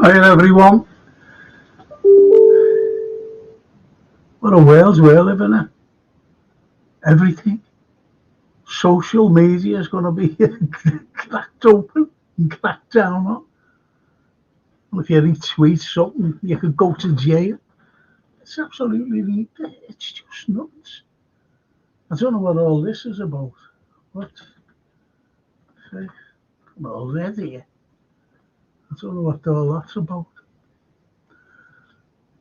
Hi everyone. What a world we're living in. Everything. Social media is going to be cracked open and cracked down on. And if you retweet something, you could go to jail. It's absolutely, it's just nuts. I don't know what all this is about. What? I'm already. I don't know what all that's about.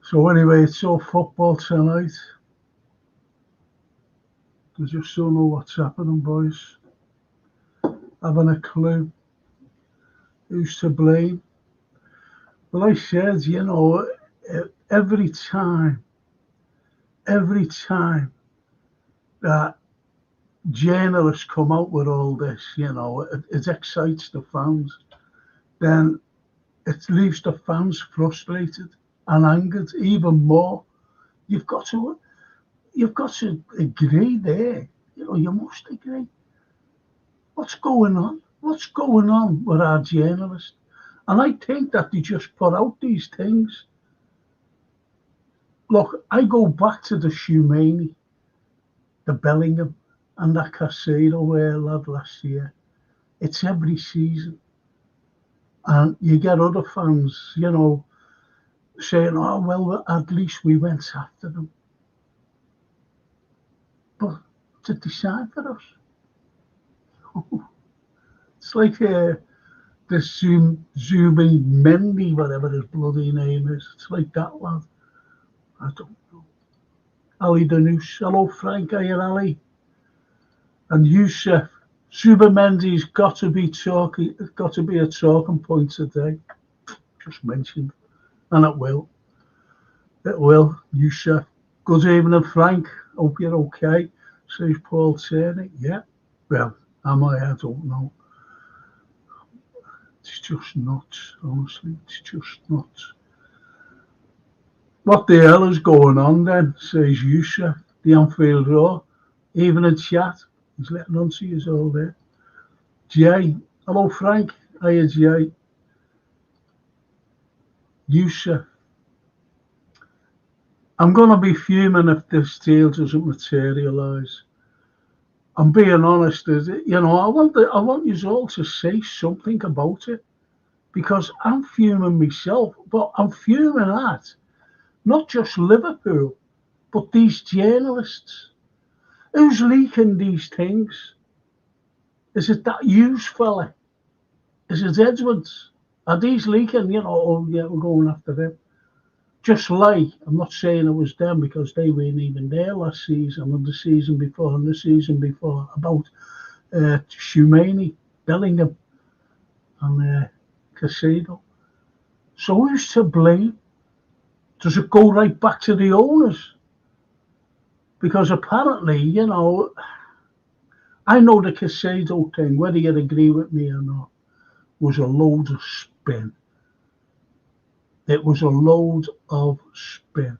So anyway, it's all football tonight. I just don't know what's happening, boys. Having a clue who's to blame. Well, I said, every time that journalists come out with all this, it excites the fans. Then it leaves the fans frustrated and angered even more. You've got to, you've got to agree there. You must agree. What's going on? What's going on with our journalists? And I think that they just put out these things. Look, I go back to the Zubimendi, the Bellingham, and that Casado lad last year. It's every season. And you get other fans, saying, oh, well, at least we went after them. But to decide for us. It's like the Zubimendi, whatever his bloody name is. It's like that lad. I don't know. Ali Danus. Hello, Frank. Are you Ali? And Youssef. Zubimendi's got to be a talking point today. Just mentioned. And it will. It will. Youssef. Good evening, Frank. Hope you're okay. Says Paul Tierney. Yeah. Well, am I? I don't know. It's just nuts, honestly. It's just nuts. What the hell is going on then, says Youssef, the Anfield Raw. Even in chat, he's letting on to you all there. Jay, hello Frank, hiya Jay. Youssef, I'm going to be fuming if this deal doesn't materialise. I'm being honest, I want you all to say something about it, because I'm fuming myself, but I'm fuming at not just Liverpool, but these journalists. Who's leaking these things? Is it that Hughes fella? Is it Edwards? Are these leaking? Oh yeah, we're going after them. Just like, I'm not saying it was them because they weren't even there last season and the season before and the season before, about Zubimendi, Bellingham and Casado. So who's to blame? Does it go right back to the owners? Because apparently, I know the Casado thing, whether you agree with me or not, was a load of spin. It was a load of spin.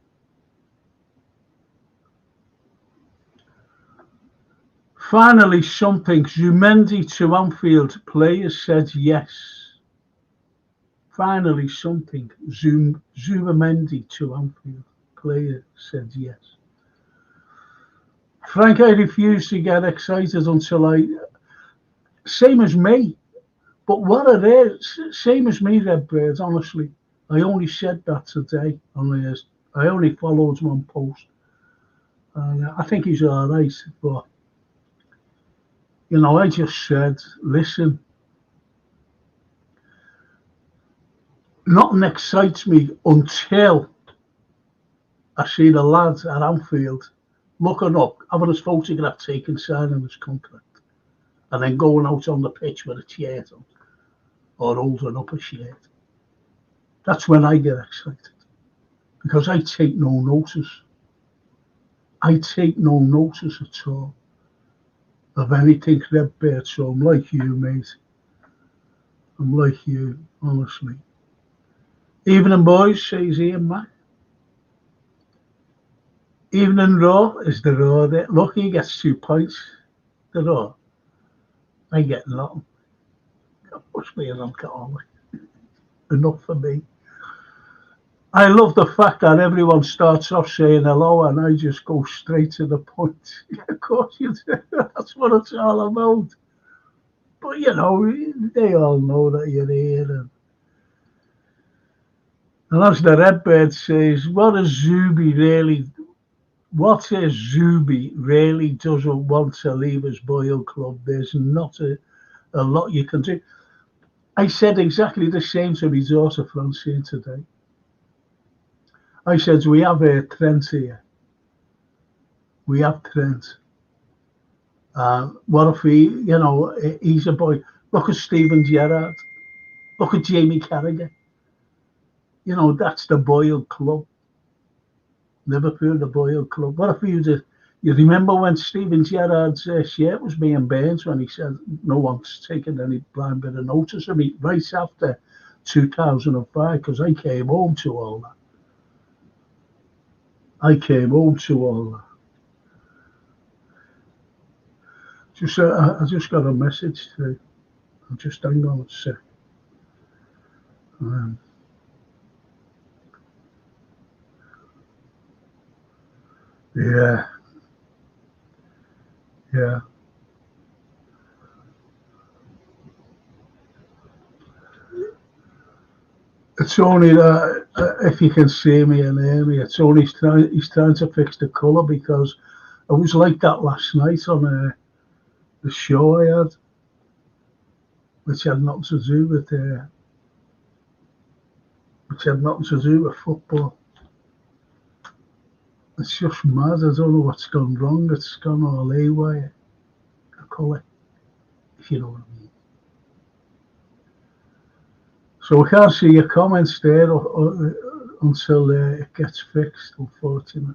Finally, something. Zubimendi to Anfield. Players said yes. Finally, something. Zubimendi to Anfield. Players said yes. Frank, I refuse to get excited until same as me. But what it is, same as me, Redbird, honestly. I only said that today on this. I only followed one post. And I think he's all right. But, I just said, listen, nothing excites me until I see the lads at Anfield looking up, having his photograph taken, signing his contract, and then going out on the pitch with a shirt on or holding up a shirt. That's when I get excited, because I take no notice. I take no notice at all of anything Redbird. So I'm like you, mate. I'm like you, honestly. Evening, boys, says Ian Mac. Evening Raw is the Raw there. Look, he gets 2 points. The Raw. I get nothing. That must be an alcoholic. Enough for me. I love the fact that everyone starts off saying hello and I just go straight to the point. Of course you do. That's what it's all about. But they all know that you're here. And as the Redbird says, what is Zuby really doesn't want to leave his Boyle club. There's not a lot you can do. I said exactly the same to my daughter Francine today. I said, we have a Trent here. We have Trent. What if he's a boy. Look at Steven Gerrard. Look at Jamie Carragher. That's the Boyle club. Liverpool, the Boyle club. What if you remember when Steven Gerrard's shirt was being burnt when he said no one's taken any blind bit of notice of me right after 2005 because I came home to all that. I just got a message through. I'm just hang on a sec. Yeah. It's only that if you can see me and hear me, it's only he's trying to fix the colour because it was like that last night on the show I had, which had nothing to do with football. It's just mad. I don't know what's gone wrong. It's gone all haywire. The colour, if you know what I mean. So I can't see your comments there until it gets fixed, unfortunately.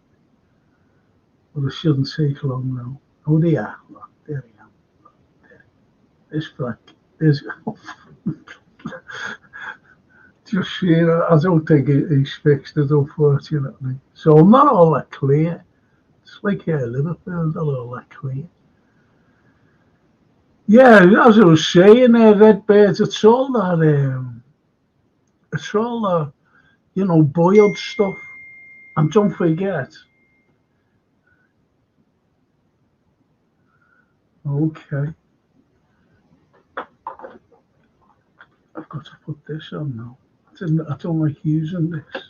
But it shouldn't take long now. Oh, they are. Look, there I am. There's Frank. There's. Just I don't think he's fixed it, unfortunately. So I'm not all that clear. It's like Liverpool, not all that clear. Yeah, as I was saying, Redbirds, it's all that, boiled stuff. And don't forget. Okay. I've got to put this on now. I don't like using this.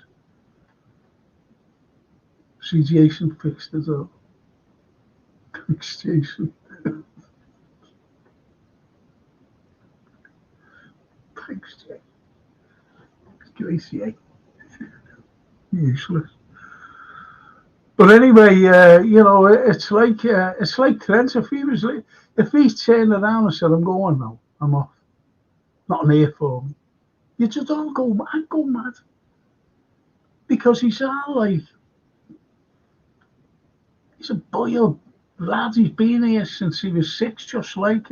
See, Jason fixed it up. Thanks, Jason. Thanks, Jay. Gracie, useless. But anyway, it's like Trent. If he's turning around and said, "I'm going now, I'm off, not here for me," you just don't go. I'd go mad because he's a boiled lad. He's been here since he was 6, just like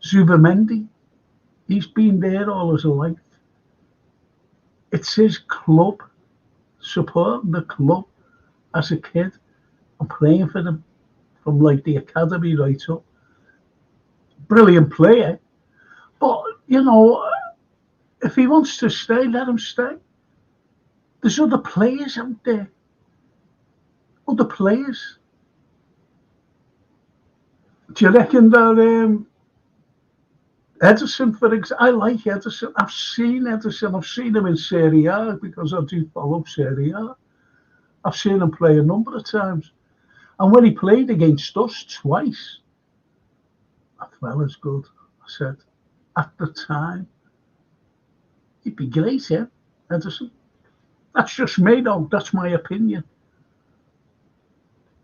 Zubimendi. He's been there all his life. It's his club, supporting the club as a kid and playing for them from like the academy right up. Brilliant player. But, if he wants to stay, let him stay. There's other players out there. Other players. Do you reckon that Ederson, for example, I like Ederson. I've seen Ederson. I've seen him in Serie A because I do follow Serie A. I've seen him play a number of times. And when he played against us twice, that fella's good. I said, at the time, he'd be great, yeah, Ederson. That's just me, though. That's my opinion.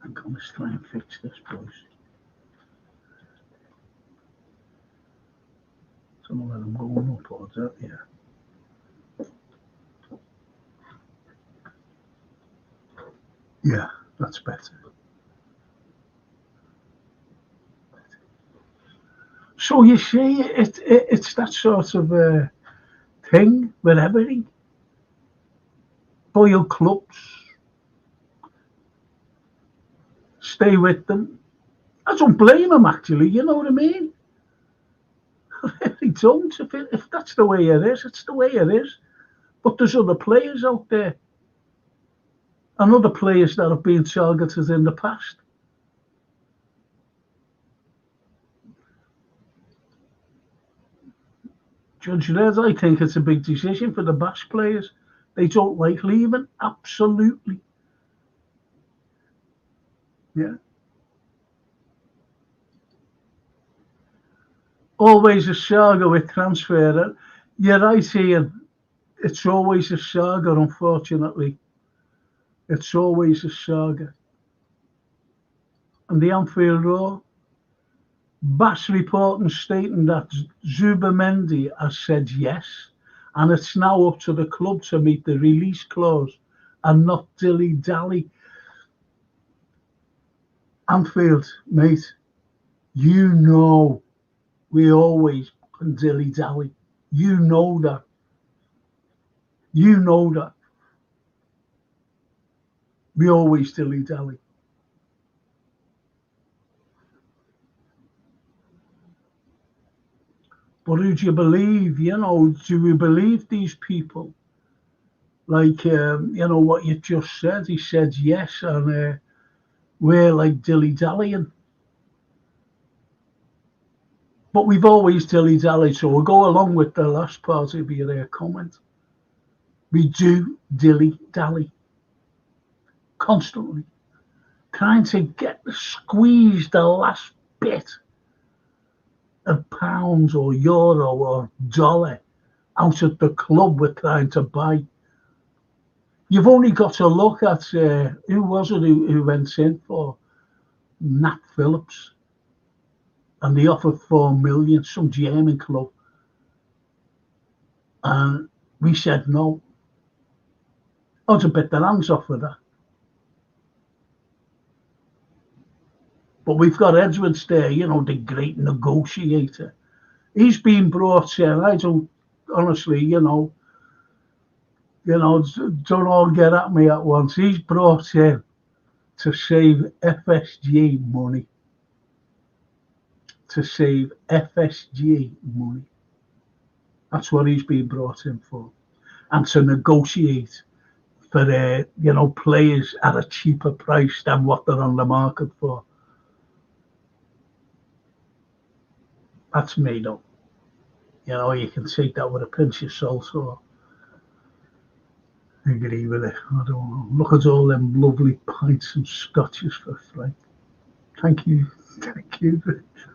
I'm going to try and fix this, boys. Don't know whether I'm going up or that, yeah. Yeah, that's better. So you see, it's that sort of thing with everything. Boyle clubs, stay with them. I don't blame them, actually, you know what I mean? I really don't. If that's the way it is, it's the way it is. But there's other players out there, and other players that have been targeted in the past. Judge Red, I think it's a big decision for the Basque players. They don't like leaving, absolutely. Yeah. Always a saga with transfer. You're right, Ian. It's always a saga, unfortunately. It's always a saga. And the Anfield Road, Bass reporting stating that Zubimendi has said yes, and it's now up to the club to meet the release clause and not dilly-dally. Anfield, mate, you know we always can dilly-dally. You know that. You know that. We always dilly-dally. But who do you believe? Do we believe these people? Like, what you just said. He said yes, and we're like dilly-dallying. But we've always dilly-dallied, so we'll go along with the last part of your comment. We do dilly-dally. Constantly. Trying to squeeze the last bit of pounds or euro or dollar out of the club we're trying to buy. You've only got to look at who was it who went in for Nat Phillips, and they offered 4 million, some German club, and we said no. I was a bit their hands off with that. But we've got Edwards there, the great negotiator. He's been brought in. I don't, honestly, don't all get at me at once. He's brought in to save FSG money. To save FSG money. That's what he's been brought in for. And to negotiate for, players at a cheaper price than what they're on the market for. That's made up. You can take that with a pinch of salt, or agree with it. I don't know. Look at all them lovely pints and scotches for Frank. Thank you. Thank you.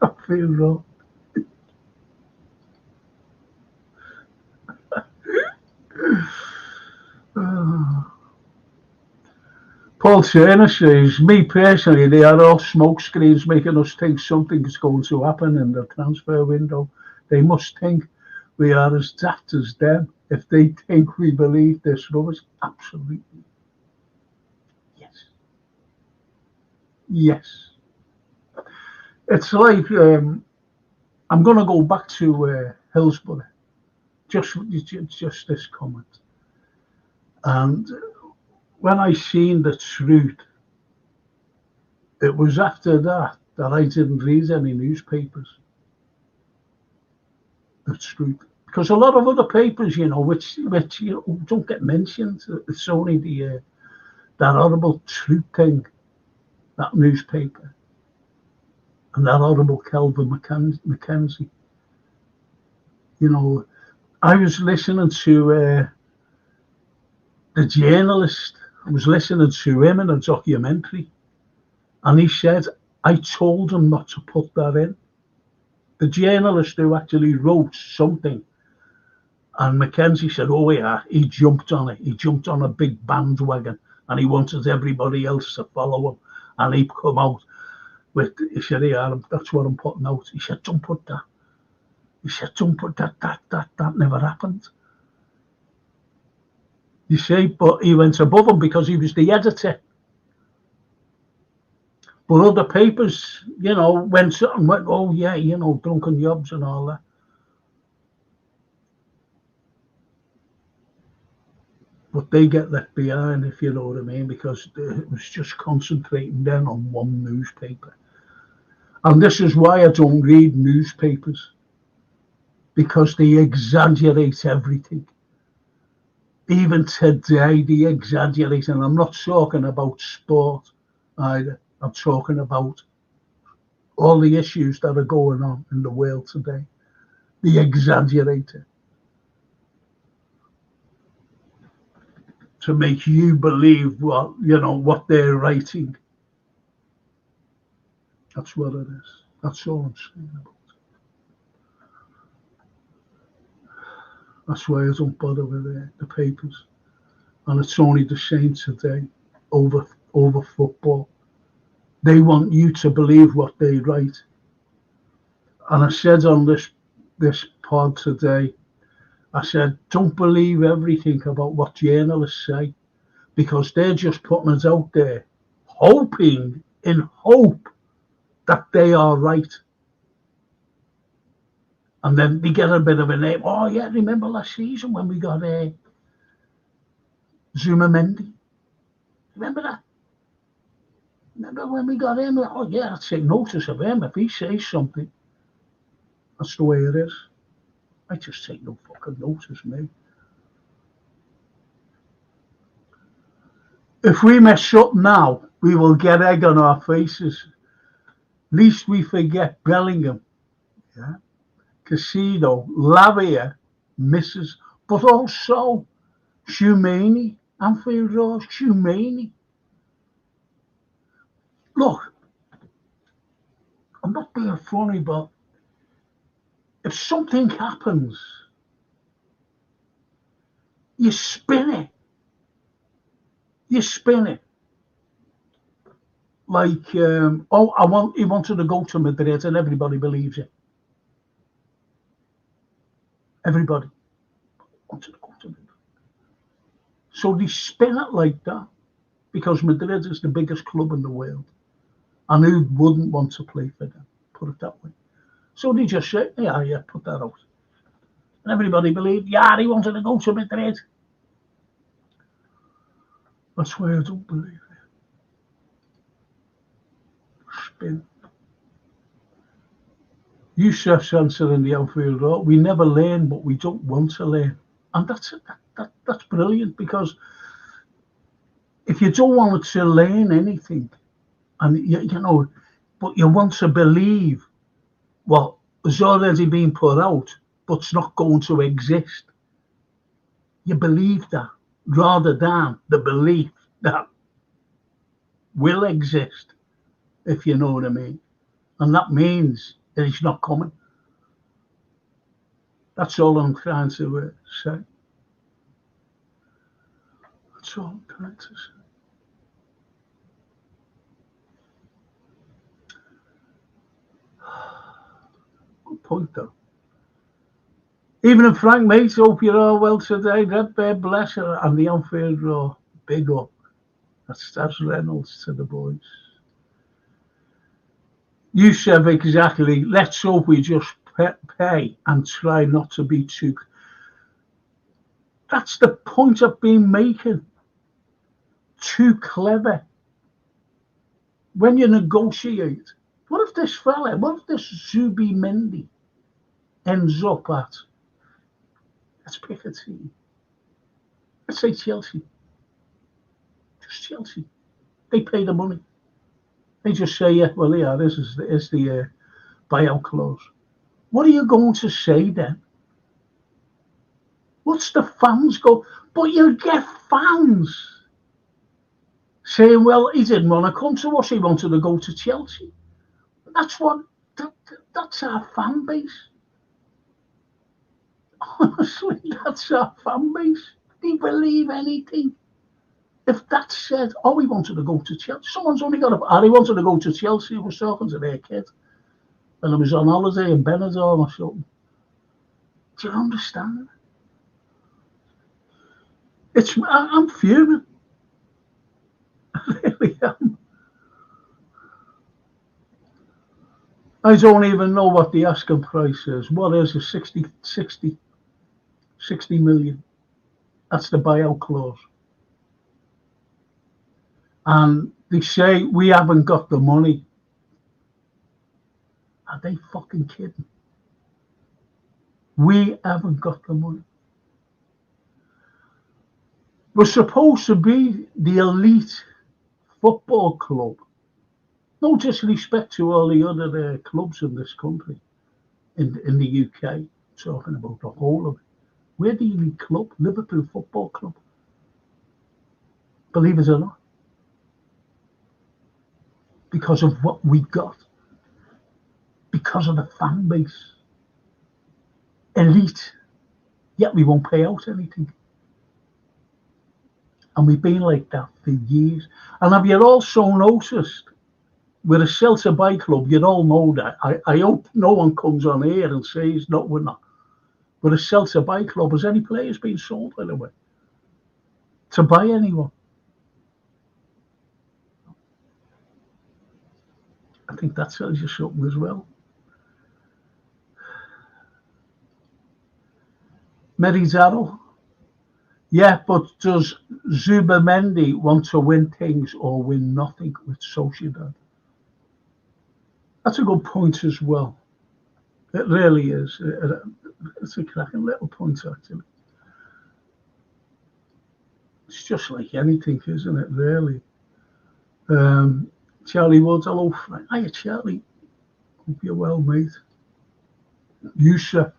I feel wrong. Paul Turner says, me personally, they are all smoke screens making us think something is going to happen in the transfer window. They must think we are as daft as them if they think we believe this rubbish. Absolutely. Yes. Yes. It's like, I'm going to go back to Hillsborough. Just this comment. And when I seen the truth, it was after that I didn't read any newspapers. The truth. Because a lot of other papers, which don't get mentioned, it's only that horrible Truth thing, that newspaper, and that horrible Kelvin Mackenzie. I was listening to the journalist. I was listening to him in a documentary, and he said, I told him not to put that in. The journalist who actually wrote something, and Mackenzie said, oh yeah, he jumped on it. He jumped on a big bandwagon, and he wanted everybody else to follow him, and he'd come out with, he said, yeah, that's what I'm putting out. He said, don't put that. He said, don't put that never happened. You see, but he went above him because he was the editor. But other papers, went oh yeah, drunken yobs and all that. But they get left behind, if you know what I mean, because it was just concentrating then on one newspaper. And this is why I don't read newspapers, because they exaggerate everything. Even today, they exaggerate, and I'm not talking about sport either. I'm talking about all the issues that are going on in the world today. They exaggerate it to make you believe what they're writing. That's what it is. That's all I'm saying about it. That's why I don't bother with the papers. And it's only the same today over football. They want you to believe what they write. And I said on this pod today, I said, don't believe everything about what journalists say, because they're just putting it out there, hoping, in hope, that they are right. And then they get a bit of a name. Oh, yeah, remember last season when we got Zubimendi? Remember that? Remember when we got him? Oh, yeah, I'd take notice of him if he says something. That's the way it is. I just take no fucking notice, mate. If we mess up now, we will get egg on our faces. Least we forget Bellingham, yeah, Casino, Lavia, misses, but also Zubimendi, Anfield Road, Zubimendi. Look, I'm not being funny, but if something happens, you spin it. You spin it. Like, he wanted to go to Madrid, and everybody believes it. Everybody wanted to go to Madrid. So they spin it like that because Madrid is the biggest club in the world. And who wouldn't want to play for them? Put it that way. So they just say, yeah, put that out. And everybody believed, yeah, he wanted to go to Madrid. That's why I don't believe it. Spin. Youssef's answer in the outfield role, we never learn what we don't want to learn. And that's brilliant, because if you don't want to learn anything, and but you want to believe what has already been put out, but's not going to exist, you believe that rather than the belief that will exist, if you know what I mean. And that means that it's not coming. That's all I'm trying to say. That's all I'm trying to say. Good point, though. Even if Frank, mate, hope you're all well today. Red Bear, bless her, and the on-field row. Big up. That's Reynolds to the boys. You said exactly. Let's hope we just pay and try not to be too. That's the point I've been making. Too clever. When you negotiate, what if this Zubimendi ends up at, let's pick a team. Let's say Chelsea. Just Chelsea. They pay the money. They just say, yeah, well, yeah, this is the buyout clause. What are you going to say then? What's the fans go? But you get fans saying, well, he didn't want to come to us. He wanted to go to Chelsea. That's our fan base. Honestly, that's our fan base. They believe anything. If that said, oh, he wanted to go to Chelsea, someone's only got he wanted to go to Chelsea, was talking to their kid, and I was on holiday in Benidorm or something. Do you understand? I'm fuming. I really am. I don't even know what the asking price is. What is it? 60 million. That's the buyout clause. And they say we haven't got the money. Are they fucking kidding? We haven't got the money. We're supposed to be the elite football club. No disrespect to all the other clubs in this country, in the UK, talking about the whole of it. We're the elite club, Liverpool Football Club. Believe it or not, because of what we got, because of the fan base, elite. Yet we won't pay out anything, and we've been like that for years. And have you also noticed? We're a shelter buy club. You all know that. I hope no one comes on here and says, no, we're not. We're a shelter buy club. Has any players been sold, by the way, to buy anyone? I think that tells you something as well. Merizaro. Yeah, but does Zubimendi want to win things or win nothing with Sociedad? That's a good point as well. It really is. It's a cracking little point, actually. It's just like anything, isn't it, really? Charlie Woods, hello, Frank. Hiya, Charlie. Hope you're well, mate. Yusuf.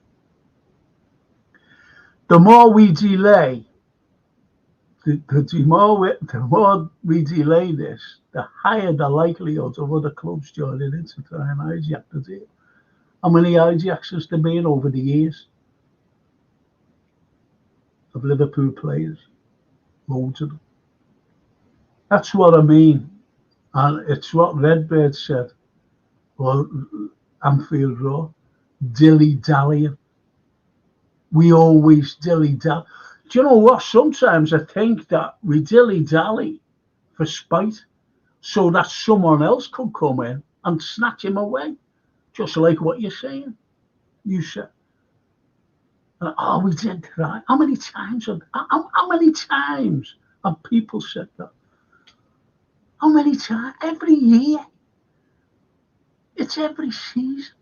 The more we delay, the more we delay this, the higher the likelihood of other clubs joining in to try and hijack the deal. How many hijacks has there been over the years of Liverpool players? Loads of them. That's what I mean. And it's what Redbird said. Well, Anfield Road, dilly-dallying. We always dilly-dally. Do you know what? Sometimes I think that we dilly-dally for spite, so that someone else could come in and snatch him away, just like what you're saying. You said, oh, we did right. How many times have people said that? How many times? Every year. It's every season.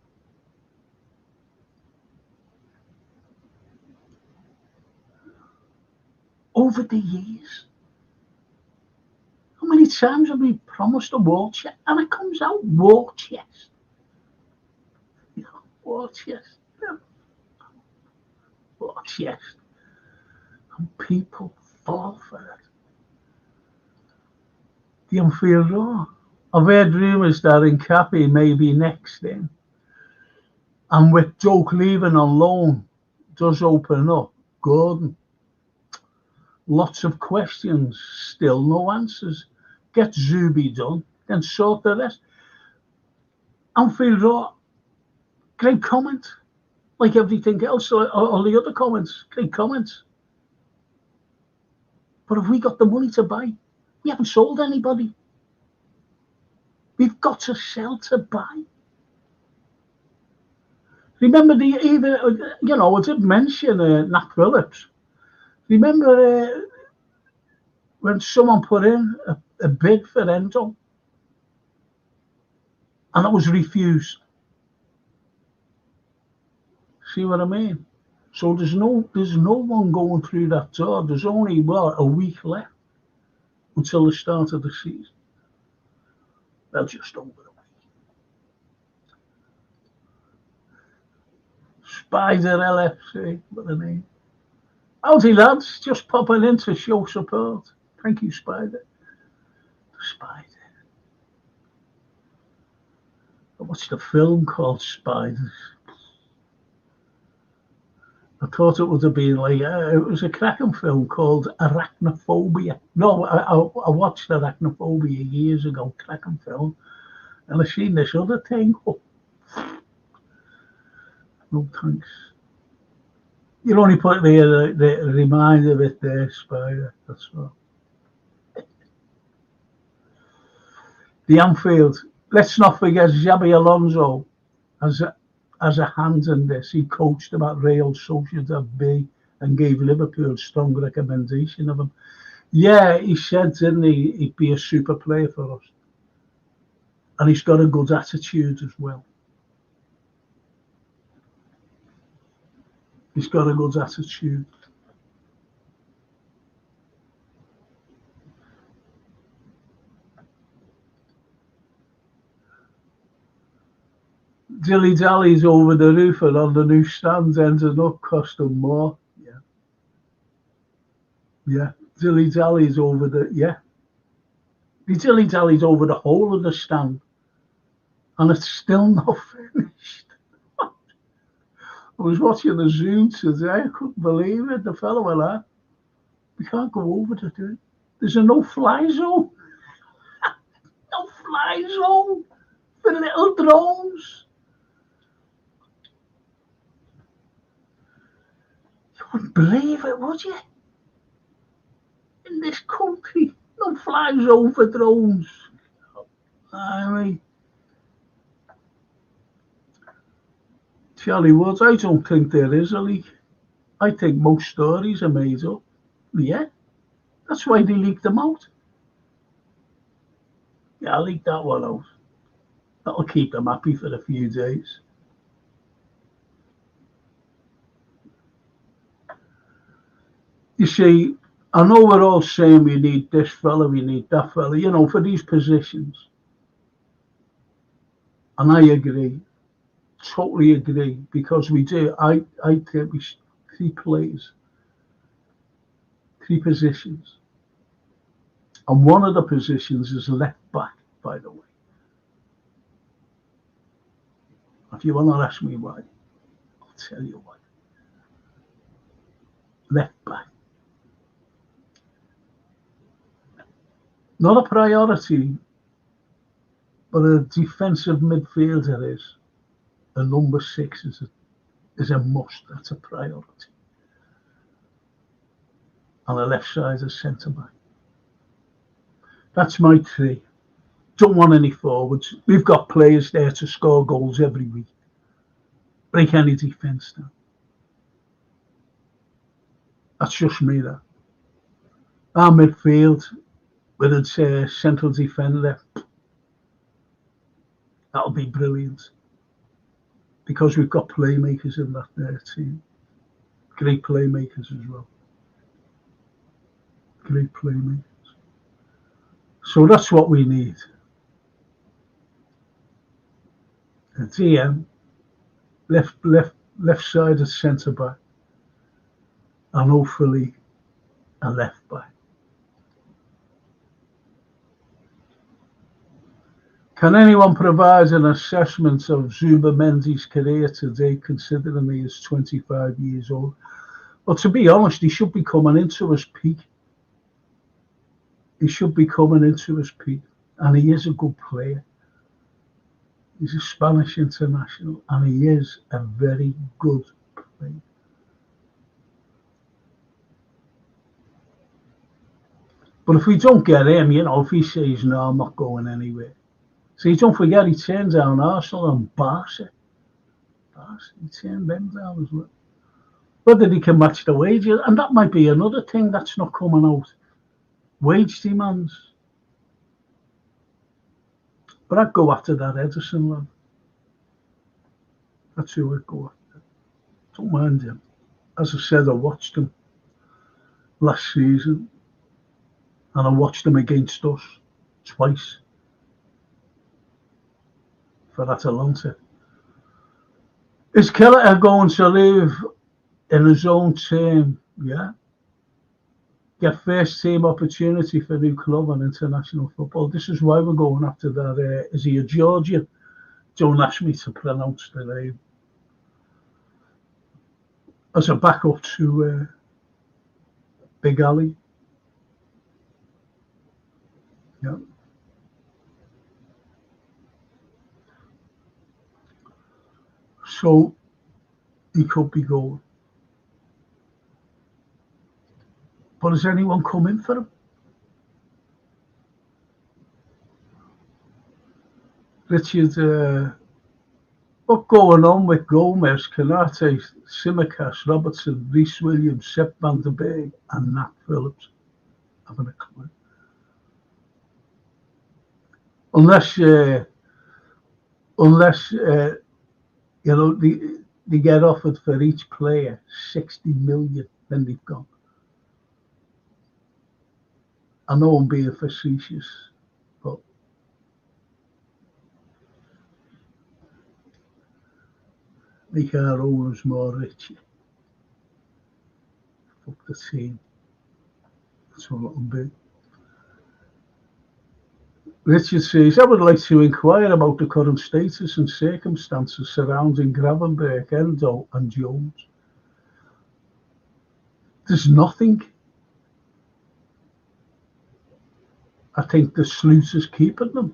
Over the years. How many times have we promised a war chest? And it comes out war chest. War chest. War chest. And people fall for it. The Anfield Road. I've heard rumours that Nkappi may be next in. And with Doak leaving on loan, does open up Gordon. Lots of questions, still no answers. Get Zubi done, then sort the rest. Anfield Road, great comment. Like everything else, all the other comments, great comments. But have we got the money to buy? We haven't sold anybody. We've got to sell to buy. Remember I did mention Nat Phillips. Remember when someone put in a bid for Endo and it was refused? See what I mean? So there's no one going through that door. There's only a week left until the start of the season. Well, just over a week. Spider LFC, what a name. Howdy lads, just popping in to show support. Thank you, Spider. Spider. I watched a film called Spiders. I thought it would have been like, it was a cracking film called Arachnophobia. No, I watched Arachnophobia years ago, cracking film. And I seen this other thing. Oh, no thanks. You only put the reminder of it there, Spider. That's all. The Anfield. Let's not forget Xabi Alonso has a hand in this. He coached him at Real Sociedad B and gave Liverpool a strong recommendation of him. Yeah, he said, didn't he, he'd be a super player for us. And he's got a good attitude as well. He's got a good attitude. dilly-dallies over the roof and on the new stands ended up costing more. Yeah. Yeah. Dilly-dallies over the, yeah. The dilly-dallies over the whole of the stand. And it's still not finished. I was watching a Zoom today. I couldn't believe it. The fellow went like, we can't go over to do it. There's a no-fly zone. No-fly zone for little drones. You wouldn't believe it, would you? In this country, no-fly zone for drones. I mean, Charlie Woods, I don't think there is a leak. I think most stories are made up. Yeah, that's why they leaked them out. Yeah, I'll leak that one out. That'll keep them happy for a few days. You see, I know we're all saying we need this fella, we need that fella, for these positions. And I agree, totally agree, because we do. I think we should three players, three positions. And one of the positions is left back, by the way. If you want to ask me why, I'll tell you why. Left back. Not a priority, but a defensive midfielder is. A number 6 is a must. That's a priority. And a left-sided centre-back. That's my three. Don't want any forwards. We've got players there to score goals every week. Break any defence down. That's just me, that. Our midfield, with its central defender, that'll be brilliant. Because we've got playmakers in that team. Great playmakers as well. Great playmakers. So that's what we need. A DM, left-sided centre back, and hopefully a left back. Can anyone provide an assessment of Zubimendi's career today, considering he is 25 years old? Well, to be honest, he should be coming into his peak. He should be coming into his peak, and he is a good player. He's a Spanish international, and he is a very good player. But if we don't get him, if he says, no, I'm not going anywhere. See, don't forget, he turned down Arsenal and Barca. He turned them down as well. Whether he can match the wages, and that might be another thing that's not coming out. Wage demands. But I'd go after that Edison lad. That's who I'd go after. Don't mind him. As I said, I watched him last season, and I watched him against us twice for Atalanta. Is Keller going to leave in his own team? Yeah. Get first team opportunity for a new club and international football. This is why we're going after that. Is he a Georgian? Don't ask me to pronounce the name. As a backup to Big Ali. Yeah. So he could be going. But has anyone come in for him? Richard, what's going on with Gomez, Canate, Simicast, Robertson, Reece Williams, Sepp van der Berg, and Nat Phillips? Having a clue. Unless they get offered for each player 60 million, then they've gone. I know I'm being facetious, but make our owners more rich. Fuck the team. That's all it'll be. Richard says, I would like to inquire about the current status and circumstances surrounding Gravenberch, Endo and Jones. There's nothing. I think the Sleuth is keeping them.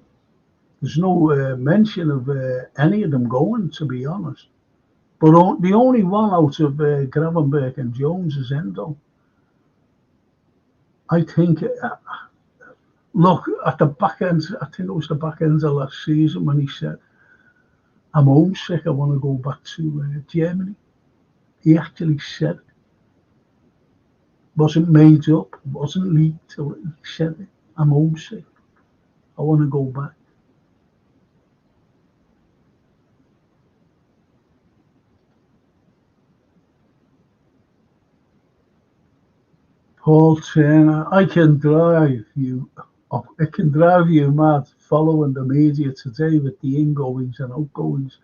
There's no mention of any of them going, to be honest. But the only one out of Gravenberch and Jones is Endo. I think, look, at the back end, I think it was the back end of last season when he said, I'm homesick, I want to go back to Germany. He actually said it. Wasn't made up, wasn't leaked. He said it. I'm homesick. I want to go back. Paul Turner, I can drive you. Oh, it can drive you mad following the media today with the ingoings and outgoings.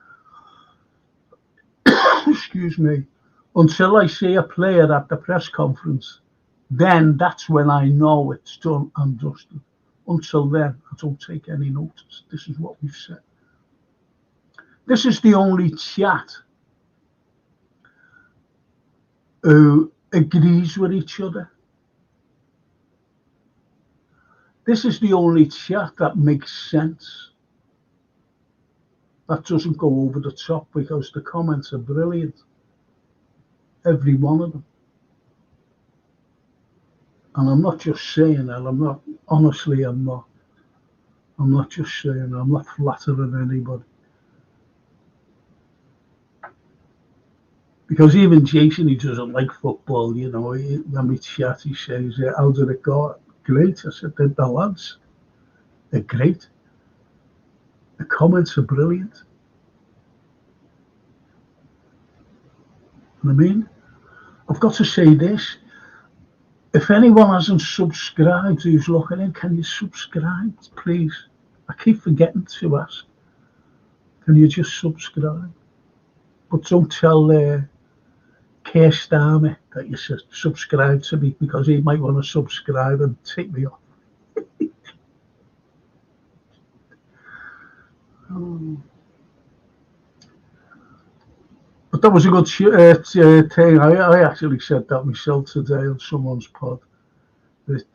Excuse me. Until I see a player at the press conference, then that's when I know it's done and dusted. Until then, I don't take any notice. This is what we've said. This is the only chat who agrees with each other. This is the only chat that makes sense. That doesn't go over the top because the comments are brilliant. Every one of them. And I'm not just saying that. I'm not. Honestly, I'm not. I'm not just saying that. I'm not flattering anybody. Because even Jason, he doesn't like football, you know. When we chat, he says, how did it go? Great. I said, the lads, they're great. The comments are brilliant. I mean, I've got to say this. If anyone hasn't subscribed who's looking in, can you subscribe, please? I keep forgetting to ask. Can you just subscribe? But don't tell Keir Starmer that you should subscribe to me because he might want to subscribe and take me off. But that was a good thing. I actually said that myself today on someone's pod. With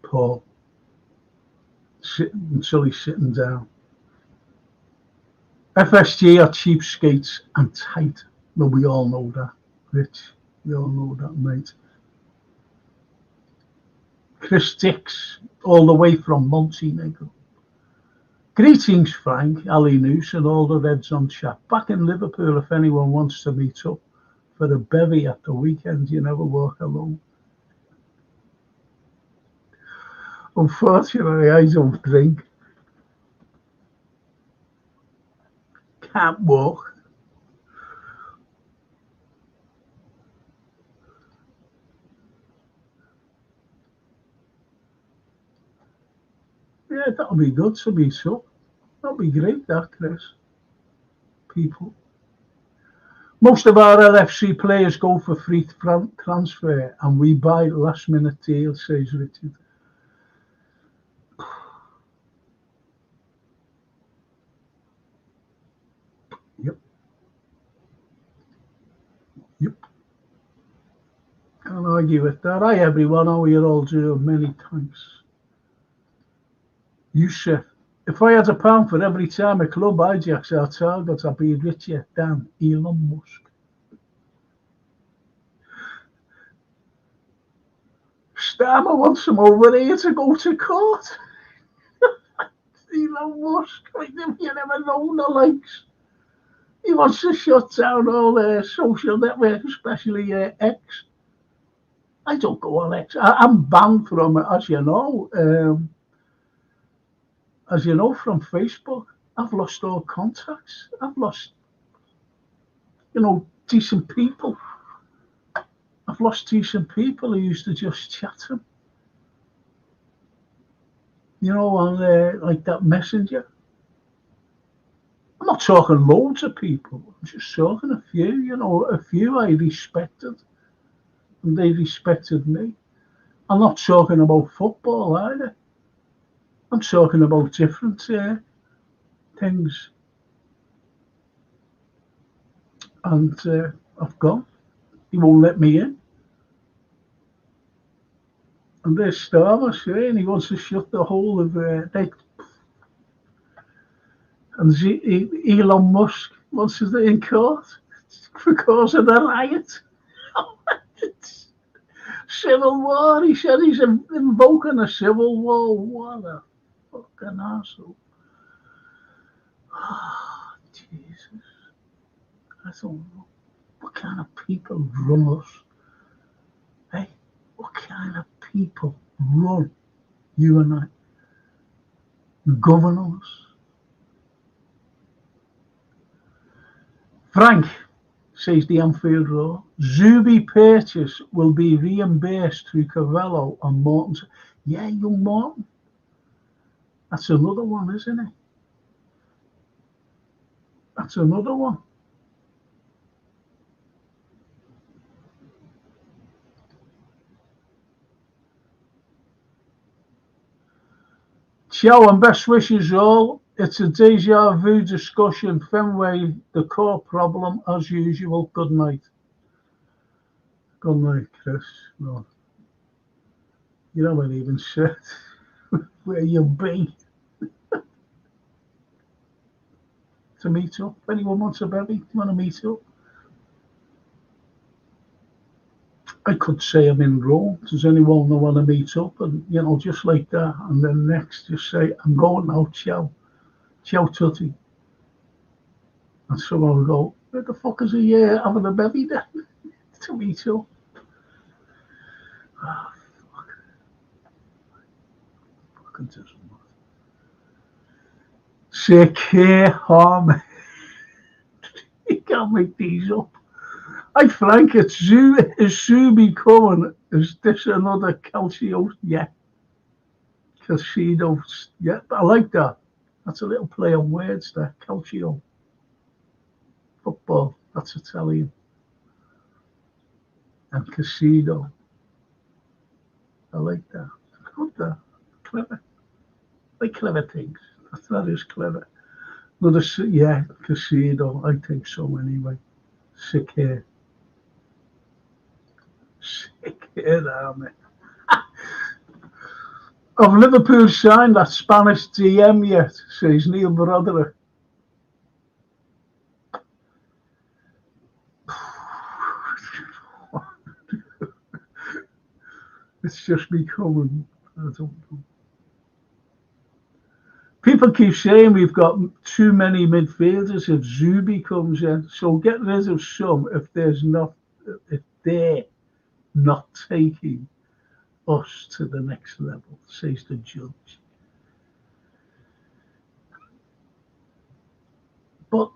Paul until he's sitting down. FSG are cheapskates and tight. Well, we all know that, Rich. We all know that, mate. Chris Dix, all the way from Montenegro. Greetings, Frank, Ali Noose, and all the Reds on chat. Back in Liverpool, if anyone wants to meet up for a bevy at the weekend, you never walk alone. Unfortunately, I don't drink. Can't walk. Yeah, that'll be good to meet up. That'll be great, that, Chris. People. Most of our LFC players go for free transfer and we buy last minute deals, says Richard. Yep. Can't argue with that. Hi everyone, how are you all doing? Many thanks. Yusuf, if I had £1 for every time a club hijacks our target, I'd be richer than Elon Musk. Starmer wants him over here to go to court. Elon Musk, like you never know the likes. He wants to shut down all social networks, especially X. I don't go on X. I'm banned from it, as you know. As you know from Facebook, I've lost all contacts. I've lost, decent people. I've lost decent people who used to just chat to them. On like that messenger. I'm not talking loads of people. I'm just talking a few, a few I respected, and they respected me. I'm not talking about football either. I'm talking about different things. And I've gone. He won't let me in. And there's Starmer saying he wants to shut the whole of and Elon Musk wants to stay in court because of the riot. Civil war. He said he's invoking a civil war. What a fucking asshole. Oh, Jesus. I don't know. What kind of people run us? Hey, what kind of people run you and I? Govern us? Frank says the Anfield Road. Zubi purchase will be reimbursed through Carlyle and Morton. Yeah, young Morton. That's another one, isn't it? That's another one. Ciao and best wishes all. It's a deja vu discussion. Fenway, the core problem as usual. Good night. Good night, Chris. No, you haven't even said where you'll be to meet up. If anyone wants a bevy, you want to meet up? I could say I'm in Rome. Does anyone want to meet up? And, just like that. And then next, just say, I'm going now. Ciao. Ciao, Tutti. And someone will go, where the fuck is he having a bevy then? To meet up. Ah, fuck. Fucking doesn't matter. Say care harm. You can't make these up. Hi Frank, it's Zubi coming. Is this another Calcio? Yeah. Casino. Yeah, I like that. That's a little play on words there. Calcio. Football. That's Italian. And casino. I like that. Good that. Clever. I like clever things. That is clever. Another, yeah, casino. I think so anyway. Sick hair. Sick hair, army. Have Liverpool signed that Spanish DM yet? Says Neil Broderick. It's just becoming, I don't know. People keep saying we've got too many midfielders if Zubi comes in. So get rid of some if they're not taking us to the next level, says the judge. But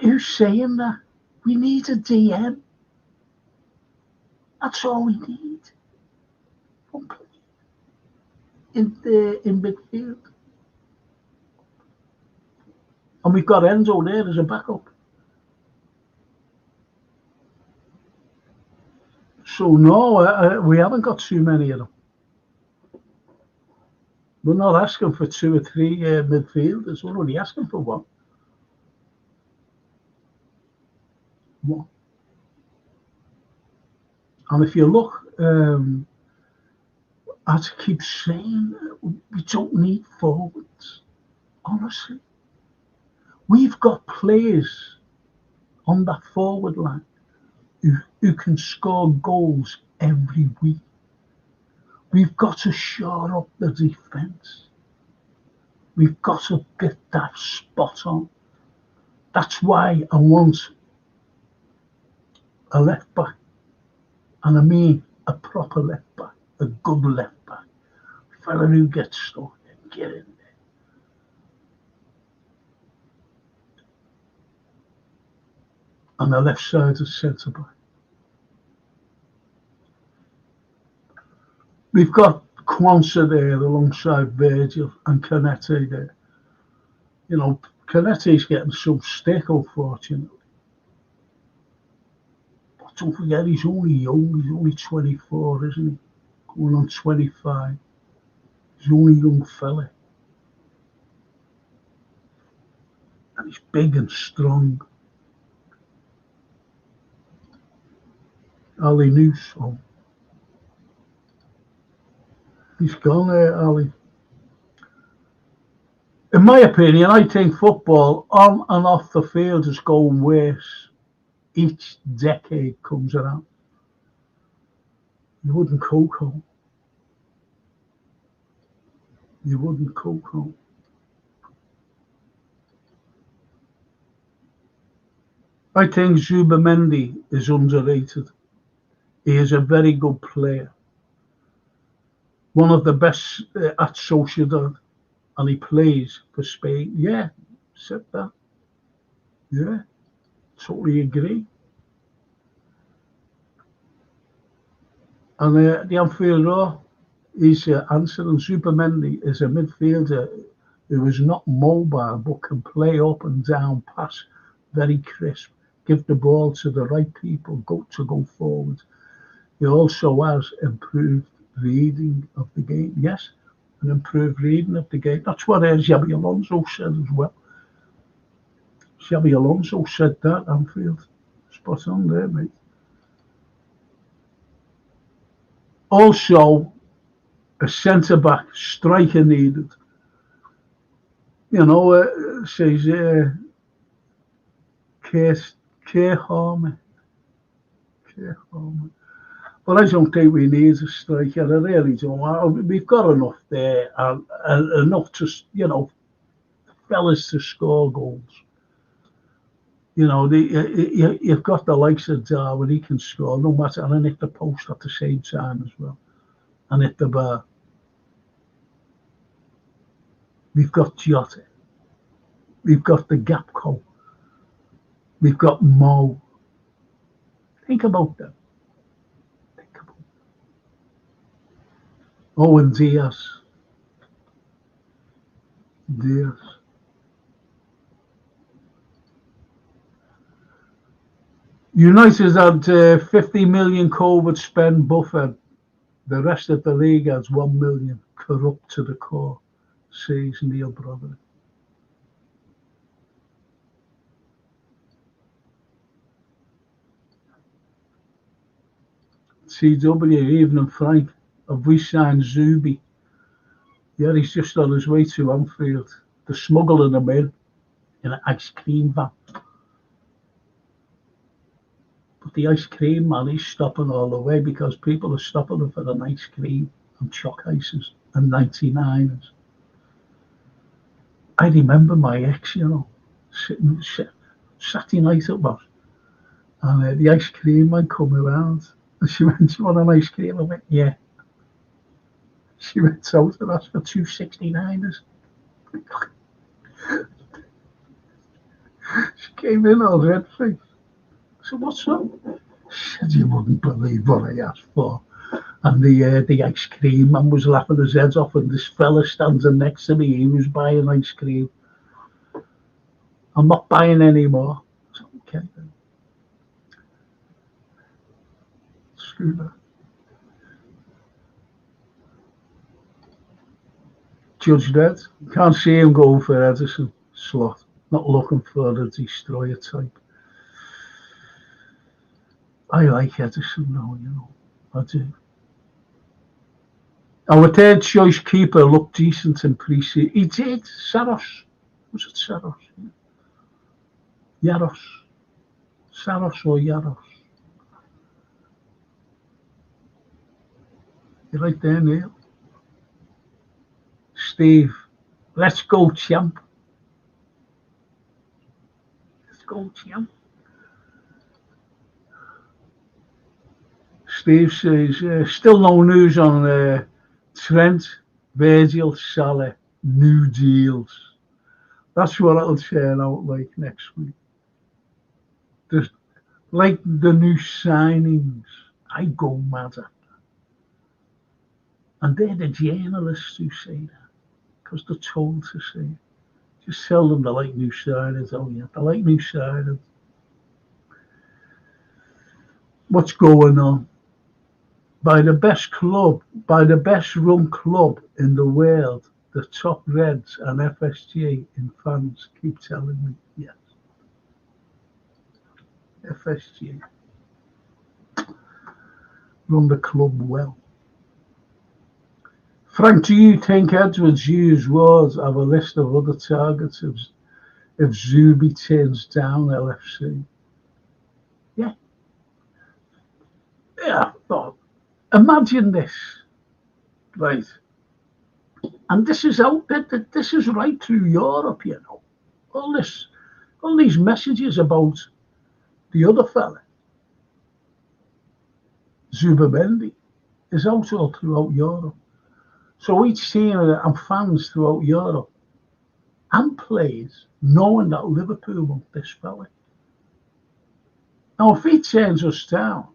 who's saying that? We need a DM. That's all we need. In midfield. And we've got Enzo there as a backup. So no, we haven't got too many of them. We're not asking for 2 or 3 midfielders. We're only asking for one. And if you look, as I keep saying, we don't need forwards. Honestly, we've got players on that forward line who can score goals every week. We've got to shore up the defence. We've got to get that spot on. That's why I want a left back. And I mean a proper left back, a good left back. A fella who gets stuck and get in there. On the left side of centre back. We've got Kwanzaa there alongside Virgil and Canete there. Canetti's getting some stick, unfortunately. But don't forget, he's only young. He's only 24, isn't he? Going on 25. He's only a young fella. And he's big and strong. Ali Noose. Oh. He's gone there, Ali. In my opinion, I think football on and off the field is going worse. Each decade comes around. You wouldn't Coco. You wouldn't Coco. I think Zubimendi is underrated. He is a very good player. One of the best at Sociedad. And he plays for Spain. Yeah, said that. Yeah, totally agree. And the Anfield Roar is answering. Zubimendi is a midfielder who is not mobile but can play up and down, pass very crisp, give the ball to the right people, go forward. He also has improved reading of the game. Yes, an improved reading of the game. That's what Xabi Alonso said as well. Xabi Alonso said that, Anfield. Spot on there, mate. Also, a centre-back striker needed. You know, says Keir Harmer. But I don't think we need a striker. I really don't. We've got enough there, and enough to, fellas to score goals. You know, you've got the likes of Darwin, he can score no matter, and then hit the post at the same time as well, and hit the bar. We've got Jota. We've got the Gapco. We've got Mo. Think about that. Owen Diaz. United had 50 million COVID spend buffer. The rest of the league has 1 million. Corrupt to the core, says Neil Broderick. CW, Evening Frank, have we signed Zubi? Yeah, he's just on his way to Anfield. They're smuggling him in an ice cream van. But the ice cream man is stopping all the way because people are stopping him for an ice cream and chalk ices and 99ers. I remember my ex, sitting Saturday night it was, and the ice cream man come around, and she went, "Do you want an ice cream?" I went, "Yeah." She went out and asked for 269ers. She came in all red-faced. I said, "What's up?" She said, "You wouldn't believe what I asked for." And the ice cream man was laughing his head off, and this fella standing next to me, he was buying ice cream. "I'm not buying any more." I said, "Okay then." Screw that. Judge Red. Can't see him going for Edison. Slot. Not looking for the destroyer type. I like Edison though, I do. Our third choice keeper looked decent in pre-season. He did. Saros. Was it Saros? Yaros. Saros or Yaros? You're right there, Neil. Steve. Let's go, champ. Let's go, champ. Steve says, still no news on Trent, Virgil, Salah, new deals. That's what it'll turn out like next week. There's, like the new signings, I go mad at that. And they're the journalists who say that, because they're told to say it. Just tell them they like new signings. Oh yeah, they like new signings. What's going on? By the best club, by the best run club in the world, the top Reds and FSG in fans keep telling me yes. FSG run the club well. Frank, do you think Edwards used words have a list of other targets if Zubi turns down LFC? Yeah, yeah. But imagine this, right? And this is out there. This is right through Europe, you know. All this, all these messages about the other fella, Zubimendi, is out all throughout Europe. So each team and fans throughout Europe and players knowing that Liverpool want this fella. Now, if he turns us down,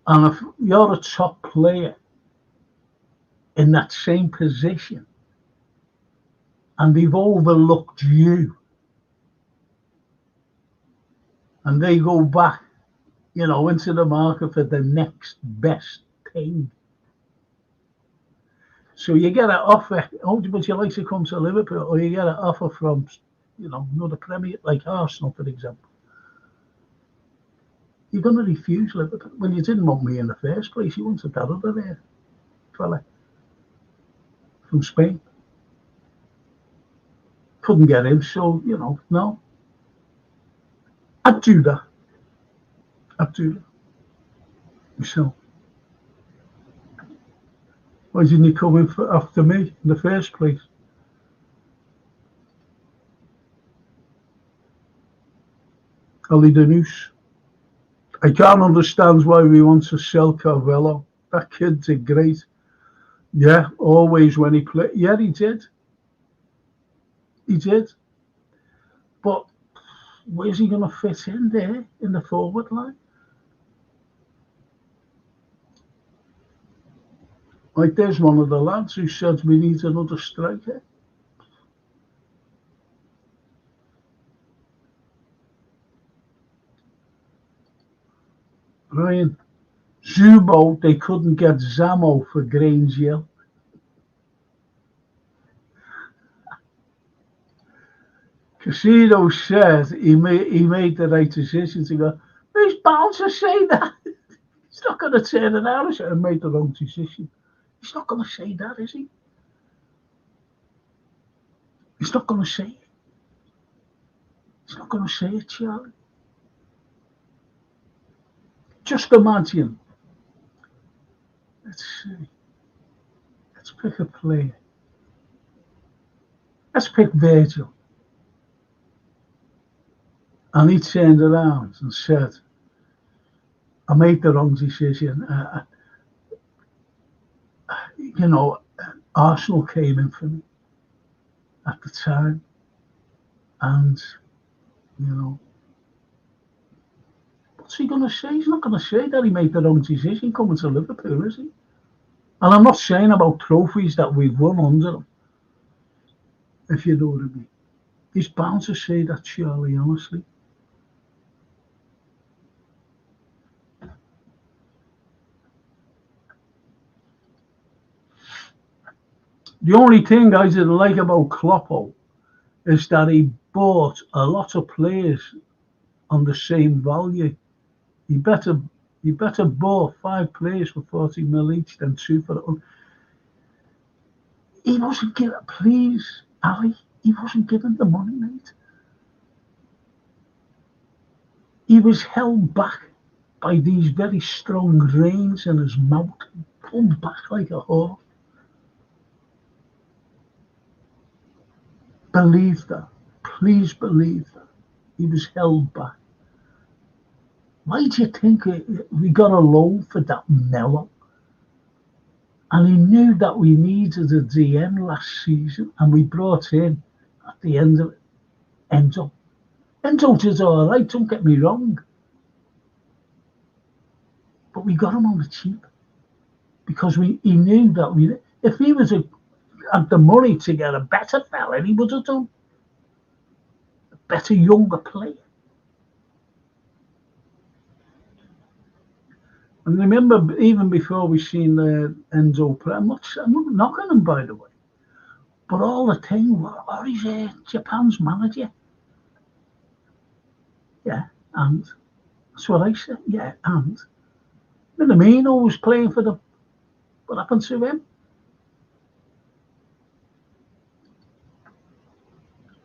and if you're a top player in that same position, and they've overlooked you, and they go back, you know, into the market for the next best thing. So you get an offer, oh, would you like to come to Liverpool? Or you get an offer from, you know, another Premier, like Arsenal, for example. You're going to refuse Liverpool. Well, you didn't want me in the first place. You wanted that other there, fella from Spain. Couldn't get him, so, you know, no. I'd do that. I'd do that. So, why didn't you come in after me in the first place? Ali Danus. I can't understand why we want to sell Carvello. That kid did great. Yeah, always when he played. Yeah, he did. He did. But where's he going to fit in there in the forward line? Like, there's one of the lads who said we need another striker. Ryan, Zubo, they couldn't get Zamo for Grange Hill. Casino said he made the right decision to go. He's bound to say that. He's not going to turn it out and made the wrong decision. He's not going to say that, is he? He's not going to say it. He's not going to say it, Charlie. Just imagine. Let's see. Let's pick a player. Let's pick Virgil. And he turned around and said, I made the wrong decision. You know, Arsenal came in for me at the time. And, you know, what's he going to say? He's not going to say that he made the wrong decision coming to Liverpool, is he? And I'm not saying about trophies that we've won under him, if you know what I mean. He's bound to say that, Charlie, honestly. The only thing I didn't like about Kloppo is that he bought a lot of players on the same value. He better bought 5 players for 40 mil each than 2 for. He wasn't giving. Please, Ali, he wasn't giving the money, mate. He was held back by these very strong reins in his mouth, pulled back like a horse. Believe that. Please believe that. He was held back. Why do you think we got a loan for that Mello? And he knew that we needed a DM last season, and we brought in, at the end of it, Endo. Endo did all right, don't get me wrong. But we got him on the cheap. Because he knew that if he was had the money to get a better fella, he would have done a better, younger player. And remember, even before we seen Enzo play, I'm not knocking him, by the way, but all the time, what is Japan's manager? Yeah, and that's what I said. Yeah, and Minamino was playing for them. What happened to him?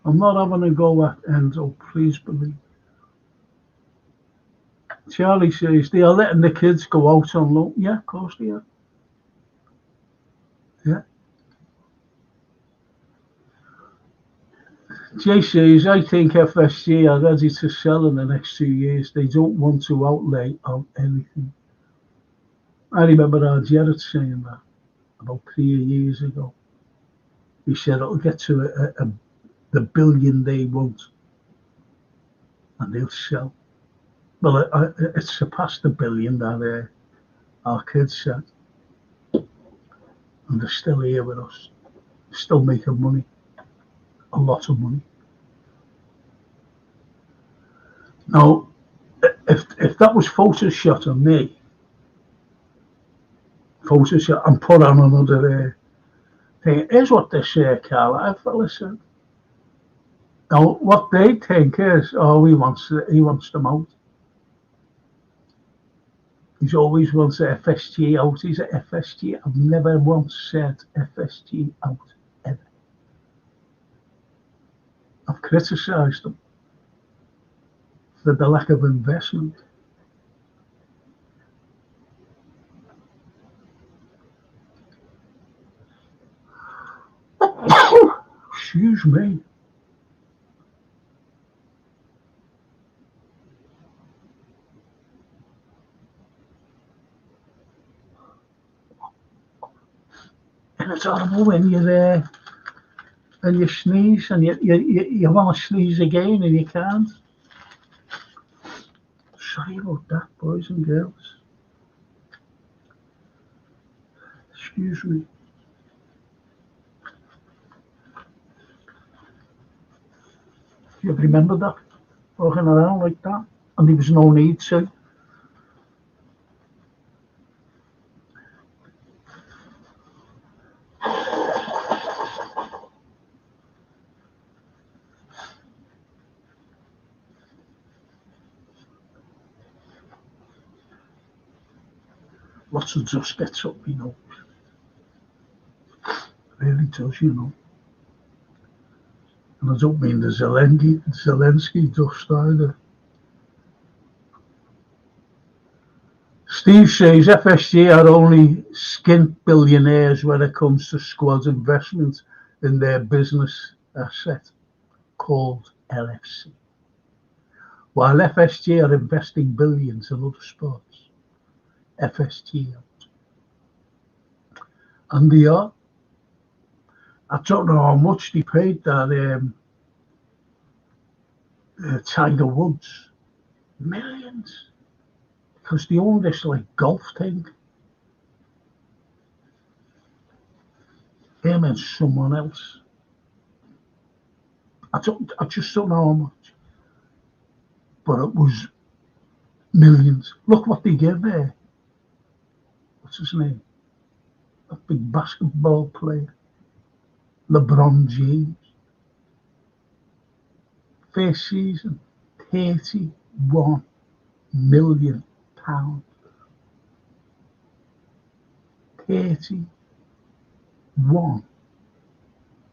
I'm not having a go at Enzo, please believe. Charlie says they are letting the kids go out on loan. Yeah, of course they are. Yeah. Jay says, I think FSG are ready to sell in the next 2 years. They don't want to outlay on anything. I remember our Jared saying that about 3 years ago. He said it'll get to the billion they want and they'll sell. Well, it surpassed the billion that our kids said. And they're still here with us, still making money, a lot of money. Now, if that was Photoshop of me, Photoshop, and put on another thing, here's what they say, Carlyle fella said. Now, what they think is, he wants them out. He's always wants FSG out. He's at FSG. I've never once said FSG out, ever. I've criticised them for the lack of investment. Excuse me. And it's horrible when you're there and you sneeze and you want to sneeze again and you can't. Sorry about that, boys and girls. Excuse me. You remember that? Walking around like that? And there was no need to. Lots of dust gets up, you know. It really does, you know. And I don't mean the Zelensky dust either. Steve says FSG are only skint billionaires when it comes to squad investment in their business asset called LFC. While FSG are investing billions in other sports, FSG aren't. And they are. I don't know how much they paid that Tiger Woods. Millions. Because they own this like golf thing. Him and someone else. I just don't know how much. But it was millions. Look what they give there. What's his name? A big basketball player. LeBron James. First season, £31 million. £31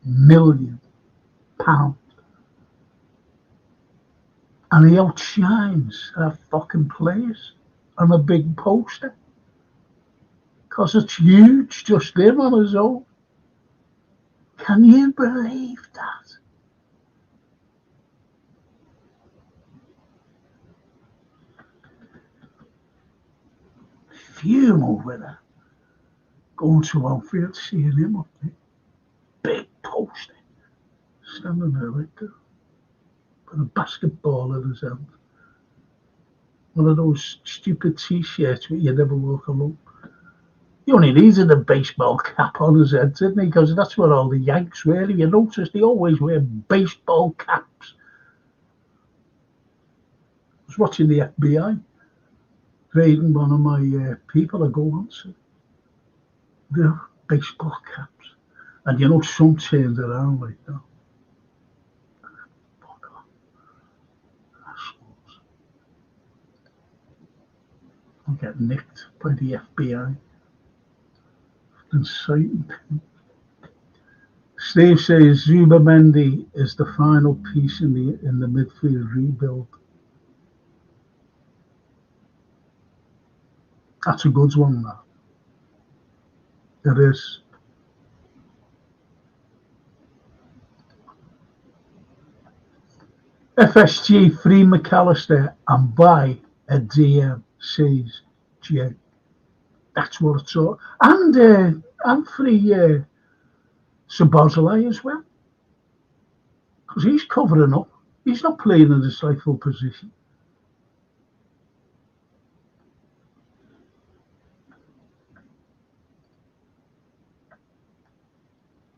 million. And he outshines our fucking players on a big poster. Because it's huge, just him on his own. Can you believe that? Fume over there. Going to Anfield, seeing him up there. Big poster. Standing there like that. With a basketball in his hand. One of those stupid t-shirts where you never walk alone. He only needed a baseball cap on his head, didn't he? Because that's what all the Yanks wear. You notice they always wear baseball caps. I was watching the FBI raiding one of my people I go on to. Their baseball caps. And some turned around like that. Fuck off. Assholes. I'll get nicked by the FBI. Inciting. Steve says Zubimendi is the final piece in the midfield rebuild. That's a good one, that. It is. FSG free McAllister and buy a DM, says Jay. That's what it's all. And free Sabozalai as well. Because he's covering up. He's not playing in his rightful position.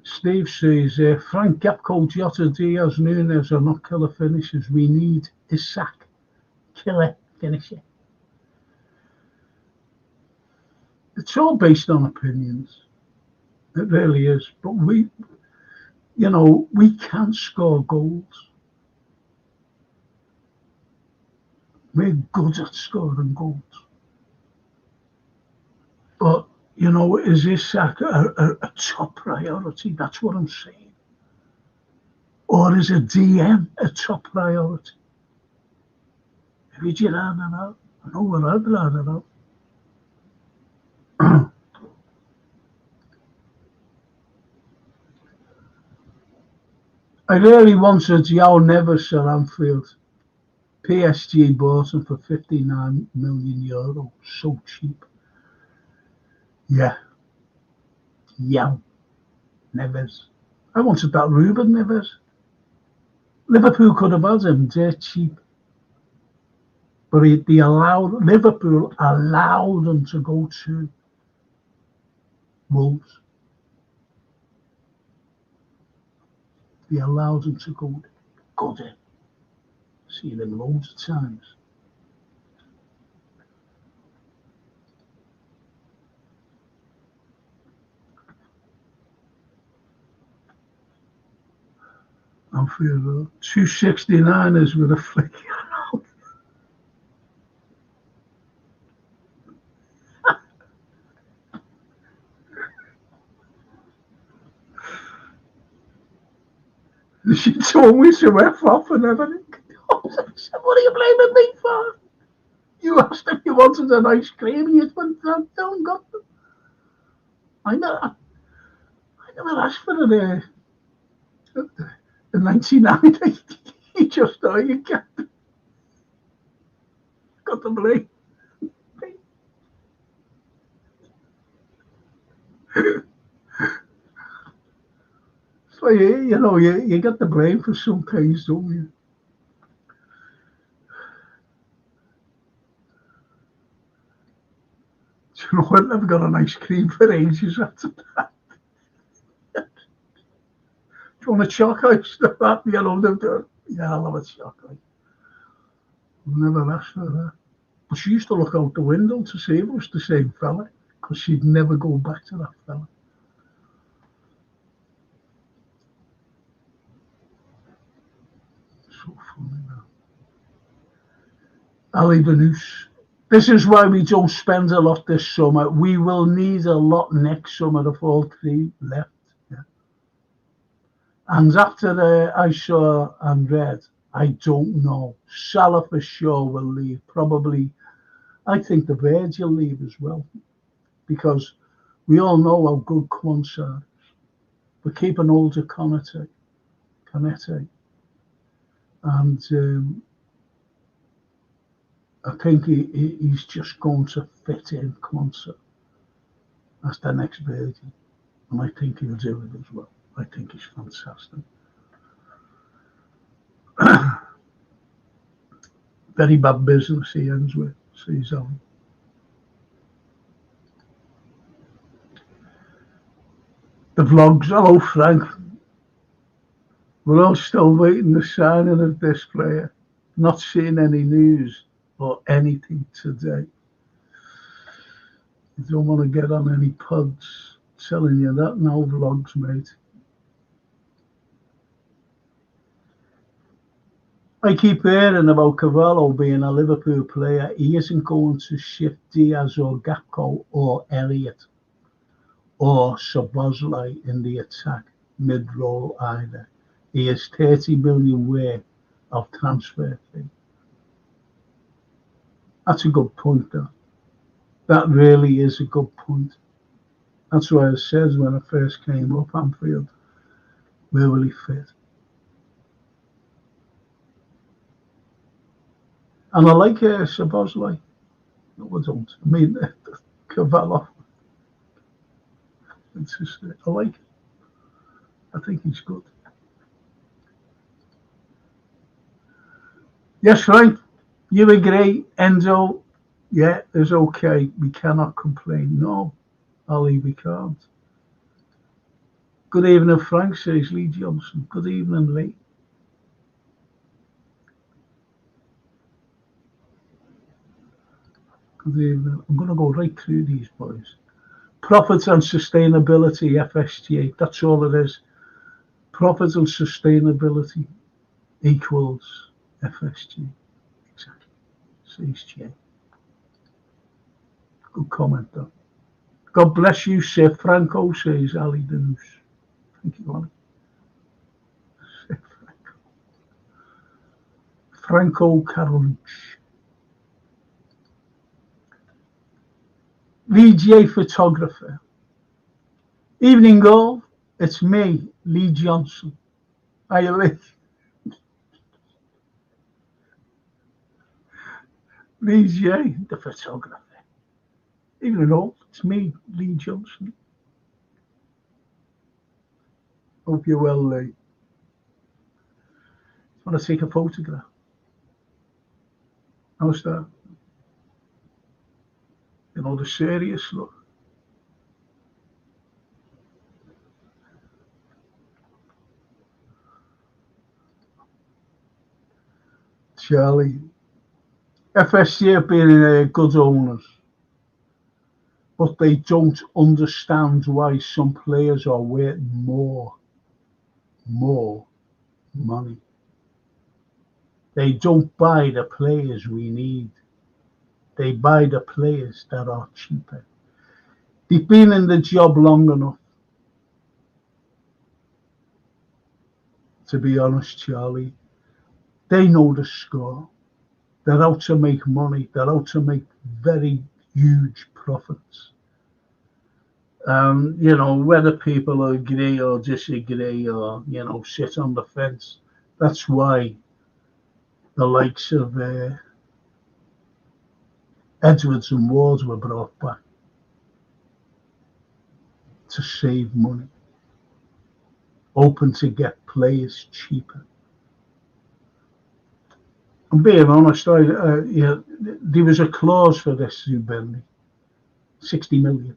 Steve says, Frank Gapco, Jota, Diaz, Nunes are not killer finishers. We need Isak, killer finisher. It's all based on opinions. It really is. But we can't score goals. We're good at scoring goals. But, is Isak a top priority? That's what I'm saying. Or is a DM a top priority? If you'd rather that, I know what I'd rather that. I really wanted João Neves at Anfield. PSG bought him for €59 million. So cheap. Yeah. João Neves. I wanted that Ruben Neves. Liverpool could have had him dirt cheap. But Liverpool allowed him to go to Wolves. They allowed him to go there. Seen him loads of times. I'm feeling 269ers with a flick. She told me to F off and everything. What are you blaming me for? You asked if you wanted an ice cream, you went down and got them. I never asked for it in 1990. You just thought you got the blame. So you get the blame for some things, don't you? I never got an ice cream for ages after that. Do you want a chocolate? Stuff that? Yeah, I love a chocolate. Never asked for that. But she used to look out the window to see if it was the same fella, because she'd never go back to that fella. So funny now. Ali Banus. This is why we don't spend a lot this summer. We will need a lot next summer if all three left. Yeah. And after I saw and read, I don't know. Salah for sure will leave. Probably, I think the Verge will leave as well. Because we all know how good Quansah is. We're keeping hold of Canete. And I think he's just going to fit in Quansah as the next Virgin. And I think he'll do it as well. I think he's fantastic. Very bad business he ends with, sees on. The vlogs. Hello, Frank. We're all still waiting the signing of this player. Not seeing any news or anything today. You don't want to get on any pods telling you that now, vlogs, mate. I keep hearing about Carlyle being a Liverpool player. He isn't going to shift Diaz or Gakpo or Elliott or Szoboszlai in the attack mid-roll either. He is 30 million worth of transfer fee. That's a good point, though. That really is a good point. That's why I said when I first came up, Anfield, where will he fit? And I like Szoboszlai. No, I don't. I mean, Carvalho. It's just, I like it. I think he's good. Yes, right. You agree, Enzo? Yeah, it's okay. We cannot complain. No, Ali, we can't. Good evening, Frank, says Lee Johnson. Good evening, Lee. Good evening. I'm going to go right through these boys. Profits and sustainability, FSTA. That's all it is. Profits and sustainability equals FSG. Exactly. Says Jay. Good comment, though. God bless you, Sir Franco, says Ali Danouche. Thank you, Ali. Sir Franco Carolich. VJ photographer. Evening all. It's me, Lee Johnson. Hiya, Lee. VJ, the photographer. Evening all. It's me, Lee Johnson. Hope you're well, Lee. Want to take a photograph? How's that? You know, the serious look. Charlie. FSC have been good owners, but they don't understand why some players are worth more money. They don't buy the players we need. They buy the players that are cheaper. They've been in the job long enough. To be honest, Charlie, they know the score. They're out to make money. They're out to make very huge profits. You know, whether people agree or disagree or, you know, sit on the fence, that's why the likes of Edwards and Wards were brought back to save money, open to get players cheaper. I'm being honest, there was a clause for this Zubimendi, 60 million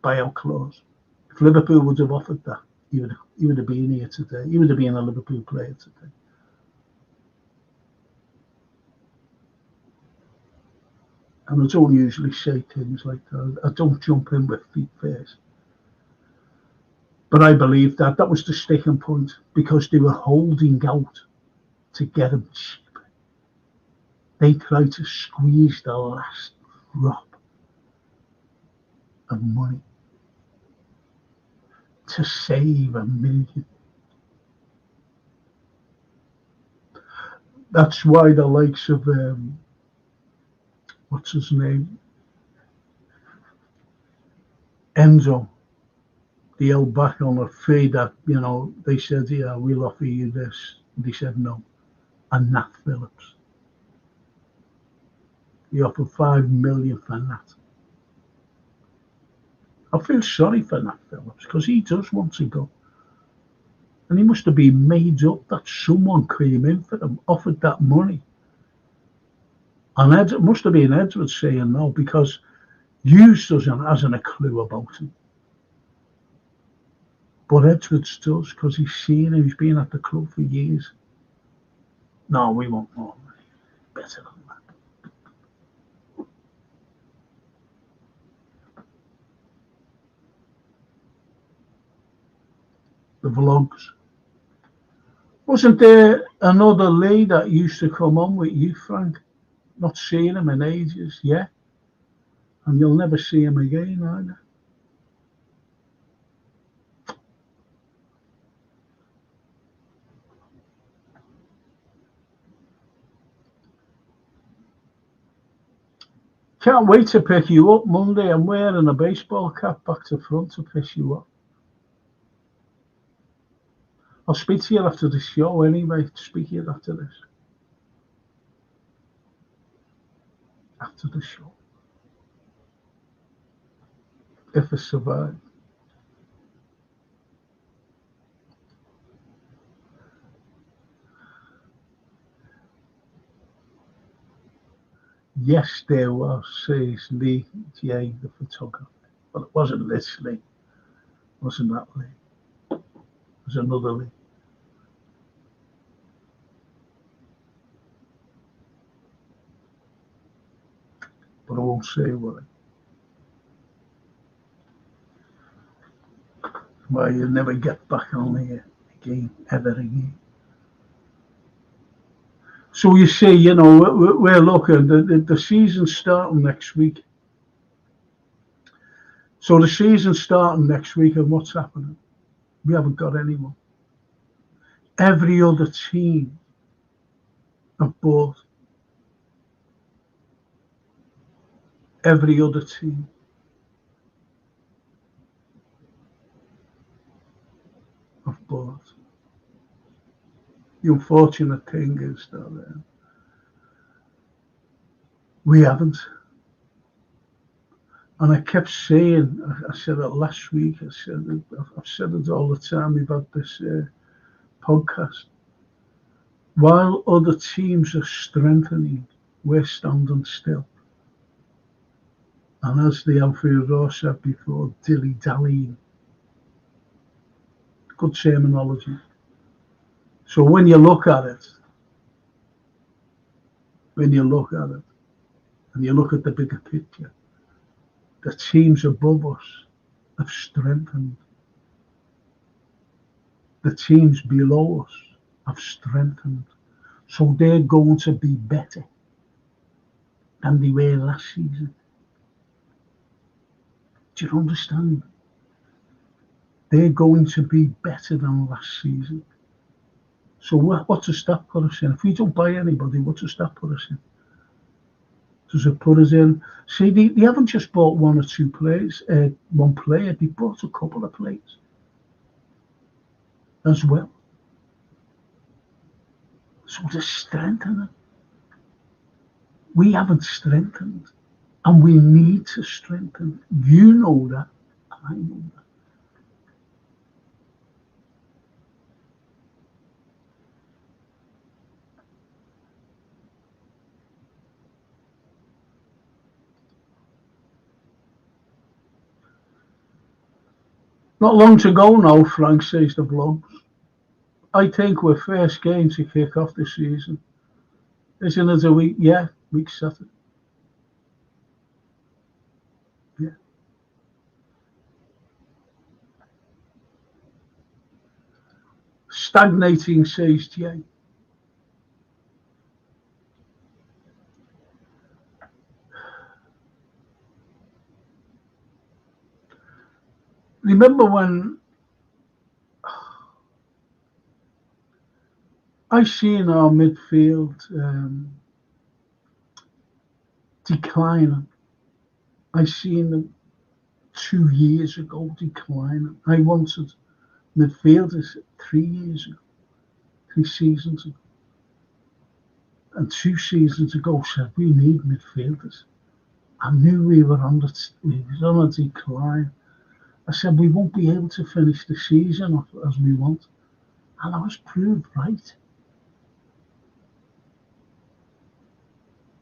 buyout clause. If Liverpool would have offered that, he would have been here today. He would have been a Liverpool player today. And I don't usually say things like that. I don't jump in with feet first. But I believe that was the sticking point, because they were holding out to get him cheaper. They tried to squeeze the last drop of money to save $1 million. That's why the likes of what's his name, Enzo, they held back on a fee that, you know, they said, yeah, we'll offer you this. They said no. And Nat Phillips, he offered $5 million for Nat. I feel sorry for Nat Phillips, because he does want to go. And he must have been made up that someone came in for him, offered that money. And it must have been Edwards saying no, because Hughes hasn't a clue about him. But Edwards does, because he's seen him. He's been at the club for years. No, we want more money. Better than that. The vlogs. Wasn't there another Lee that used to come on with you, Frank? Not seen him in ages, yeah? And you'll never see him again either. Can't wait to pick you up Monday. I'm wearing a baseball cap back to front to piss you up. I'll speak to you after the show anyway. Speak to you after this. After the show. If I survive. Yes, there was, says Lee J, the photographer. But it wasn't this Lee. It wasn't that Lee. It was another Lee. But I won't say what. Why you'll never get back on here again, ever again. So you see, you know, we're looking, the season's starting next week. So the season's starting next week, and what's happening? We haven't got anyone. Every other team have bought. Every other team. Have bought. The unfortunate thing is that we haven't. And I kept saying, I said it last week, I've said it all the time. We've had this podcast. While other teams are strengthening, we're standing still. And as the Alfred Ross said before, dilly-dallying. Good terminology. So when you look at it, and you look at the bigger picture, the teams above us have strengthened. The teams below us have strengthened. So they're going to be better than they were last season. Do you understand? They're going to be better than last season. So what's the stop put us in? If we don't buy anybody, what's the stop put us in? Does it put us in? See, they haven't just bought one or two players, one player. They bought a couple of players as well. So they're strengthening. We haven't strengthened, and we need to strengthen. You know that, and I know that. Not long to go now, Frank, says the vlogs. I think we're first game to kick off the season. Isn't it a week? Yeah, week 7. Yeah. Stagnating, says Jay. Remember when I seen our midfield declining? I seen them 2 years ago declining. I wanted midfielders 3 years ago, 3 seasons ago. And 2 seasons ago said we need midfielders. I knew we were on a decline. I said we won't be able to finish the season off as we want. And I was proved right.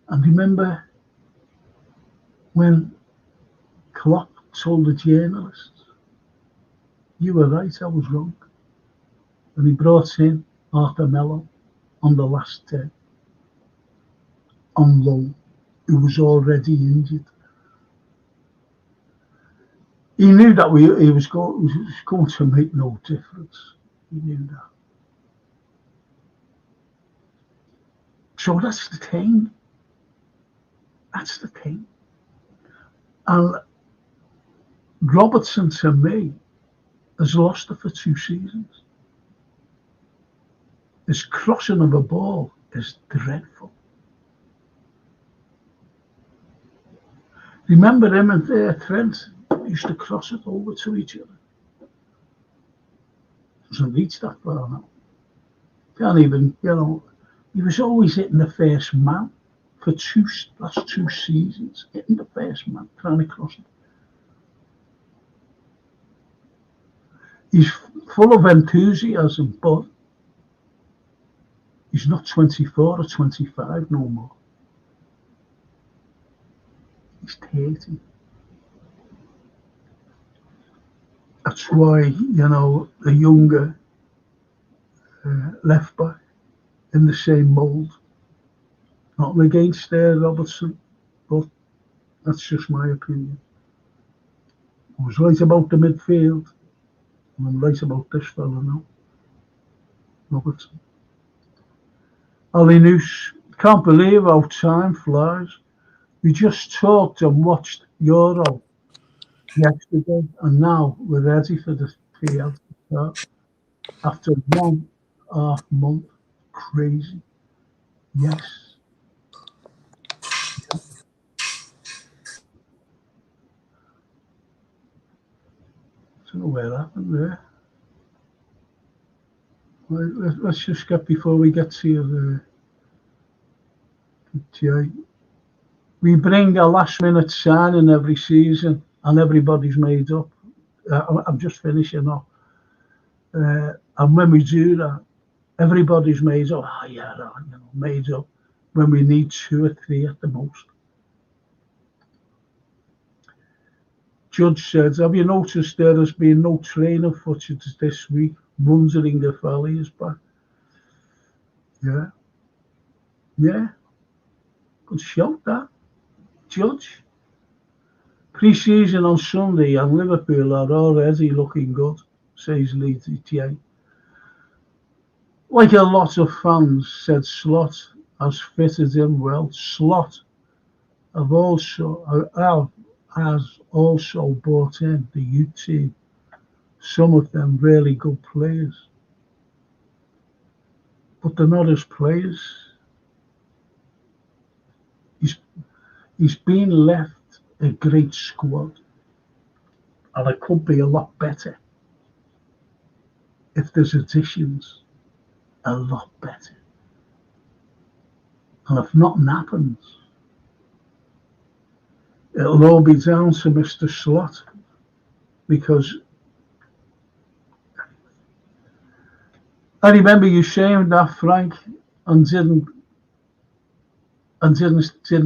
And remember when Klopp told the journalists, You were right, I was wrong. And he brought in Arthur Mello on the last day, on loan, who was already injured. He knew that he was going to make no difference. He knew that. So that's the thing. That's the thing. And Robertson, to me, has lost it for 2 seasons. His crossing of a ball is dreadful. Remember him and Trent used to cross it over to each other. Doesn't reach that far now. Can't even, he was always hitting the first man for last 2 seasons, hitting the first man, trying to cross it. He's full of enthusiasm, but he's not 24 or 25 no more. He's 30. That's why, a younger left back in the same mould. Not against Robertson, but that's just my opinion. I was right about the midfield, and I'm right about this fella now. Robertson. Ali Noose, can't believe how time flies. We just talked and watched Euro yesterday, and now we're ready for the PL to start. After 1.5 months, crazy. Yes. I don't know where that happened there. Well, let's just get, before we get to Jay. We bring a last minute signing every season and everybody's made up. I'm just finishing off. And when we do that, everybody's made up. Made up when we need 2 or 3 at the most. Judge says, have you noticed there has been no training footage this week? Wondering if Ali is back. Yeah. Good shout, that. Judge. Pre-season on Sunday and Liverpool are already looking good, says Lee J. Like a lot of fans said, Slot has fitted in well. Slot has also brought in the youth team, some of them really good players, but they're not his players. He's been left a great squad, and it could be a lot better if there's additions, a lot better. And if nothing happens, it'll all be down to Mr. Slot, because I remember you saying that, Frank, and didn't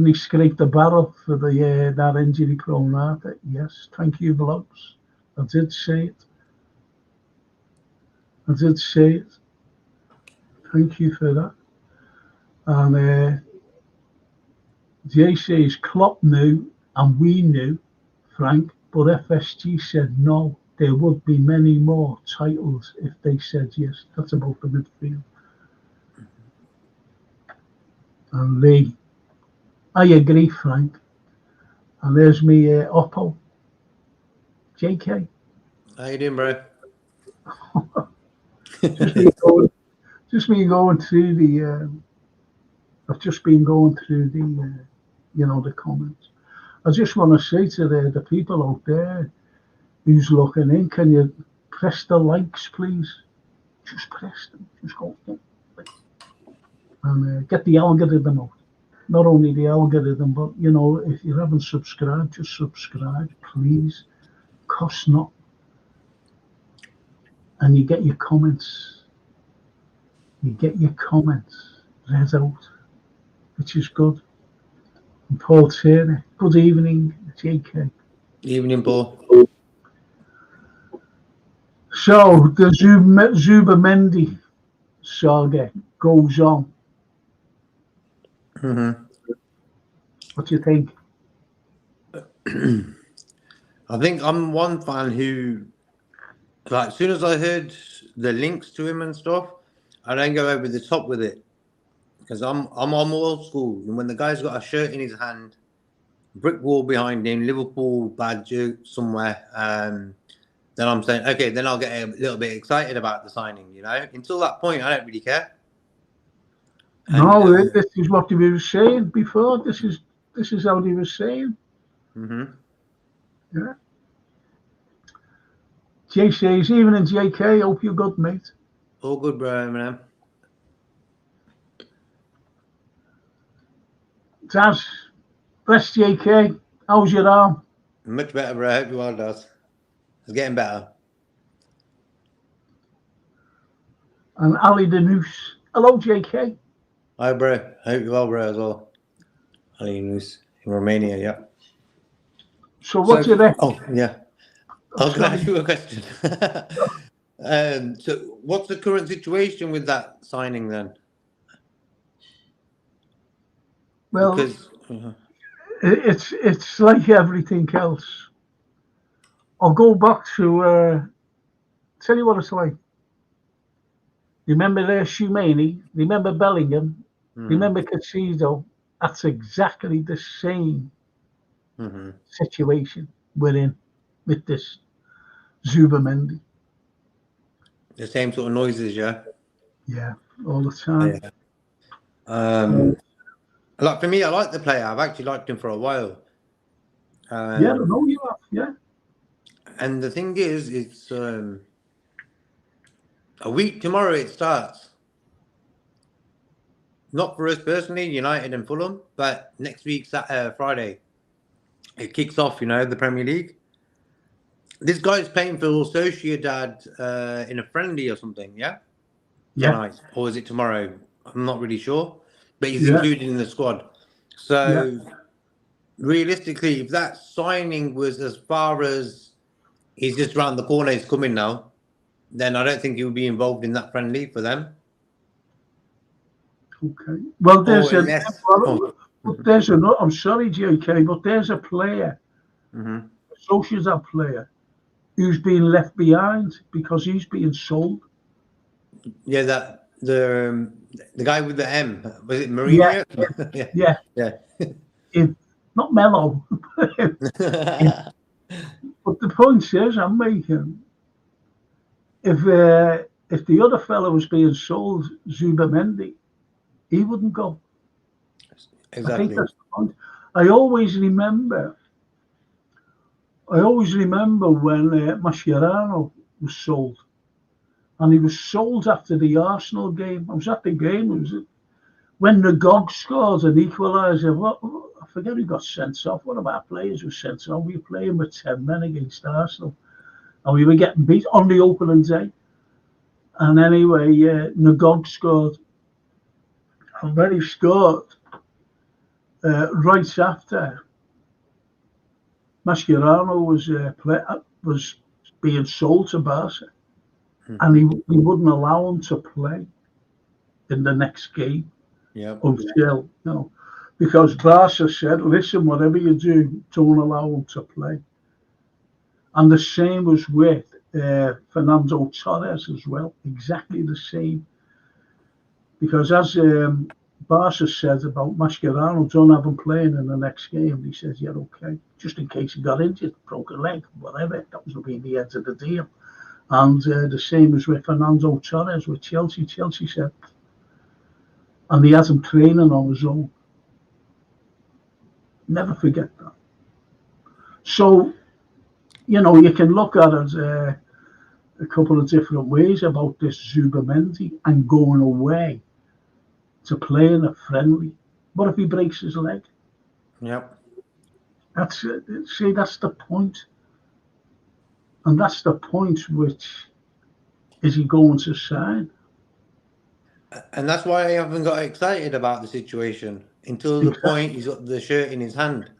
he scrape the barrel for that injury-prone market? Yes, thank you, blokes. I did say it. Thank you for that. And Jay says Klopp knew and we knew, Frank, but FSG said no. There would be many more titles if they said yes. That's about the midfield. And Lee, I agree, Frank. And there's me, Oppo. JK. How you doing, bro? just me going through the. I've just been going through the, the comments. I just want to say to the people out there who's looking in, can you press the likes, please? Just press them. Just go in. And get the algorithm out. Not only the algorithm, but, if you haven't subscribed, just subscribe, please. Cost not. And you get your comments. Read out, which is good. And Paul Turner, good evening, JK. Evening, Paul. So the Zubimendi saga goes on. Mm-hmm. What do you think? I think I'm one fan who, like, as soon as I heard the links to him and stuff, I don't go over the top with it because I'm old school. And when the guy's got a shirt in his hand, brick wall behind him, Liverpool badge somewhere, then I'm saying, okay, then I'll get a little bit excited about the signing. You know, until that point, I don't really care. And No, this is what he was saying before. This is how he was saying. mm-hmm. Yeah. Jay says, evening, JK. Hope you're good, mate. All good, bro, man. Taz, best JK. How's your arm? Much better, bro. I hope you are, does. It's getting better. And Ali Denous. Hello, JK. Hi, bro. I hope you are, bro, as well. Ali News in Romania, yeah. So what's your reckon? Oh, yeah. I was going to ask you a question. So what's the current situation with that signing then? Well, Because it's like everything else. I'll go back to tell you what it's like. Remember Shumani? Remember Bellingham? Remember Casido? That's exactly the same situation we're in with this Zubimendi. the same sort of noises, yeah? Yeah, all the time. Yeah. Like for me, I like the player. I've actually liked him for a while. Yeah, I know you have, yeah. And the thing is, it's a week tomorrow it starts. Not for us personally, United and Fulham, but next week, Friday, it kicks off, the Premier League. This guy's playing for Sociedad in a friendly or something, yeah? Yeah. Tonight. Or is it tomorrow? I'm not really sure. But he's included in the squad. So, realistically, if that signing was as far as he's just around the corner, he's coming now, then I don't think he would be involved in that friendly for them. Okay. Well, there's there's another. I'm sorry, JK, but there's a player, a Sociedad player, who's been left behind because he's being sold. Yeah, the guy with the M, was it Mourinho? Yeah. Not Mello. But the point is, I'm making, if the other fellow was being sold, Zubimendi, he wouldn't go. Exactly. I think that's the point. I always remember when Mascherano was sold, and he was sold after the Arsenal game. I was at the game. It was when the Gog scored an equaliser. I forget who got sent off. One of our players was sent off. We were playing with 10 men against Arsenal, and we were getting beat on the opening day. And anyway, Nagog scored. And when he scored, right after, Mascherano was being sold to Barca, and he wouldn't allow him to play in the next game until because Barca said, "Listen, whatever you do, don't allow him to play." And the same was with Fernando Torres as well, exactly the same. Because as Barca said about Mascherano, don't have him playing in the next game. He says, yeah, okay, just in case he got injured, broke a leg, whatever. That was going to be the end of the deal. And the same as with Fernando Torres with Chelsea. Chelsea said, and he has him training on his own. Never forget that. So, you can look at it a couple of different ways about this Zubimendi and going away to play in a friendly. What if he breaks his leg? Yep. That's the point. And that's the point, which is he going to sign? And that's why I haven't got excited about the situation until the point he's got the shirt in his hand.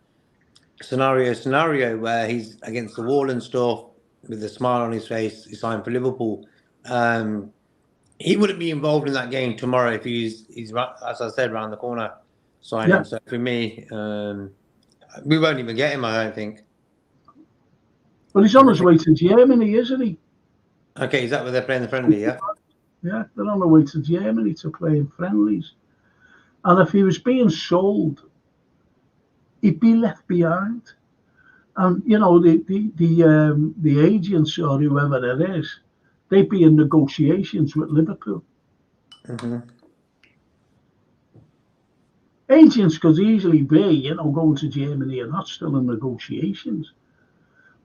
Scenario where he's against the wall and stuff. with a smile on his face. He signed for Liverpool. He wouldn't be involved in that game tomorrow if he's as I said, round the corner signing. Yeah. So for me, we won't even get him, I don't think. But he's on his way to Germany, isn't he? Okay, is that where they're playing the friendly, yeah? Yeah, they're on the way to Germany to play in friendlies. And if he was being sold, he'd be left behind. And you know, the agents or whoever it is, they'd be in negotiations with Liverpool. Mm-hmm. Agents could easily be, you know, going to Germany and not still in negotiations.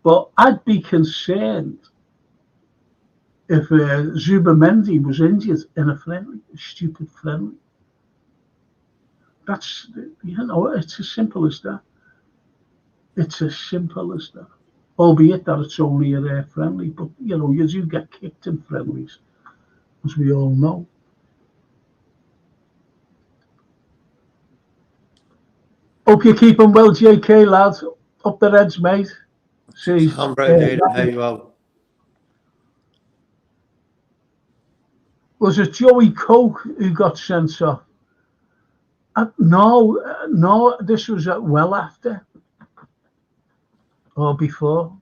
But I'd be concerned if Zubimendi was injured in a friendly, a stupid friendly. That's, you know, it's as simple as that. It's as simple as that. Albeit that it's only a rare friendly, but you know, you do get kicked in friendlies, as we all know. Hope you're keeping well, JK, lad. Up the Reds, mate. See, I'm bro, dude. How you well? was it Joey Coke who got sent off? No, this was well after or before.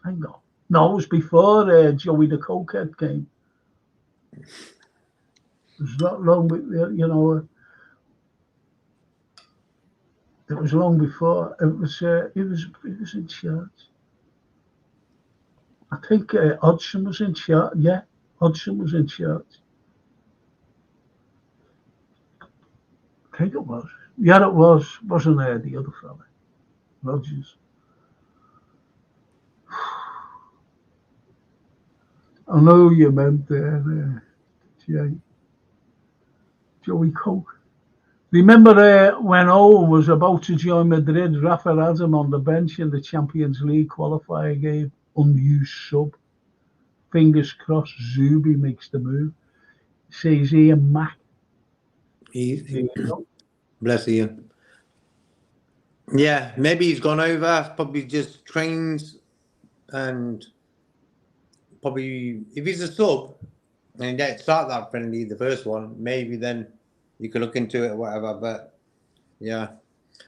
Hang on. No, it was before Joey the Cokehead came. It was not long, you know. It was long before. He was in charge. I think Hodgson was in charge. Yeah, Hodgson was in charge. I think it was. Yeah, it was. Wasn't there the other fella, Rodgers? I know you meant Joey Coke. Remember when Owen was about to join Madrid, Rafa had him on the bench in the Champions League qualifier game, unused sub. Fingers crossed, Zubi makes the move. Says Ian Mack. Bless you. Yeah, maybe he's gone over, probably just trains, and probably if he's a sub and he didn't start that friendly, the first one, maybe then you could look into it or whatever. But yeah,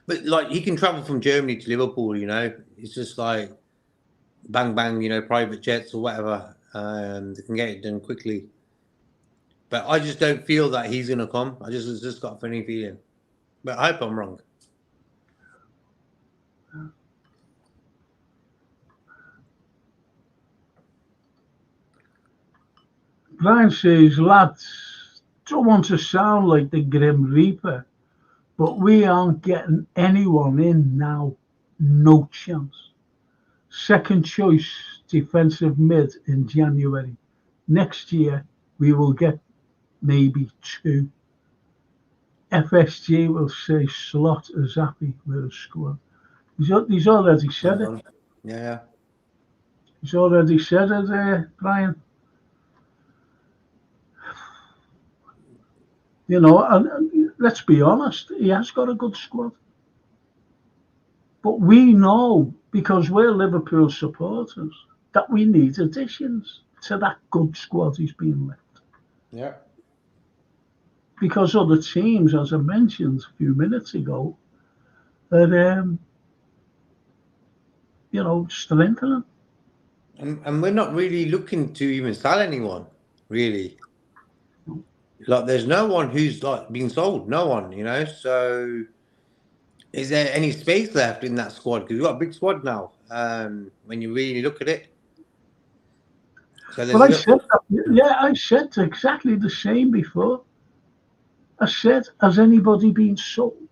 but like he can travel from Germany to Liverpool, you know, it's just like bang bang, you know, private jets or whatever, they can get it done quickly. But I just don't feel that he's gonna come. I just got a funny feeling, but I hope I'm wrong. Brian says, lads, don't want to sound like the Grim Reaper, but we aren't getting anyone in now. No chance. Second choice defensive mid in January. Next year, we will get maybe 2. FSG will say Slot is happy with a squad. He's already said it. Yeah. He's already said it, Brian. You know, and let's be honest, he has got a good squad. But we know, because we're Liverpool supporters, that we need additions to that good squad he's been left. Yeah. Because other teams, as I mentioned a few minutes ago, are, you know, strengthening. And we're not really looking to even sell anyone, really. Like, there's no one who's like been sold. No one, you know. So, is there any space left in that squad? Because we've got a big squad now. When you really look at it. So but I said that, yeah, I said exactly the same before. I said, has anybody been sold?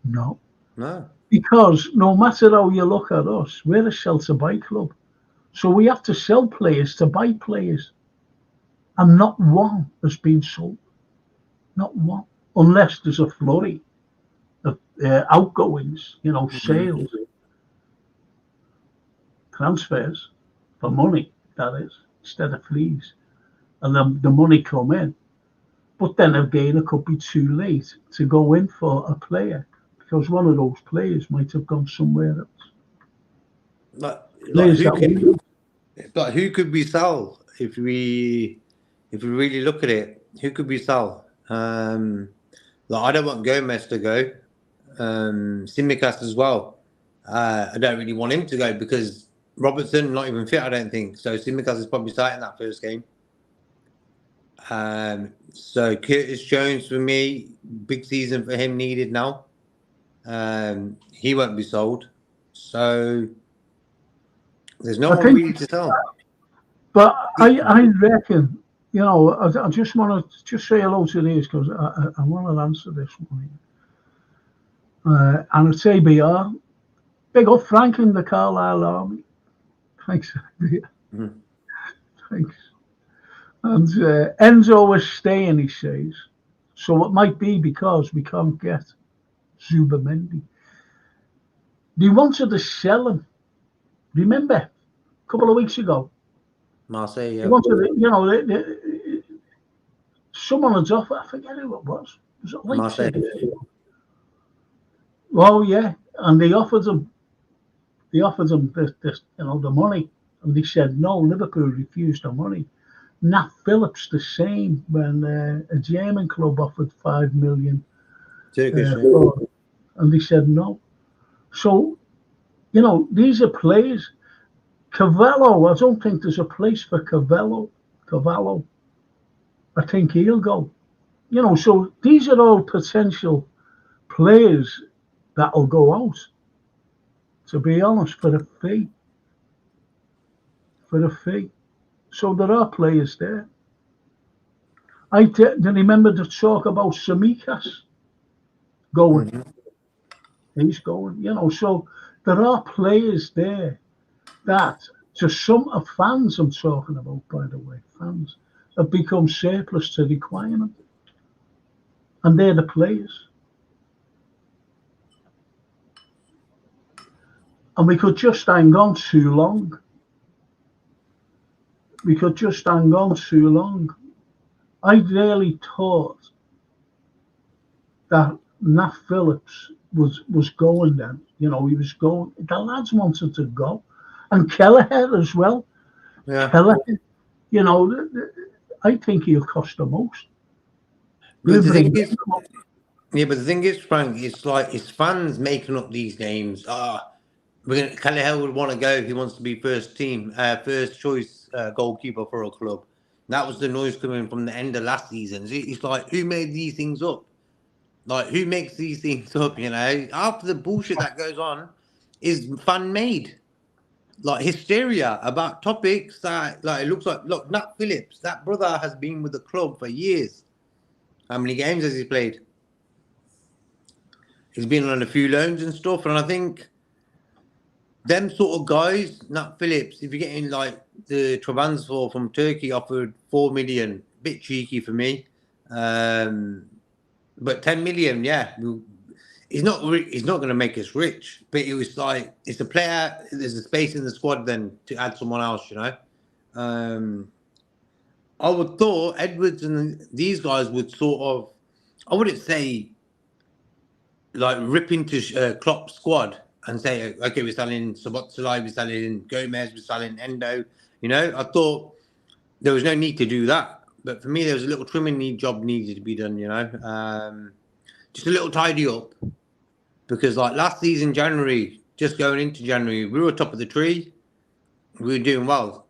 No. No. Because no matter how you look at us, we're a sell to buy club. So we have to sell players to buy players. And not one has been sold. Not one. Unless there's a flurry of outgoings, you know, sales, transfers for money, that is, instead of fees. And then the money come in. But then again, it could be too late to go in for a player because one of those players might have gone somewhere else. Like But who could we sell if we really look at it? Who could we sell? Like I don't want Gomez to go. Simicast as well. I don't really want him to go because Robertson not even fit. I don't think so. Simicast is probably starting that first game. So Curtis Jones for me, big season for him needed now. He won't be sold. So there's no one really to sell. But I reckon, you know, I just want to just say hello to these because I want to answer this one. And it's ABR. Big up Frank in the Carlyle Army. Thanks. Thanks. And Enzo is staying, he says. So it might be because we can't get Zubimendi. They wanted to sell him. Remember, a couple of weeks ago. Marseille, yeah. They wanted to, you know, someone had offered, I forget who it was. Was it Marseille. Oh, yeah. And they offered them this, you know, the money. And they said, no, Liverpool refused the money. Nat Phillips the same when a German club offered 5 million. Turkish, and they said no. So, you know, these are players. Cavallo, I don't think there's a place for Cavallo. I think he'll go. You know, so these are all potential players that'll go out, to be honest, for a fee. So there are players there. I remember the talk about Samikas going. Mm-hmm. He's going, you know. So there are players there that, to some of fans, I'm talking about, by the way, fans, have become surplus to requirement. And they're the players. And we could just hang on too long. I really thought that Nat Phillips was going then. You know, he was going. The lads wanted to go. And Kelleher as well. Yeah. Kelleher, you know, I think he'll cost the most. But the thing is, Frank, it's like it's fans making up these names. Kelleher would want to go if he wants to be first choice goalkeeper for a club. That was the noise coming from the end of last season. It's like, who made these things up? Like, who makes these things up, you know? Half the bullshit that goes on is fan-made. Like, hysteria about topics that, like, it looks like, look, Nat Phillips, that brother has been with the club for years. How many games has he played? He's been on a few loans and stuff, and I think them sort of guys, Nat Phillips, if you're getting like the Trabzonspor from Turkey offered 4 million, bit cheeky for me. But 10 million, yeah, he's not going to make us rich. But it was like, it's a player, there's a space in the squad then to add someone else, you know. I would thought Edwards and these guys would sort of, I wouldn't say like rip into Klopp's squad and say, okay, we're selling Szoboszlai, we're selling Gomez, we're selling Endo. You know, I thought there was no need to do that. But for me, there was a little trimming job needed to be done, you know. Just a little tidy up. Because like last season, January, just going into January, we were top of the tree. We were doing well.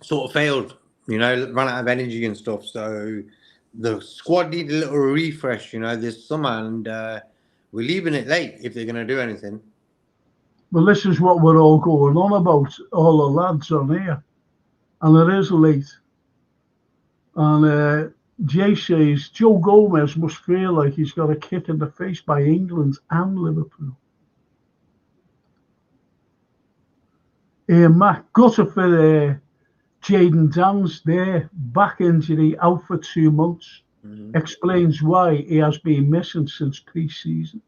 Sort of failed, you know, ran out of energy and stuff. So the squad needed a little refresh, you know, this summer. And we're leaving it late if they're going to do anything. Well, this is what we're all going on about, all the lads on here. And it is late. And Jay says, Joe Gomez must feel like he's got a kick in the face by England and Liverpool. Matt Gutter for Jayden Dan's there, back injury, out for 2 months. Mm-hmm. Explains why he has been missing since pre-season.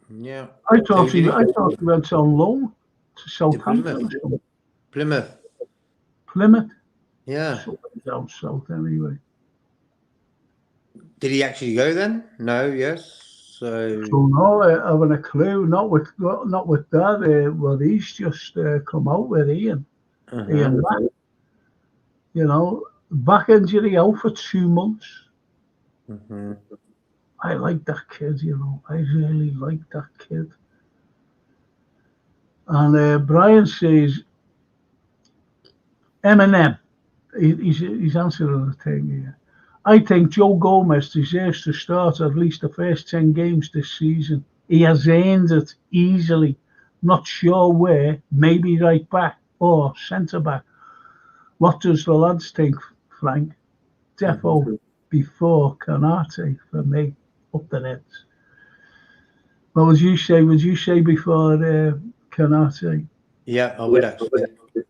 Yeah. I thought he went on loan to Southampton. Plymouth. Yeah. Down south anyway. Did he actually go then? No. Yes. So no, having a clue. Not with that. Well, he's just come out with Ian. Ian Mack, you know, back injury out for 2 months. I like that kid, you know. I really like that kid. And Brian says, Eminem, he's answering the thing here. I think Joe Gomez deserves to start at least the first 10 games this season. He has earned it easily. Not sure where, maybe right back or centre back. What does the lads think, Frank? Defo before Canate for me, up the nets. What would you say? Would you say before Canate? Yeah, I would actually. So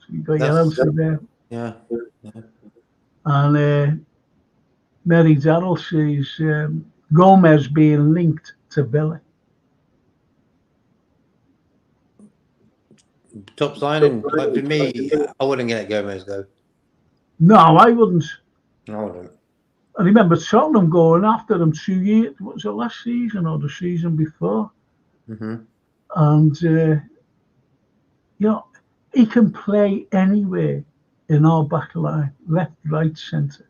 you got your answer there. Yeah. And Mary Darrell says Gomez being linked to Billy. Top signing, but for me, I wouldn't get Gomez though. No, I wouldn't. I wouldn't. I remember Tottenham going after him 2 years. What was it, last season or the season before? And you know, he can play anywhere in our back line, left, right, centre.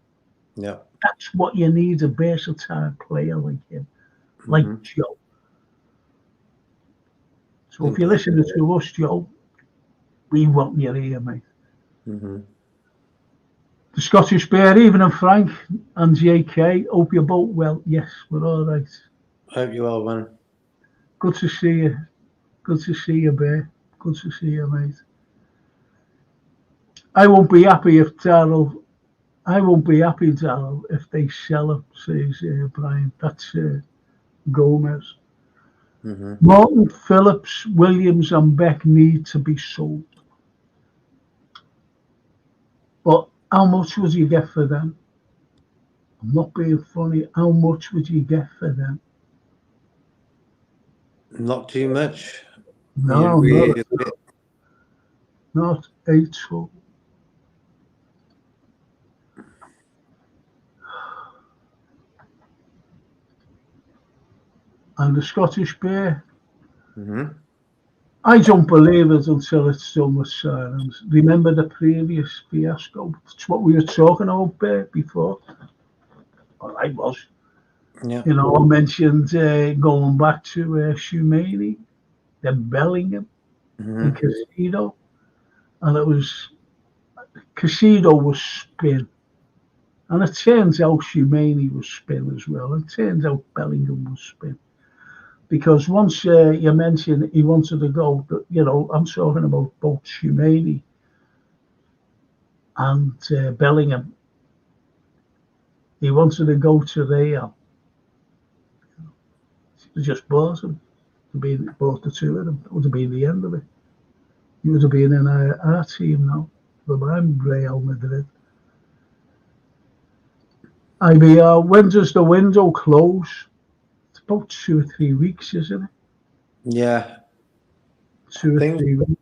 Yeah. That's what you need, a versatile player like him, like Joe. So if you're listening to us, Joe, we want your ear, mate. The Scottish Bear, even and Frank and JK, hope you're both well. Yes, we're all right. Hope you are, man. Good to see you. Good to see you, Bear. Good to see you, mate. I won't be happy, Darrell, if they sell him, says Brian. That's Gomez. Morton, Phillips, Williams and Beck need to be sold. But how much would you get for them? I'm not being funny. How much would you get for them? Not too much. No, not 8. And the Scottish Bear. I don't believe it until it's done with silence. Remember the previous fiasco? It's what we were talking about, Bear, before. Well, I was. Yeah. You know, I mentioned going back to Zubimendi, then Bellingham, and Casido. And it was, Casido was spin. And it turns out Zubimendi was spin as well. It turns out Bellingham was spin. Because once you mentioned he wanted to go, you know, I'm talking about both Zubimendi and Bellingham. He wanted to go to Real. They just bought him. Bought the two of them. That would have been the end of it. He would have been in our team now. But I'm Real Madrid. When does the window close? It's about 2 or 3 weeks, isn't it? Yeah. 2 or 3 weeks.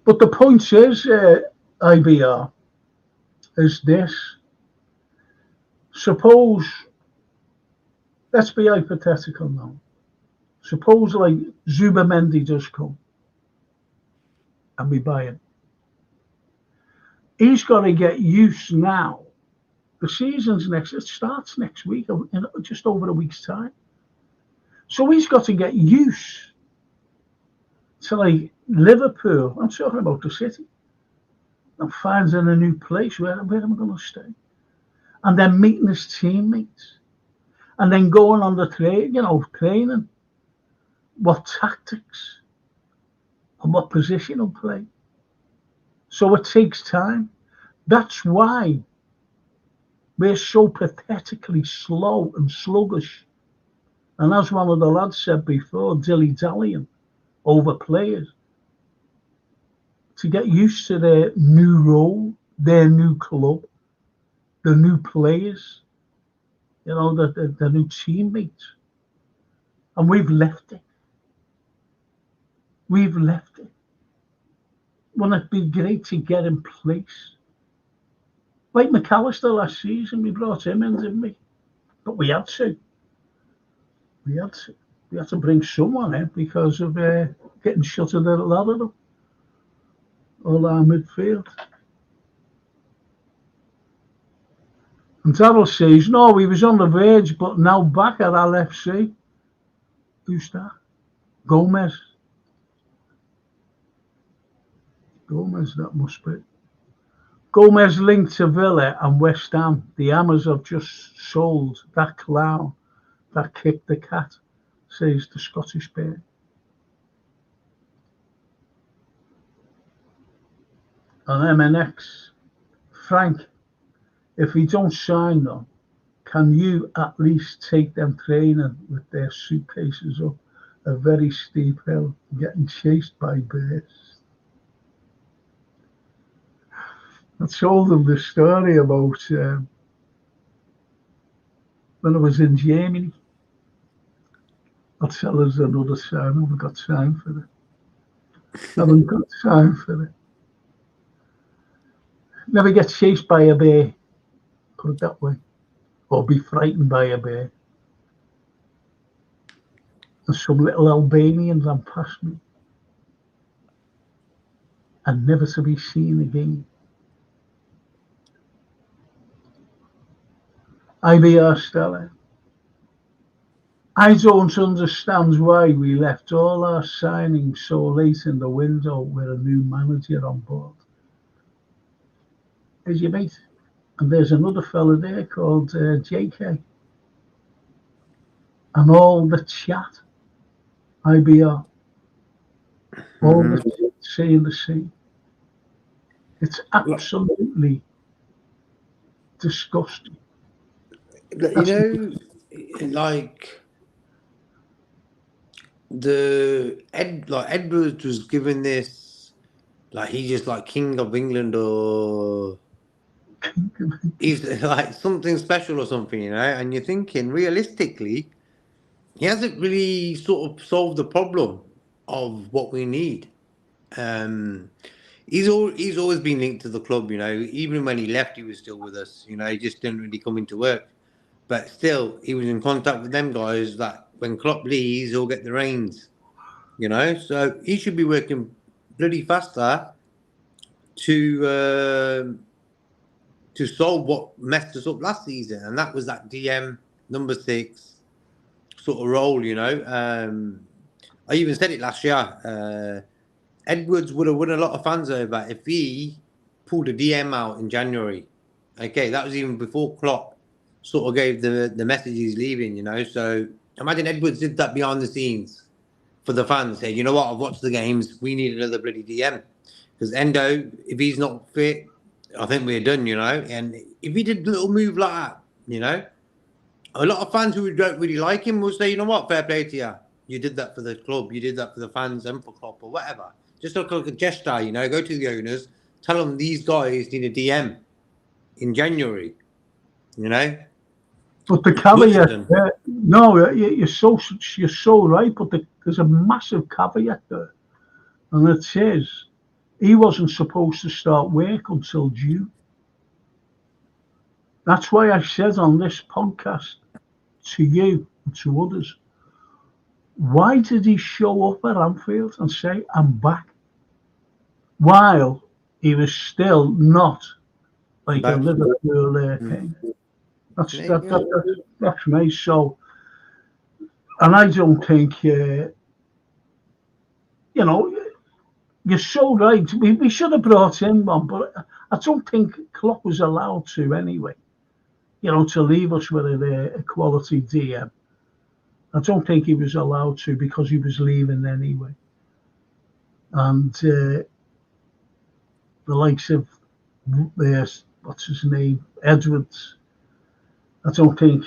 But the point is, IBR, is this. Suppose, let's be hypothetical now. Suppose like Zubimendi does come and we buy him. He's got to get used now. The season's it starts next week, in just over a week's time. So he's got to get used to like Liverpool. I'm talking about the city. And finding a new place. Where am I going to stay? And then meeting his teammates. And then going on the training. What tactics and what position he'll play. So it takes time. That's why we're so pathetically slow and sluggish. And as one of the lads said before, dilly-dallying over players to get used to their new role, their new club, the new players, you know, the new teammates. And we've left it. Wouldn't it be great to get in place? Like McAllister last season, we brought him in, didn't we? But we had to. We had to bring someone in because of getting shut of a lot of them. All our midfield. And Darryl says, no, he was on the verge, but now back at LFC. Who's that? Gomez. Gomez, that must be. Gomez linked to Villa and West Ham. The Hammers have just sold that clown that kicked the cat, says the Scottish bear. And MNX, Frank, if we don't sign them, can you at least take them training with their suitcases up a very steep hill, getting chased by bears? I told them the story about when I was in Germany. I'll tell us another time. I haven't got time for it. I haven't got time for it. Never get chased by a bear, put it that way, or be frightened by a bear. And some little Albanians ran past me and never to be seen again. IBR Stella. I don't understand why we left all our signings so late in the window with a new manager on board. Is your mate? And there's another fella there called JK. And all the chat, IBR, all the saying the same. It's absolutely disgusting. You know, like Edwards was given this, like he's just like King of England, or he's like something special or something, you know. And you're thinking realistically, he hasn't really sort of solved the problem of what we need. He's always been linked to the club, you know. Even when he left, he was still with us, you know. He just didn't really come into work. But still, he was in contact with them guys that when Klopp leaves, he'll get the reins, you know. So he should be working bloody faster to solve what messed us up last season, and that was that DM number 6 sort of role, you know. I even said it last year. Edwards would have won a lot of fans over if he pulled a DM out in January. Okay, that was even before Klopp sort of gave the message he's leaving, you know. So imagine Edwards did that behind the scenes for the fans. Say, you know what, I've watched the games. We need another bloody DM. Because Endo, if he's not fit, I think we're done, you know. And if he did a little move like that, you know, a lot of fans who don't really like him will say, you know what, fair play to you. You did that for the club. You did that for the fans and for Klopp or whatever. Just look like a gesture, you know. Go to the owners, tell them these guys need a DM in January, you know. But the caveat, no, you're so right. But there's a massive caveat there, and it says he wasn't supposed to start work until June. That's why I said on this podcast to you and to others, why did he show up at Anfield and say, I'm back? While he was still not like a Liverpool king. That's me. So, and I don't think, you know, you're so right. We should have brought in one, but I don't think Klopp was allowed to anyway, you know, to leave us with a quality DM. I don't think he was allowed to because he was leaving anyway. And the likes of, what's his name, Edwards, I don't think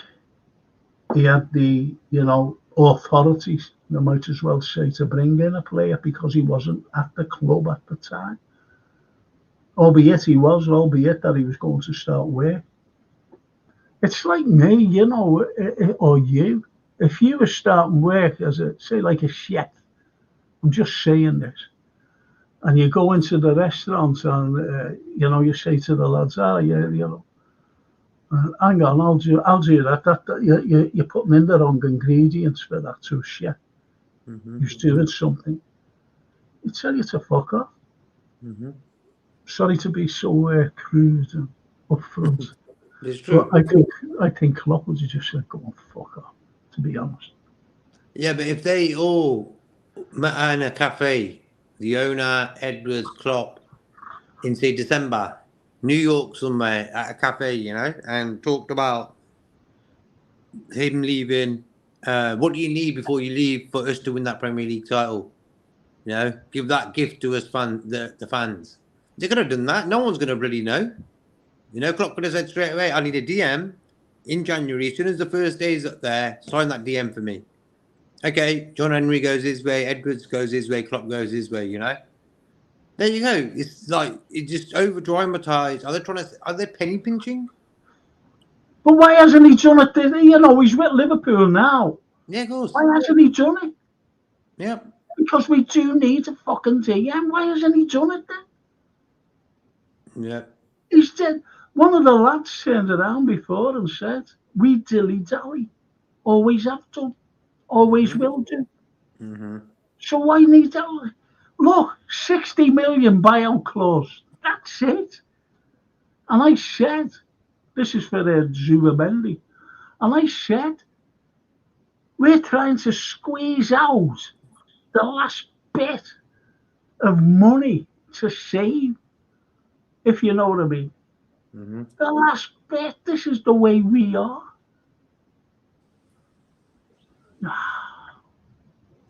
he had the, you know, authorities, I might as well say, to bring in a player because he wasn't at the club at the time. Albeit that he was going to start work. It's like me, you know, or you. If you were starting work as like a chef, I'm just saying this, and you go into the restaurant and, you know, you say to the lads, you know, Hang on, I'll do that. You're putting in the wrong ingredients for that tush, yeah. Mm-hmm. You're doing something. You tell you to fuck off. Mm-hmm. Sorry to be so crude and upfront, It's but true. I think Klopp would just say, "Go on, fuck off." To be honest. Yeah, but if they all met in a cafe, the owner, Edwards, Klopp, in say December, New York somewhere at a cafe, and talked about him leaving. What do you need before you leave for us to win that Premier League title? Give that gift to us, the fans. They could have done that. No one's going to really know. Klopp could have said straight away, I need a DM in January. As soon as the first day is up there, sign that DM for me. Okay, John Henry goes his way, Edwards goes his way, Klopp goes his way, There you go. It's like, it's just over dramatized. Are they penny pinching? But why hasn't he done it? He's with Liverpool now. Yeah, of course. Why hasn't he done it? Yeah. Because we do need a fucking DM. Why hasn't he done it then? Yeah. He's dead. One of the lads turned around before and said, "We dilly-dally. Always have done. Always Mm-hmm. will do." Mm-hmm. So why need that? Look, 60 million buyout clause. That's it. And I said, this is for Zubimendi. And I said, we're trying to squeeze out the last bit of money to save, if you know what I mean. Mm-hmm. The last bit, this is the way we are.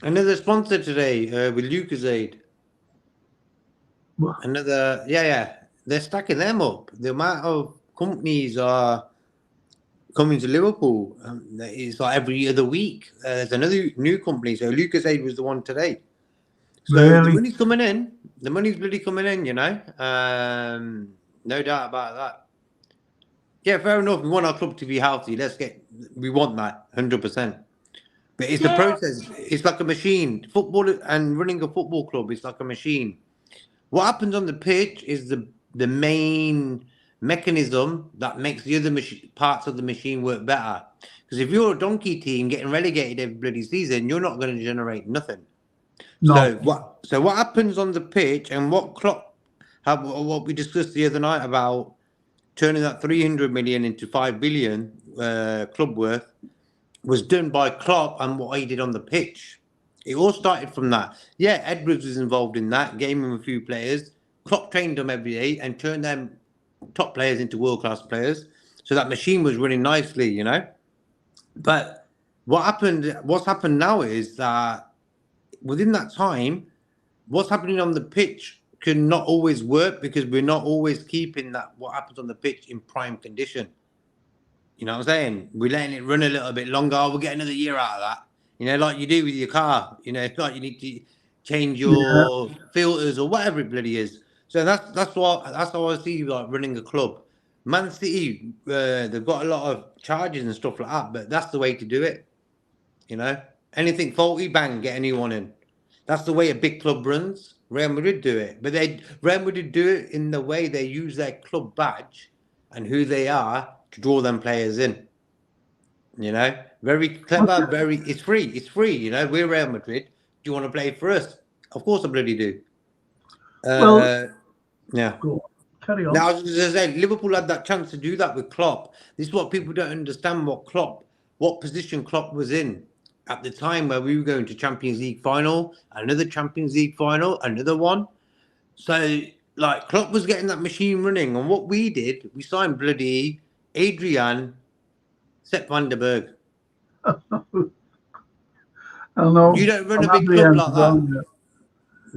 Another sponsor today with Lucasade. Another, yeah. They're stacking them up. The amount of companies are coming to Liverpool. It's like every other week. There's another new company. So Lucasade was the one today. So the Really? money's coming in. The money's really coming in, no doubt about that. Yeah, fair enough. We want our club to be healthy. We want that 100%. But it's a process. It's like a machine. Football and running a football club is like a machine. What happens on the pitch is the main mechanism that makes the other parts of the machine work better. Because if you're a donkey team getting relegated every bloody season, you're not going to generate nothing. No. So what happens on the pitch and what we discussed the other night about turning that 300 million into 5 billion club worth was done by Klopp and what he did on the pitch. It all started from that. Yeah, Edwards was involved in that, gave him a few players. Klopp trained them every day and turned them top players into world-class players. So that machine was running nicely, But what's happened now is that within that time, what's happening on the pitch can not always work because we're not always keeping what happens on the pitch in prime condition. You know what I'm saying? We're letting it run a little bit longer. We'll get another year out of that. Like you do with your car. Like you need to change your filters or whatever it bloody is. So that's how I see like running a club. Man City, they've got a lot of charges and stuff like that, but that's the way to do it. Anything faulty, bang, get anyone in. That's the way a big club runs. Real Madrid do it, but Real Madrid do it in the way they use their club badge and who they are to draw them players in. Very clever. It's free. It's free. We're Real Madrid. Do you want to play for us? Of course, I bloody do. Yeah. Go on. Carry on. Now, I was going to say, Liverpool had that chance to do that with Klopp. This is what people don't understand what position Klopp was in at the time where we were going to Champions League final, another Champions League final, another one. So, like, Klopp was getting that machine running. And what we did, we signed bloody Adrian Sepp van der Berg. I know. You don't run a big club like that. Yeah.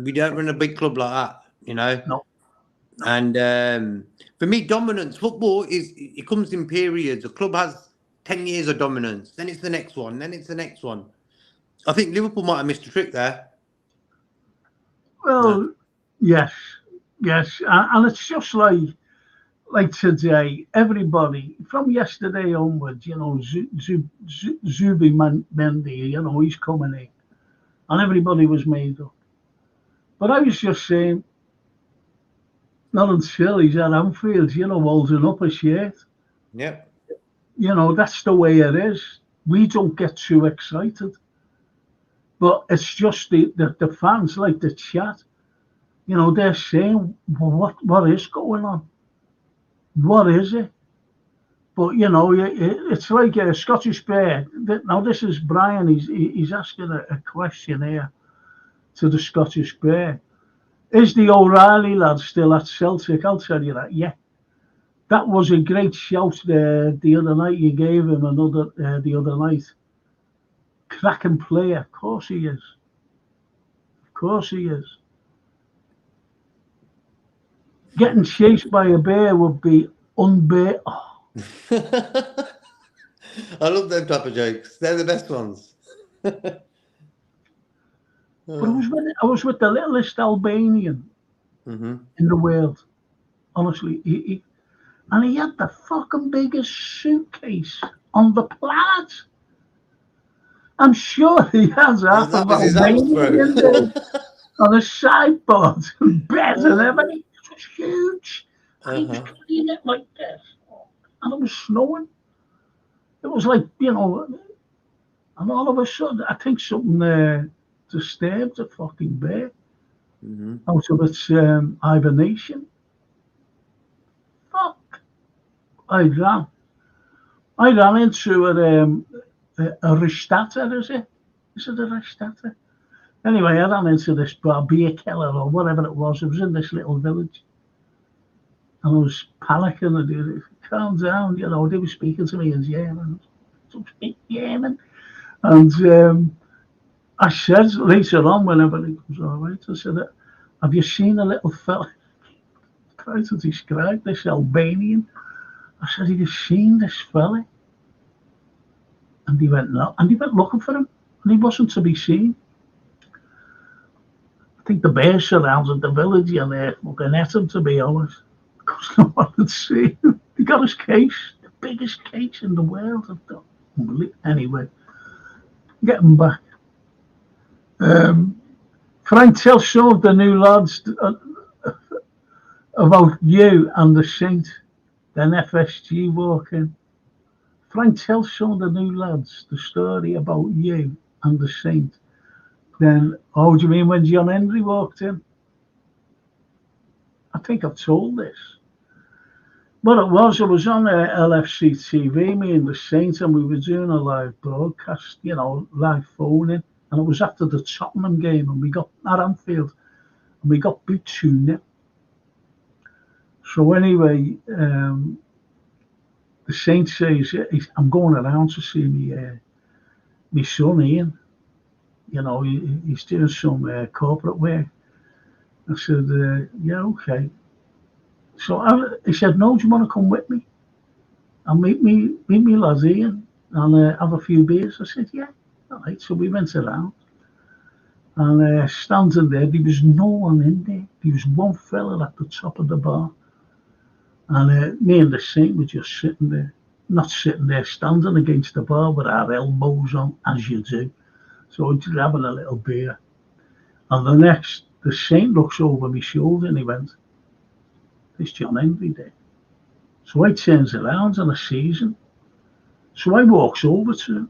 We don't run a big club like that, No. And for me, dominance, football it comes in periods. A club has 10 years of dominance, then it's the next one, then it's the next one. I think Liverpool might have missed a trick there. Well, yes, and it's just like today. Everybody from yesterday onwards, Zubimendi, he's coming in, and everybody was made up. But I was just saying, not until he's at Anfield, holding up a shirt. Yep. You know, that's the way it is. We don't get too excited, but it's just the fans like the chat. You know, they're saying, well, what is going on? What is it? But you know, it's like a Scottish Bear. Now this is Brian. He's asking a question here to the Scottish Bear. Is the O'Reilly lad still at Celtic? I'll tell you that. Yeah, that was a great shout there the other night. You gave him another the other night. Cracking player. Of course he is. Of course he is. Getting chased by a bear would be unbearable. Oh, I love them type of jokes. They're the best ones. but I was with the littlest Albanian Mm-hmm. in the world. Honestly, and he had the fucking biggest suitcase on the planet. I'm sure he has half That of was his house, Albania bro. in there on a sideboard and bed and everything. It was huge. And he was Uh-huh. carrying it like this. And it was snowing. It was like, and all of a sudden, I think something disturbed the fucking bear Mm-hmm. out of its hibernation. Fuck. I ran. I ran into a Ristata, is it? Is it a Ristata? Anyway, I ran into this beer keller or whatever it was. It was in this little village. And I was panicking. And they calm down, they were speaking to me in German. Some speak German. And I said later on, when everything was all right, I said, have you seen a little fella? Trying to describe this Albanian. I said, have you seen this fella? And he went, no. And he went looking for him. And he wasn't to be seen. I think the bears surrounded the village and they're looking at him, to be honest. Because no one could see him. He got his case, the biggest case in the world. Anyway, getting back. Frank, tell some of the new lads about you and the Saint. Then FSG walk in. Frank, tell some of the new lads the story about you and the Saint. Then, oh, do you mean when John Henry walked in? I think I've told this. What it was, I was on LFC TV, me and the Saint, and we were doing a live broadcast, live phoning. And it was after the Tottenham game, and we got at Anfield, and we got beat 2-0. So anyway, the Saint says, I'm going around to see my son Ian. He's doing some corporate work. I said, yeah, okay. So he said, no, do you want to come with me? And meet me lads Ian and have a few beers. I said, yeah. All right. So we went around and standing there was no one in there. There was one fella at the top of the bar. And me and the Saint were just sitting there. Not sitting there, standing against the bar with our elbows on, as you do. So we're just having a little beer. And the Saint looks over my shoulder and he went, there's John Henry there. So I turns around and I sees him. So I walks over to him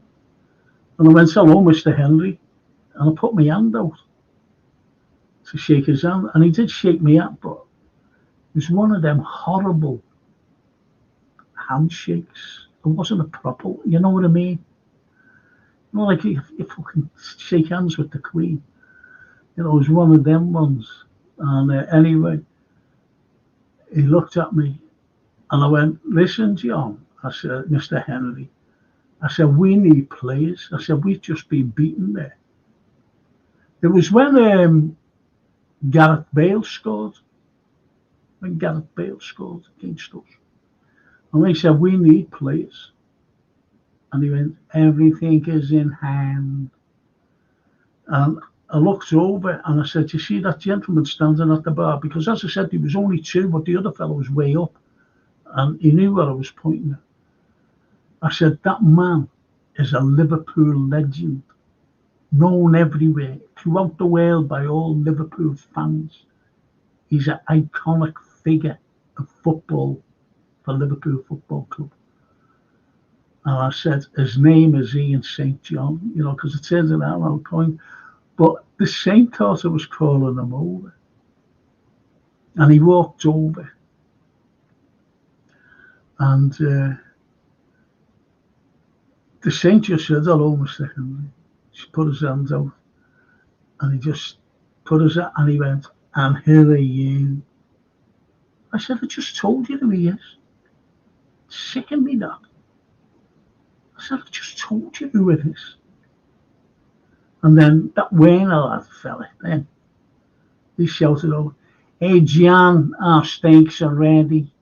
and I went, hello, Mr. Henry. And I put my hand out to shake his hand. And he did shake me hand, but it was one of them horrible handshakes. It wasn't a proper, you know what I mean? Like if you fucking shake hands with the Queen. It was one of them ones. And anyway, he looked at me and I went, listen, John. I said, Mr. Henry. I said, we need players. I said, we've just been beaten there. It was when Gareth Bale scored. When Gareth Bale scored against us. And they said, we need players. And he went, everything is in hand. And I looked over and I said, you see that gentleman standing at the bar? Because as I said, there was only two, but the other fellow was way up. And he knew where I was pointing at. I said, that man is a Liverpool legend, known everywhere, throughout the world by all Liverpool fans. He's an iconic figure of football for Liverpool Football Club. And I said, his name is Ian St. John, because it says it out on the coin. But the Saint thought I was calling him over. And he walked over. And the Saint just said, hello, Mr. Henry. She put his hands out. And he just put his hand, and he went, and here are you. I said, I just told you who he is. Sicken me that. I said, I just told you who it is. And then that Werner lad fella, then he shouted over, hey, Jan, our steaks are ready.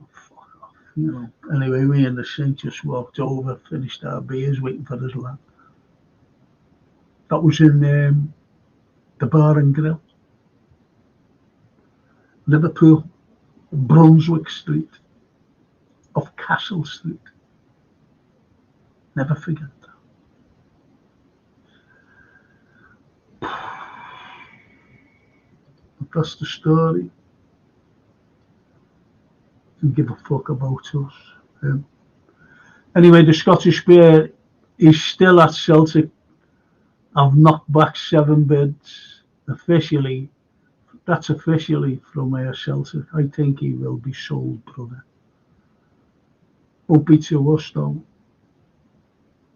Oh, fuck off. Anyway, me and the Saint just walked over, finished our beers, waiting for his lad. That was in the Bar and Grill, Liverpool, Brunswick Street, off Castle Street. Never forget that. That's the story. Didn't give a fuck about us. Anyway, the Scottish Bear is still at Celtic. I've knocked back 7 bids officially. That's officially from Celtic. I think he will be sold, brother. Won't be to us though.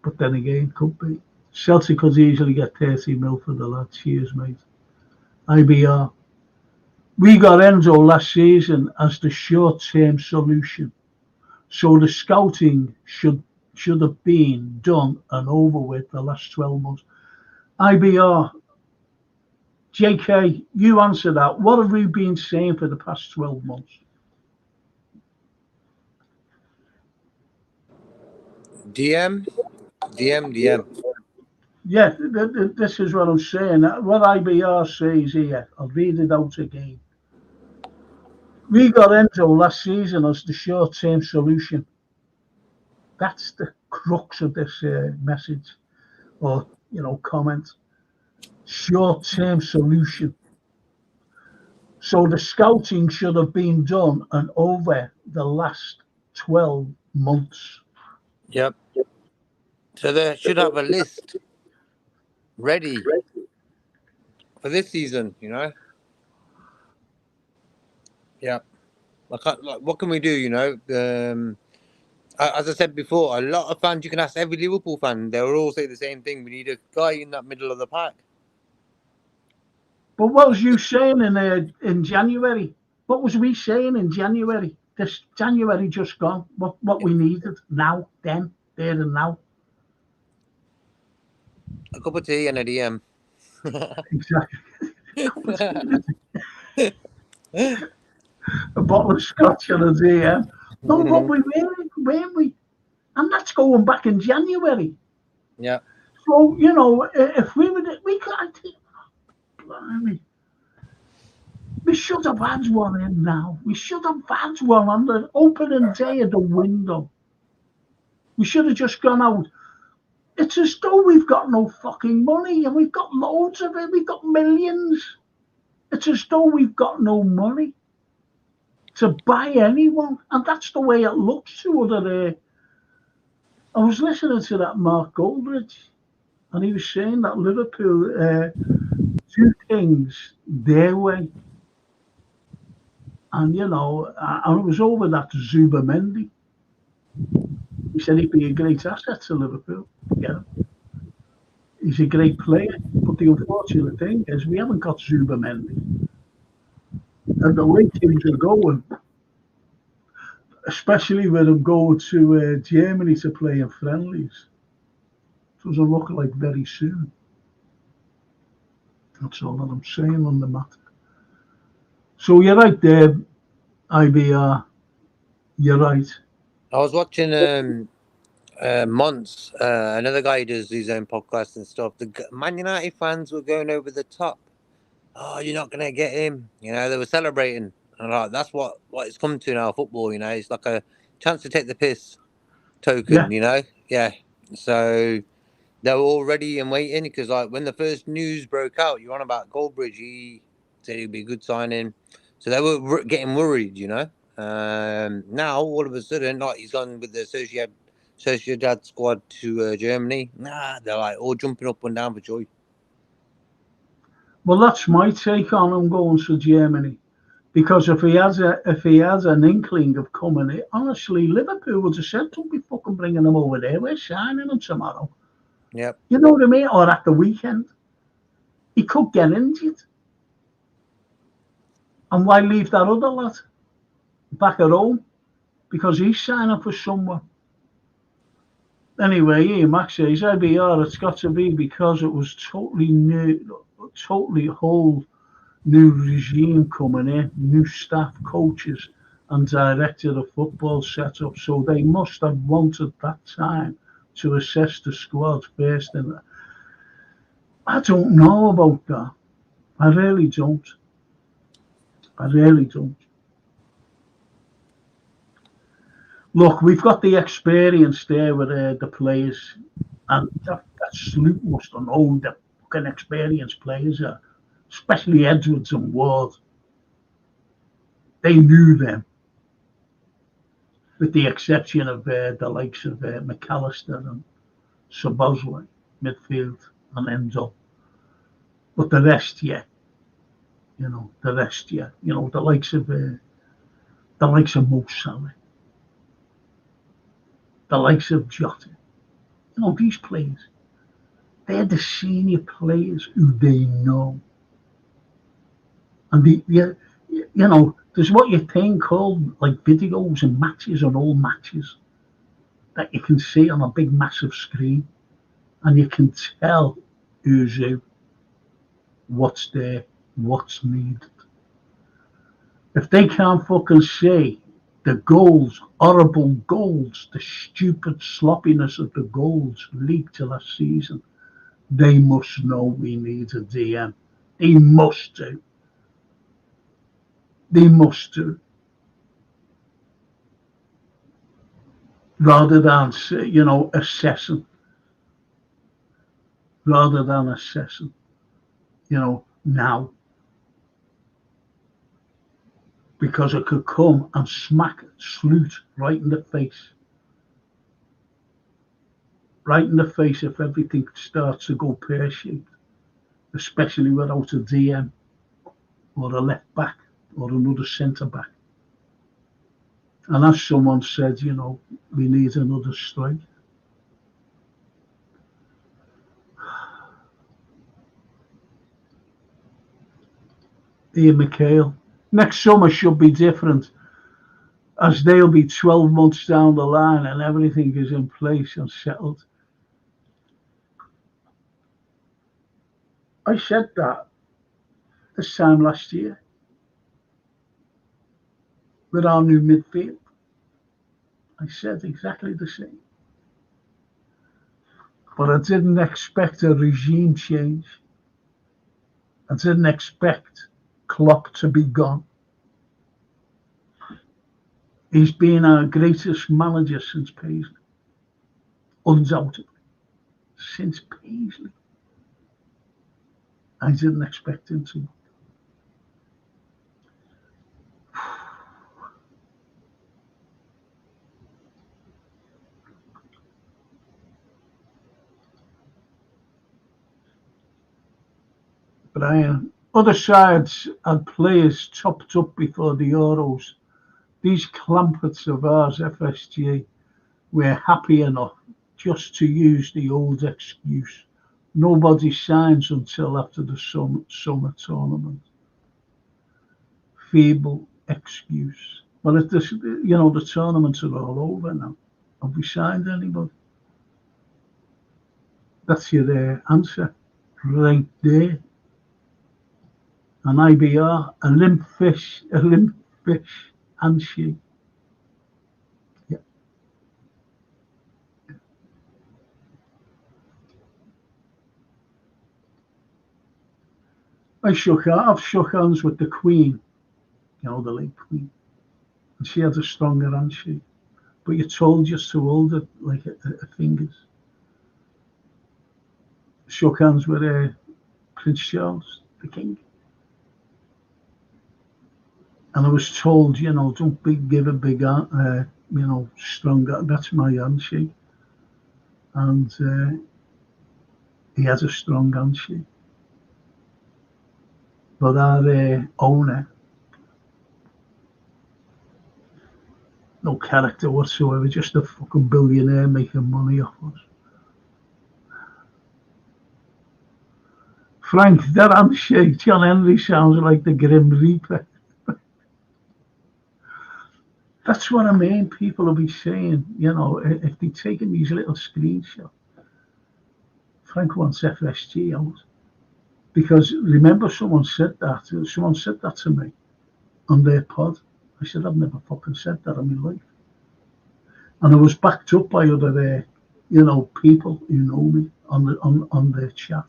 But then again, could be. Celtic could easily get 30 mil for the lad. Cheers, mate. IBR. We got Enzo last season as the short-term solution. So the scouting should have been done and over with the last 12 months. IBR. JK, you answer that. What have we been saying for the past 12 months? DM. Yeah, this is what I'm saying. What IBR says here, I'll read it out again. We got Enzo last season as the short-term solution. That's the crux of this message or, comment. Short-term solution. So the scouting should have been done and over the last 12 months. Yep. So they should have a list ready for this season, Yeah. What can we do, as I said before, a lot of fans, you can ask every Liverpool fan, they will all say the same thing. We need a guy in that middle of the pack. But what was you saying in January? What was we saying in January? This January just gone. What we needed now, then, there and now. A cup of tea and a DM. Exactly. A bottle of scotch and a DM. No, what we were, weren't we? And that's going back in January. Yeah. So, if we can't. Blimey. We should have had one in now. We should have had one on the opening day of the window. We should have just gone out. It's as though we've got no fucking money, and we've got loads of it. We've got millions. It's as though we've got no money to buy anyone, and that's the way it looks to other. I was listening to that Mark Goldridge, and he was saying that Liverpool do things their way. And, I was over that Zubimendi. He said he'd be a great asset to Liverpool. Yeah. He's a great player. But the unfortunate thing is we haven't got Zubimendi. And the way things are going, especially with him going to Germany to play in friendlies, doesn't look like very soon. That's all that I'm saying on the matter. So you're right there, IBR. You're right. I was watching Mons, another guy who does his own podcast and stuff. The Man United fans were going over the top. Oh, you're not going to get him. They were celebrating. And that's what it's come to now, football, It's like a chance to take the piss token, Yeah. So they were all ready and waiting because, when the first news broke out, you're on about Goldbridge, he said he'd be a good signing. So they were getting worried, Now all of a sudden, like he's gone with the Sociedad squad to Germany. Nah, they're like all jumping up and down for joy. Well, that's my take on him going to Germany. Because if he has an inkling of coming here, honestly, Liverpool would have said, "Don't be fucking bringing him over there. We're signing him tomorrow." Yep. You know what I mean? Or at the weekend. He could get injured. And why leave that other lad back at home? Because he's signing for someone. Anyway, yeah, Max says, IBR, it's got to be because it was totally new, totally whole new regime coming in, new staff, coaches, and director of football set up. So they must have wanted that time to assess the squad first. And I don't know about that. I really don't. I really don't. Look, we've got the experience there with the players, and that Sloot must have known the fucking experienced players are, especially Edwards and Ward. They knew them, with the exception of the likes of McAllister and Sabozlai, midfield, and Enzo. But the rest, yeah, the rest, yeah, the likes of Mo Salah, the likes of Jota. These players, they're the senior players who they know. And there's what you think called like videos and matches and all matches that you can see on a big massive screen, and you can tell who's who, what's there, what's needed. If they can't fucking see the goals, horrible goals, the stupid sloppiness of the goals leaked to last season, they must know we need a DM. They must do. They must do. Rather than, assessing. Rather than assessing, now. Because it could come and smack Sloot right in the face. Right in the face if everything starts to go pear-shaped, especially without a DM or a left back or another centre back. And as someone said, we need another strike. Ian McHale. Next summer should be different, as they'll be 12 months down the line and everything is in place and settled. I said that this time last year with our new midfield. I said exactly the same. But I didn't expect a regime change. I didn't expect Klopp to be gone. He's been our greatest manager since Paisley. Undoubtedly. Since Paisley. I didn't expect him to. Brian, other sides had players topped up before the Euros. These clampets of ours, FSG, were happy enough just to use the old excuse. Nobody signs until after the summer tournament. Feeble excuse. Well, if this, the tournaments are all over now. Have we signed anybody? That's your answer right there. An IBR, a limp fish handshake. Yeah. I've shook hands with the Queen, the late Queen, and she had a stronger handshake. But you're told just to hold it like her fingers. Shook hands with Prince Charles, the King. And I was told, don't give a big, strong. That's my handshake, and he has a strong handshake. But our owner, no character whatsoever, just a fucking billionaire making money off us. Frank, that handshake, John Henry sounds like the Grim Reaper. That's what I mean. People will be saying, if they're taking these little screenshots, Frank wants FSG out. Because remember, someone said that to me on their pod. I said, I've never fucking said that in my life. And I was backed up by other, people who know me on their chat.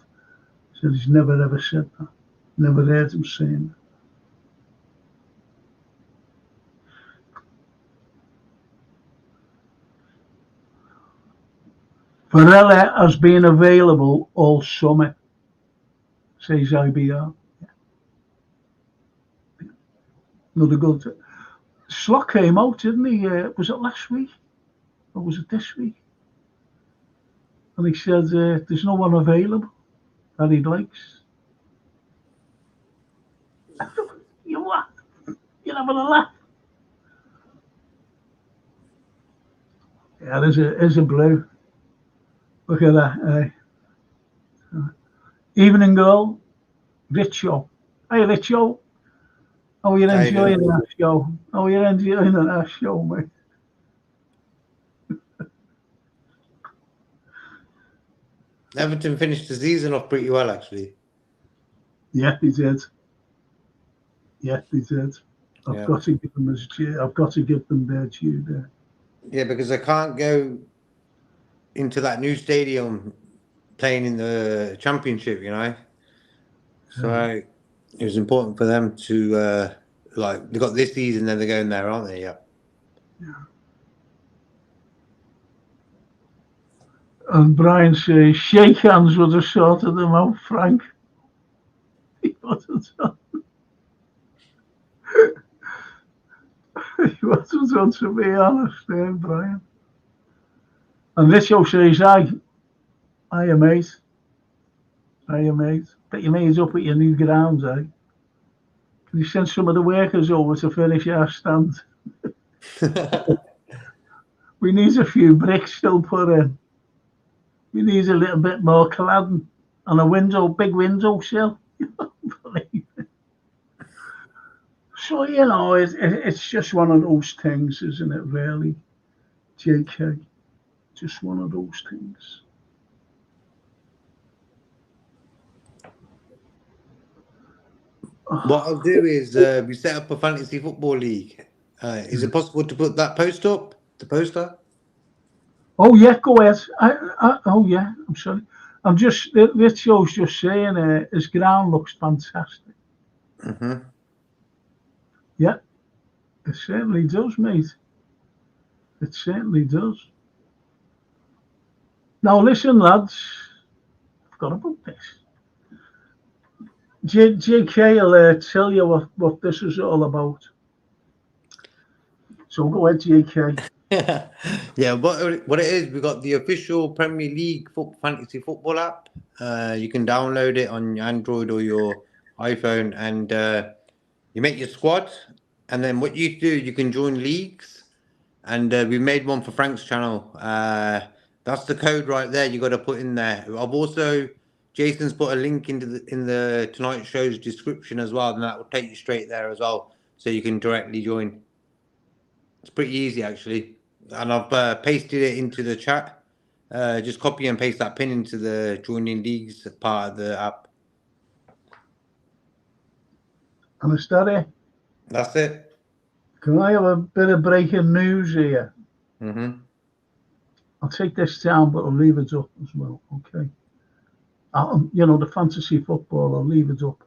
Said he's never ever said that. Never heard him saying that. Varela has been available all summer, says IBR. Another good. Slot came out, didn't he? Was it last week? Or was it this week? And he said there's no one available that he likes. You what? You're having a laugh. Yeah, there's a blue. Look at that. Evening girl, Richo. Hey, Richo. Oh, you're enjoying that show. Oh, you're enjoying that show, mate. Everton finished the season off pretty well, actually. Yeah, he did. I've got to give them his due. I've got to give them their due there. Yeah, because I can't go into that new stadium playing in the Championship, So it was important for them to they got this season, then they're going there, aren't they? Yeah. And Brian says, shake hands would have sorted them out, Frank. He wasn't on. He wasn't on, to be honest, there, Brian. And Richo says, hiya, mate. Bet your mate's up at your new grounds, eh? Can you send some of the workers over to finish our stand? We need a few bricks still put in. We need a little bit more cladding and a big window sill. So, it's just one of those things, isn't it, really, JK? Just one of those things. What I'll do is we set up a fantasy football league. Is it possible to put that post up, the poster? Oh, yeah, go ahead. Oh, yeah, I'm sorry. Richo's just saying his ground looks fantastic. Mm-hmm. Yeah, it certainly does, mate. It certainly does. Now, listen, lads. I've got about this. JK will tell you what this is all about. So go ahead, JK. Yeah, what it is, we got the official Premier League fantasy football app. You can download it on your Android or your iPhone, and you make your squad. And then what you do, you can join leagues. And we made one for Frank's channel. That's the code right there. You got to put in there. Jason's put a link in the tonight's show's description as well, and that will take you straight there as well, so you can directly join. It's pretty easy actually, and I've pasted it into the chat. Just copy and paste that pin into the joining leagues part of the app. And is that it? That's it. Can I have a bit of breaking news here? Mm-hmm. I'll take this down, but I'll leave it up as well. Okay. The fantasy football, I'll leave it up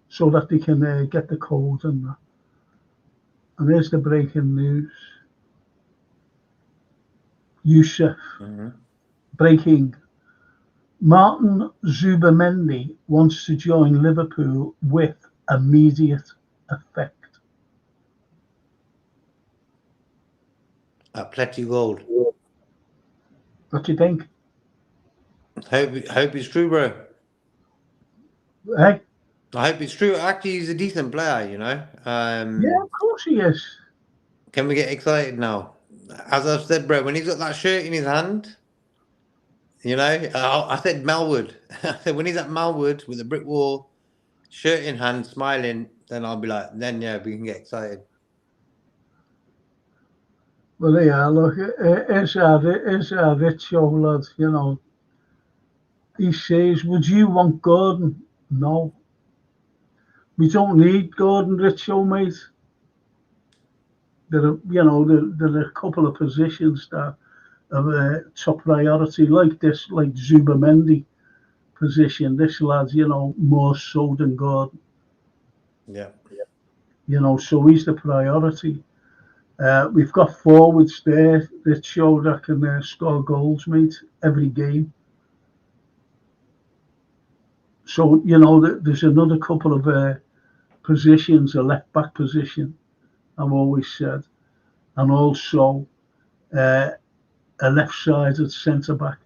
so that they can get the code and that. And here's the breaking news. Yusuf. Mm-hmm. Breaking. Martin Zubimendi wants to join Liverpool with immediate effect. at Plenty Gold. What do you think? Hope it's true, bro. Hey? I hope it's true. Actually, he's a decent player, you know. Yeah, of course he is. Can we get excited now? As I've said, bro, when he's got that shirt in his hand, you know, I said Melwood. I said when he's at Melwood with a brick wall, shirt in hand, smiling, then I'll be like, then yeah, we can get excited. Well, yeah, look, it's a rich old lad, you know. He says, would you want Gordon? No. We don't need Gordon Richo, mate. There are a couple of positions that are top priority, like this, like Zubimendi position. This lad's, more so than Gordon. Yeah. So he's the priority. We've got forwards there that show that can score goals, mate, every game. So, there's another couple of positions, a left back position, I've always said, and also uh, a left sided centre back.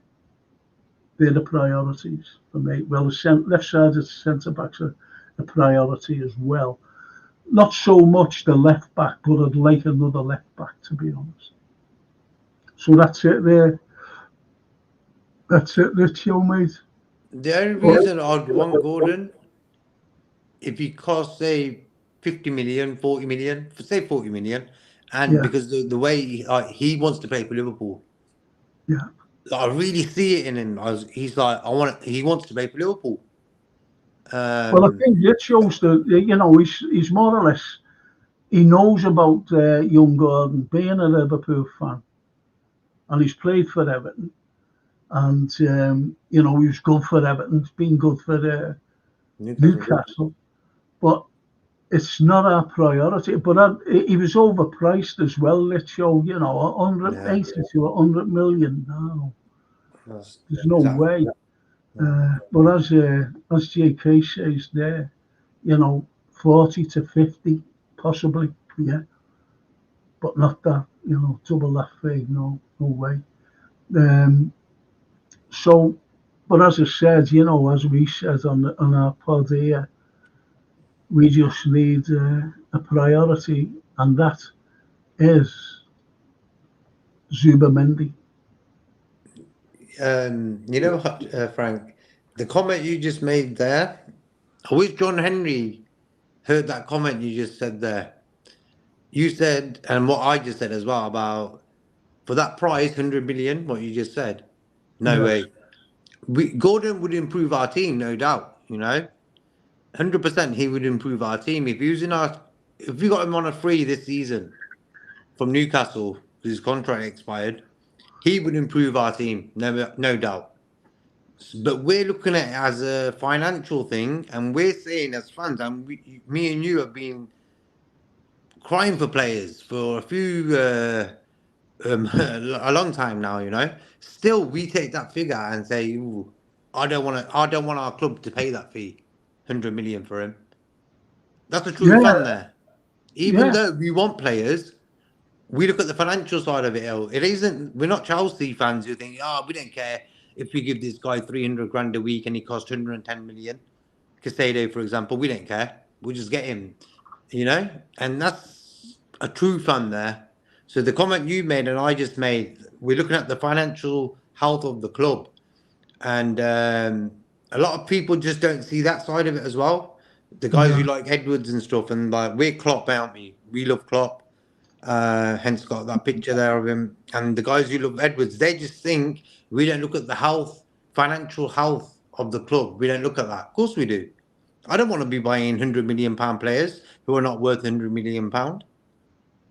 They're the priorities for me. Well, the left sided centre backs are a priority as well. Not so much the left back, but I'd like another left back, to be honest. So that's it there. That's it, Rich, mate. The only reason I'd want Gordon, if he costs, say, 50 million, 40 million, say 40 million, and Yeah, because the way he wants to play for Liverpool, yeah. I really see it in him. He's like, he wants to play for Liverpool. Well, I think it shows that, he's more or less, he knows about young Gordon being a Liverpool fan, and he's played for Everton. And, he was good for Everton, he's been good for Newcastle. But it's not our priority. But he was overpriced as well, let's show, 180 to 100 million. No, there's no way. But as JK says there, 40 to 50, possibly, yeah. But not that, double that fee, no way. Um, so, but as I said, as we said on our pod here, we just need a priority, and that is Zubimendi. You know what, Frank? The comment you just made there, I wish John Henry heard that comment you just said there. You said, and what I just said as well about for that price, 100 million, what you just said. No Yes. way. Gordon would improve our team, no doubt. 100% he would improve our team if if we got him on a free this season from Newcastle, his contract expired. He would improve our team, no doubt. But we're looking at it as a financial thing, and we're saying as fans, and me and you have been crying for players for a long time now. Still, we take that figure and say, "Ooh, I don't want our club to pay that fee, 100 million for him." That's a true Yeah, fan there. Even yeah. though we want players, we look at the financial side of it. It isn't. We're not Chelsea fans who think, "Oh, we don't care if we give this guy 300 grand a week and he costs 110 million." Casado, for example, we don't care. We'll just get him. And that's a true fan there. So the comment you made and I just made, we're looking at the financial health of the club, and a lot of people just don't see that side of it as well. The guys who No. like Edwards and stuff, and like we're Klopp, aren't we? We love Klopp. Hence got that picture there of him. And the guys who love Edwards, they just think we don't look at the financial health of the club. We don't look at that. Of course we do. I don't want to be buying £100 million players who are not worth £100 million. The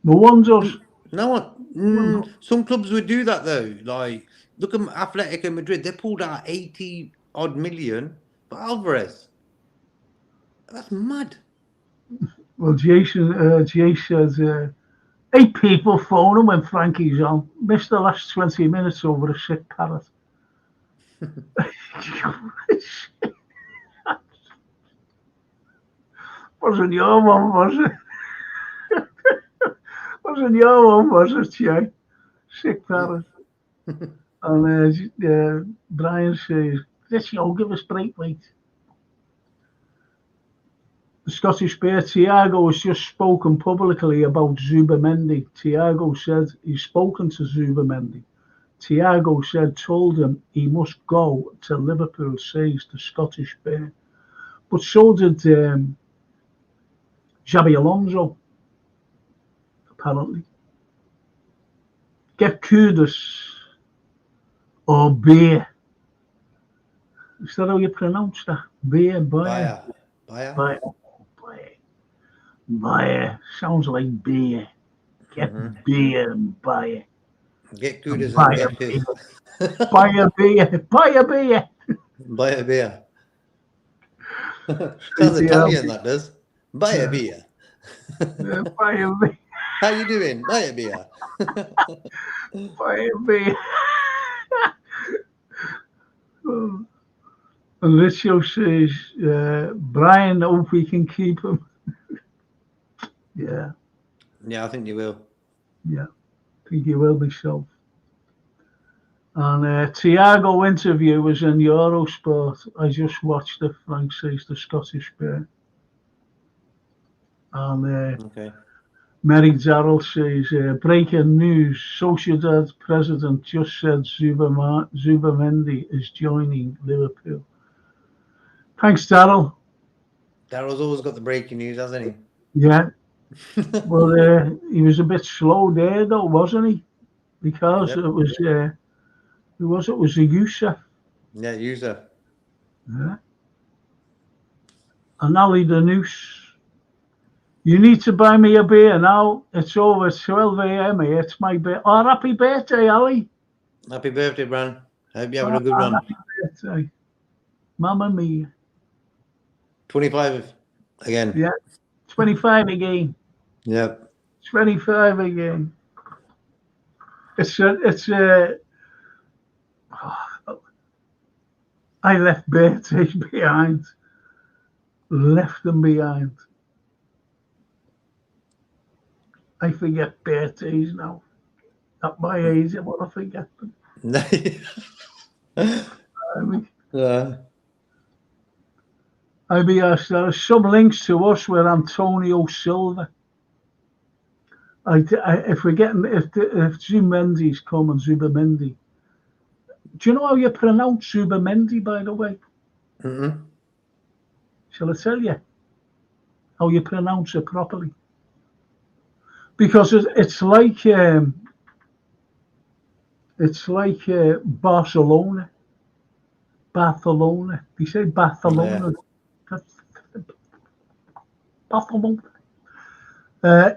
ones us. No some clubs would do that though. Like look at Atletico Madrid. They pulled out 80 odd million for Alvarez. That's mad. Well, Jay says, 8 people phone him when Frankie's on. Missed the last 20 minutes over a sick parrot. Wasn't your one, was it? Wasn't your one, was it, Jay? Sick parrot. And Brian says, let's give us break, mate. The Scottish Bear, Thiago has just spoken publicly about Zubimendi. Thiago said he's spoken to Zubimendi. Thiago told him he must go to Liverpool, says the Scottish Bear. But so did Xabi Alonso, apparently. Get Kudus or Beer. Is that how you pronounce that? Beer, Bayer. Bayer. Sounds like beer. Get beer and buy it. Get Kudus and get pissed. Buy a beer. Buy a beer. Buy a beer. Sounds Italian, that does. Buy a beer. Buy a beer. How you doing? Buy a beer. Buy a beer. And Richo says, Brian, hope we can keep him. Yeah. Yeah, I think you will. Yeah, I think you will myself. And Thiago interview was in Eurosport. I just watched it, Frank says, the Scottish Bear. And Mary Jarrell says, breaking news, Sociedad president just said Zubimendi is joining Liverpool. Thanks, Darryl. Darryl's always got the breaking news, hasn't he? Yeah. Well, he was a bit slow there, though, wasn't he? Because it was, who was it? It was a Youssef. Yeah, Youssef. Yeah. And Ali the Noose. You need to buy me a beer now. It's over 12 a.m. here. It's my birthday. Oh, happy birthday, Ali. Happy birthday, Bran. Hope you're having a good one. Happy birthday. Mamma mia. 25 again. Yeah. 25 again. Yep. 25 again. I left birthdays behind. Left them behind. I forget birthdays now. At my age, I want to forget them. There are some links to us with Antonio Silva. If Zubimendi's coming, Zubimendi. Do you know how you pronounce Zubimendi, by the way? Mm-hmm. Shall I tell you how you pronounce it properly? Because it's like Barcelona. Barcelona. They say Barcelona. Yeah. Barcelona.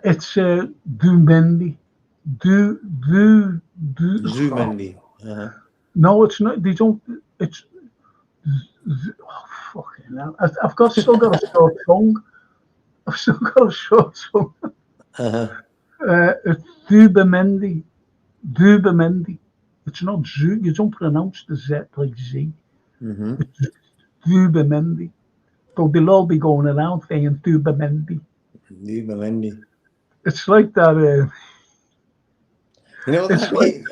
It's Zubimendi. Zubimendi. No, it's not. They don't. It's. Oh, fucking hell. I've still got a short tongue. I've still got a short tongue. It's Zubimendi. Zubimendi. It's not Zu. You don't pronounce the Z like Z. Mm-hmm. It's Zubimendi. So they'll all be going around saying Zubimendi. Zubimendi. It's like that. You know that like,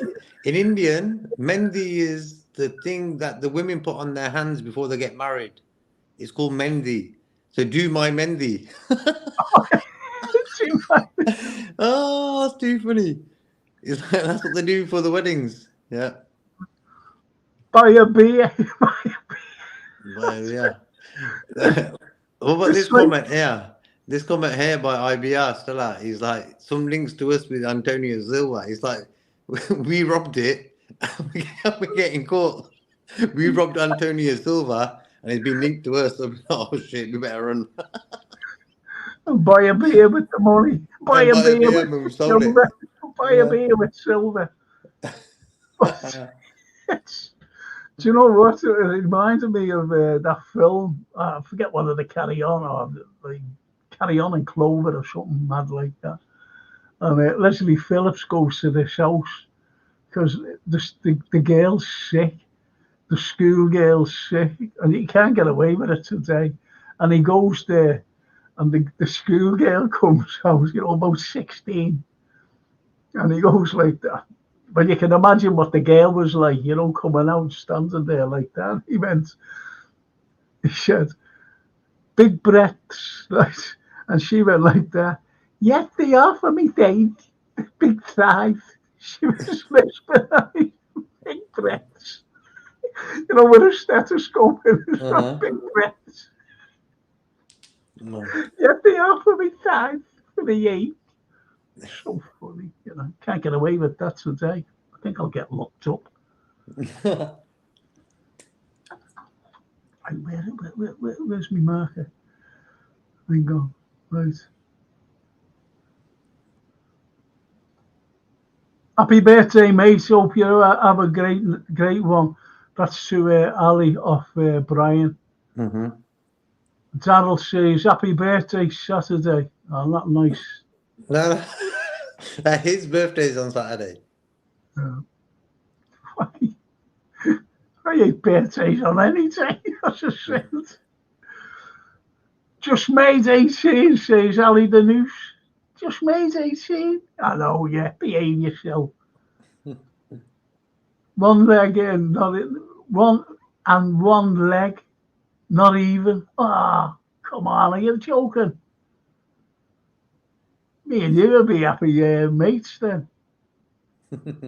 in Indian, Mendi is the thing that the women put on their hands before they get married. It's called Mendi. So do my Mendi. Oh, that's too funny. It's like, that's what they do for the weddings. Yeah. Buy a beer. Yeah. What about this comment here? This comment here by IBR, Stella, he's like, some links to us with Antonio Silva. He's like, we robbed it. We're getting caught. We robbed Antonio Silva and it's been linked to us. So, oh shit, we better run. Buy a beer with the money. Buy a beer with silver. Buy a beer with silver. Do you know what? It reminded me of that film. I forget whether they Carry On or like Carry On and Clover or something mad like that. And Leslie Phillips goes to this house because the girl's sick. The school girl's sick. And he can't get away with it today. And he goes there. And the school girl comes out, about 16. And he goes like that. But you can imagine what the girl was like, you know, coming out, standing there like that. He said, big breaths, right? And she went like that. Yes, they are for me, Dave. Big thighs. She was whispering, big breaths. You know, with a stethoscope in his big breaths. No. Yes, they are for me, thighs. For the eight. So funny, you know. Can't get away with that today. I think I'll get locked up. Where's my marker? Hang on. Right. Happy birthday, mate. Hope you have a great one. That's to Ali off Brian. Daryl says, happy birthday, Saturday. Oh, not nice. No. His birthday's on Saturday. I hate birthdays on any day. That's a sense. Just made 18, says Ali the Noose. Just made 18. I know, yeah. Behave yourself. One leg in, not in, one leg, not even. Ah, come on, are you joking? Me and you would be happy mates then.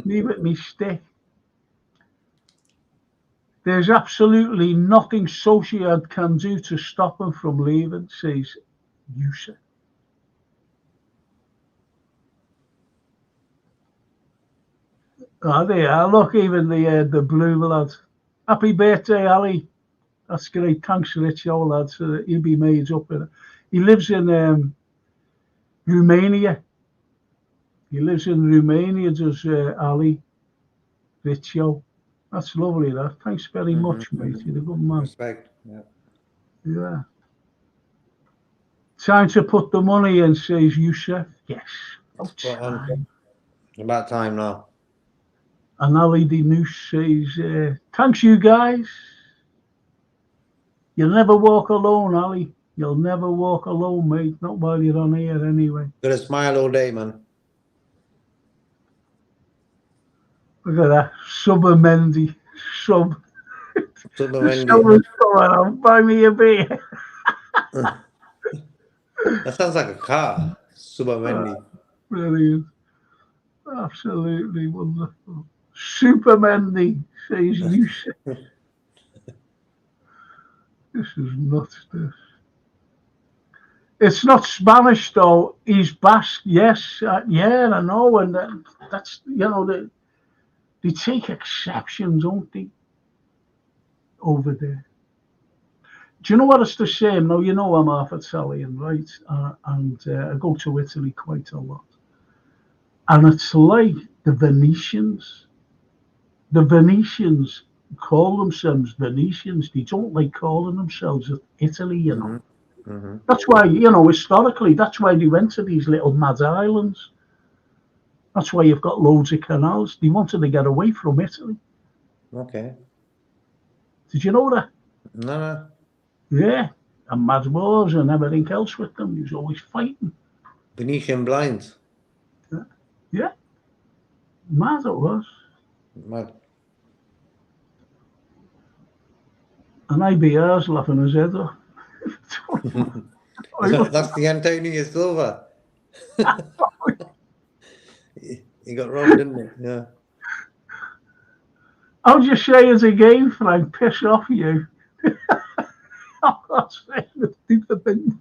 Leave it me stick. There's absolutely nothing Sociedad can do to stop him from leaving, says Yusuf. Oh, there are. Look, even the blue lad. Happy birthday, Ali. That's great. Thanks, Rich, old lad. So he'll be made up in it. He lives in Romania. He lives in Romania, does Ali Richo. That's lovely, that. Thanks very much, mate. You're a good man. Respect. Yeah. Yeah. Time to put the money in, says Yusuf. Yes. About time now. And Ali the Noose says, thanks, you guys. You'll never walk alone, Ali. You'll never walk alone, mate. Not while you're on here, anyway. Gotta smile all day, man. Look at that. Zubimendi. Zubimendi. Someone's coming on. Buy me a beer. That sounds like a car. Zubimendi. Brilliant. Absolutely wonderful. Supermendi, says Yusuf. This is nuts, this. It's not Spanish, though. He's Basque. Yes. Yeah, I know. And that's, you know, they take exception, don't they, over there. Do you know what it's the same? Now, you know I'm half Italian, right? And I go to Italy quite a lot. And it's like the Venetians. The Venetians call themselves Venetians. They don't like calling themselves Italy, you know. That's why, you know, historically, that's why they went to these little mad islands. That's why you've got loads of canals. They wanted to get away from Italy. Okay. Did you know that? No. Yeah. And mad wars and everything else with them. He was always fighting. Venetian blinds. Yeah. Mad it was. Mad. And IBR's laughing his head off. That's the Antonio Silva. He got robbed, didn't he? Yeah. How'd you say it again, Frank? Piss off you. I'm not saying the stupid thing.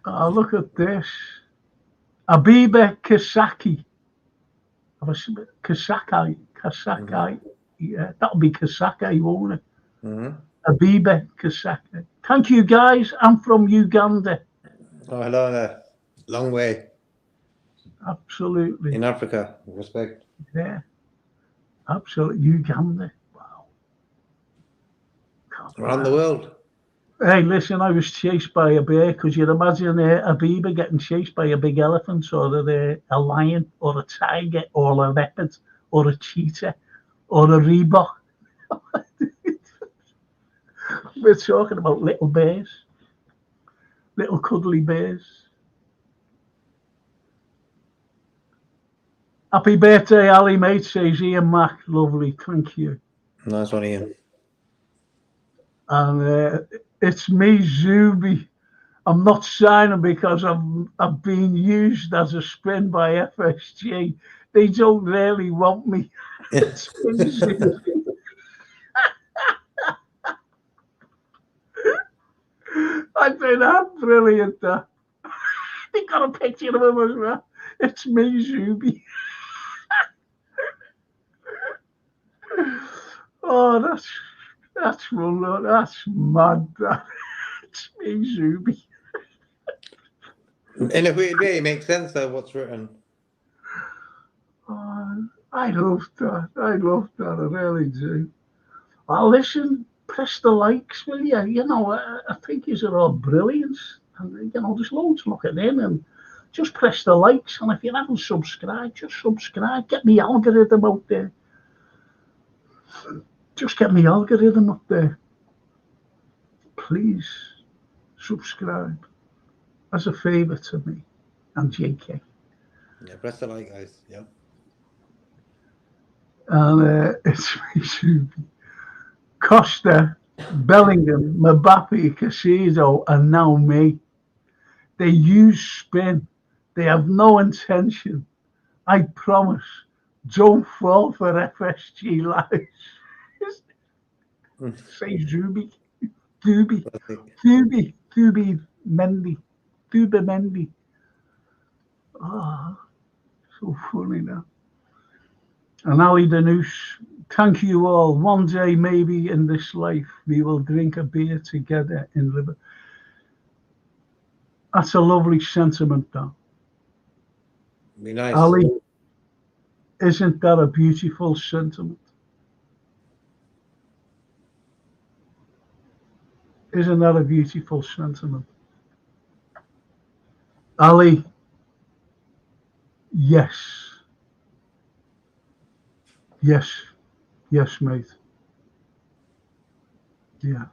Oh, look at this. Abiba Kasaki. Kasaki. Yeah, that'll be Kasaki, won't it? Abiba Kasaki. Thank you, guys. I'm from Uganda. Oh, hello there. Long way. Absolutely. In Africa. Respect. Yeah. Absolutely. Uganda. Wow. Around the world. Hey, listen, I was chased by a bear. Could you imagine a beaver getting chased by a big elephant or a lion or a tiger or a leopard or a cheetah or a reebok? We're talking about little bears. little cuddly bears. Happy birthday, Ali, mate, says Ian Mac. Lovely, thank you. Nice one, Ian. And it's me, Zubi. I'm not signing because I've been used as a spin by FSG. They don't really want me. It's me, Zubi. I think that's brilliant. They got a picture of him as well. It's me, Zubi. Oh, that's well, that's mad. It's me, Zubi. In a weird way, it makes sense though what's written. Oh, I love that. I love that. I really do. Well, listen, press the likes, will you? You know, I think these are all brilliant. And, you know, there's loads looking in, and just press the likes. And if you haven't subscribed, just subscribe. Get me algorithm out there. Just get me algorithm up there. Please subscribe as a favour to me and JK. Yeah, press the like, guys. Yeah. And it's me, Costa, Bellingham, Mbappe, Casido, and now me. They use spin. They have no intention. I promise. Don't fall for FSG lies. Say Zubi. Zubimendi. Oh, so funny now. And Ali Danoush, thank you all. One day, maybe in this life, we will drink a beer together in Liverpool. That's a lovely sentiment, though. Be nice. Ali, isn't that a beautiful sentiment? Isn't that a beautiful sentiment? Ali, yes. Yes. Yes, mate. Yeah.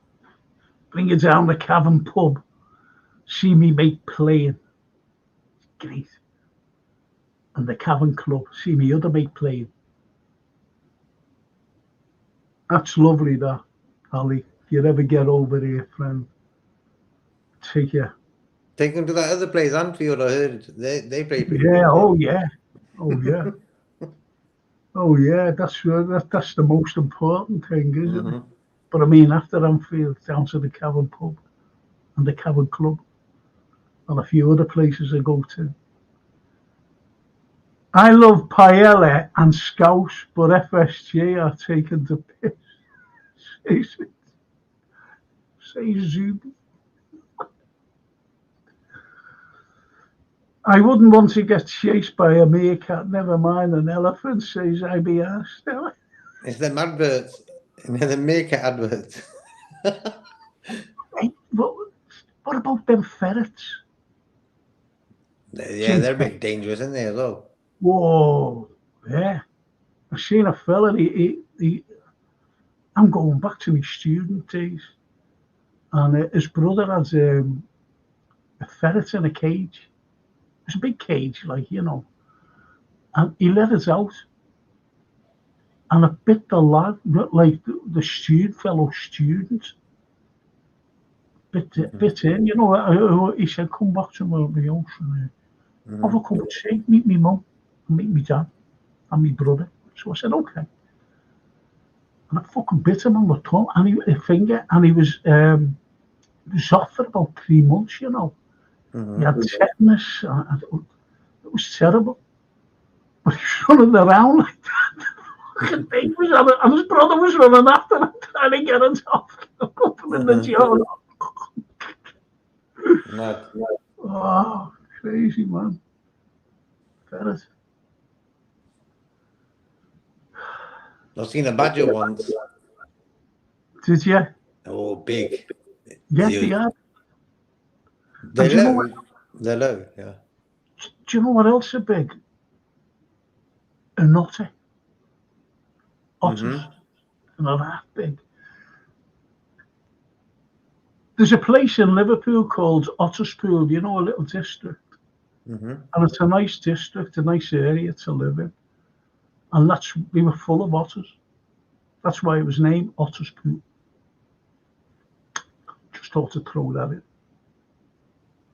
Bring it down the Cavern pub. See me mate playing. Great. And the Cavern Club. See me other mate playing. That's lovely, that, Ali. If you ever get over here, friend, take care. Take them to that other place, Anfield. I heard they play pretty Yeah, good. oh yeah. Oh yeah. Oh yeah, that's the most important thing, isn't it? But I mean, after Anfield, down to the Cavern pub and the Cavern Club and a few other places I go to. I love paella and scouse, but FSG are taking the piss. Say Zubi. I wouldn't want to get chased by a meerkat, never mind an elephant, says IBR Stella. It's them adverts. The meerkat adverts. Hey, what about them ferrets? Yeah, they're a bit dangerous, aren't they, as well? Whoa, yeah. I seen a fella, I'm going back to my student days, and his brother has a ferret in a cage. It's a big cage, like, you know, and he let it out, and it bit the lad, like the fellow student, bit in, you know. He said, "Come back to my ocean, have a cup of tea, meet me mum, and meet me dad, and me brother." So I said, "Okay." And I fucking bit him on the tongue and a finger, and he was off for about 3 months, you know. He had tetanus. It was terrible. But he was running around like that. He was and his brother was running after him, trying to get it off. In the jaw. Mad. Oh, crazy, man. Ferret. I've seen a badger once. Did you? Oh, big. Yes, he had. They're low. They're low, yeah. Do you know what else are big? An otter. Otters. And they're that big. There's a place in Liverpool called Otterspool, you know, a little district. Mm-hmm. And it's a nice district, a nice area to live in. And we were full of otters. That's why it was named Otterspool. Just thought to throw that in.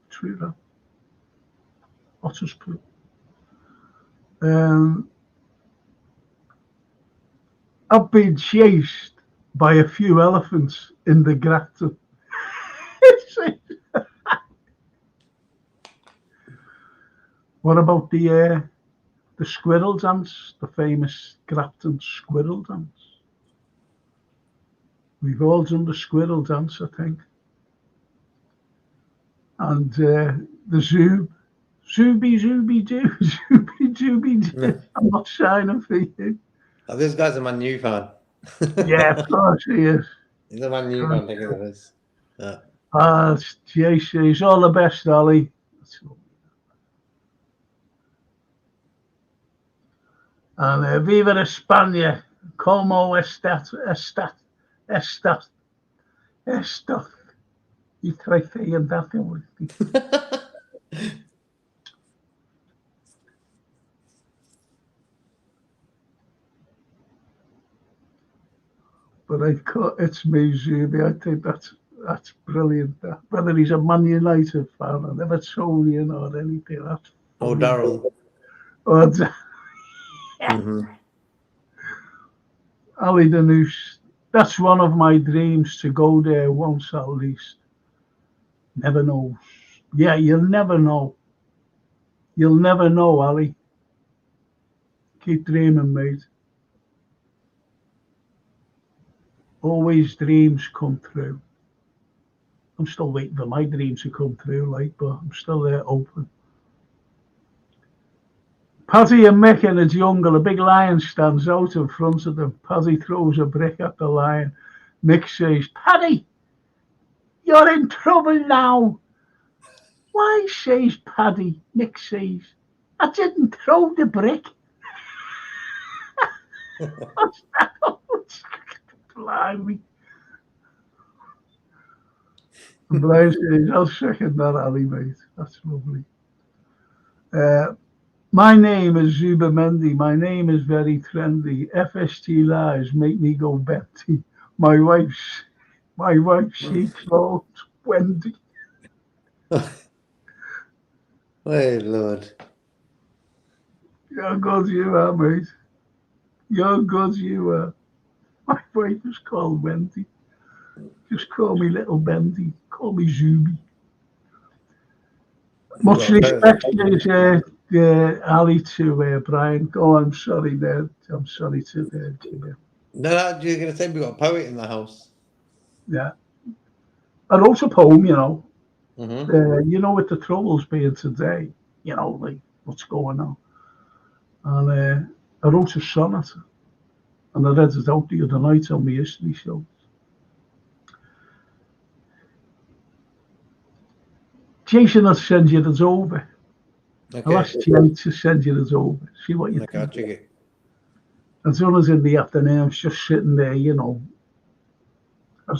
True that. Otterspool. I've been chased by a few elephants in the Grafton. What about the squirrel dance, the famous Grafton squirrel dance? We've all done the squirrel dance, I think. And the Zubi doo, Zubi dooby doo. I'm not shining for you. Oh, this guy's a Man U fan. Yeah, of course he is. He's a Man U fan, thinking of this. Yeah. JC's all the best, Ollie. And Viva España, como estat, y trece and that. But it's me, Zubi. I think that's brilliant. Whether he's a Man United fan or Evertonian or anything, that's Oh, Daryl. Ali the Noose. That's one of my dreams, to go there once at least. Never know. Yeah, you'll never know. You'll never know, Ali. Keep dreaming, mate. Always dreams come true. I'm still waiting for my dreams to come true, but I'm still there open. Paddy and Mick in the jungle, a big lion stands out in front of them. Paddy throws a brick at the lion. Mick says, "Paddy, you're in trouble now." "Why?" says Paddy. Mick says, "I didn't throw the brick." Blimey. Brian says, "I'll second that, Ali, mate. That's lovely." My name is Zubimendi. My name is very trendy. FST lies make me go Betty. My wife, she called Wendy. Hey, Lord. You're good, you are, mate. You're good, you are. My wife is called Wendy. Just call me Little Bendy. Call me Zubi. Much respect, Ali, to Brian. Oh, I'm sorry, there. I'm sorry to No, you're going to say we got a poet in the house. Yeah. I wrote a poem, you know. Mm-hmm. With the troubles being today, like what's going on. And I wrote a sonnet, and I read it out the other night on my history show. Jason will send you this over. Okay. I'll ask Jay to send you this over. See what you think. I'll check it. As soon as in the afternoon, I was just sitting there, as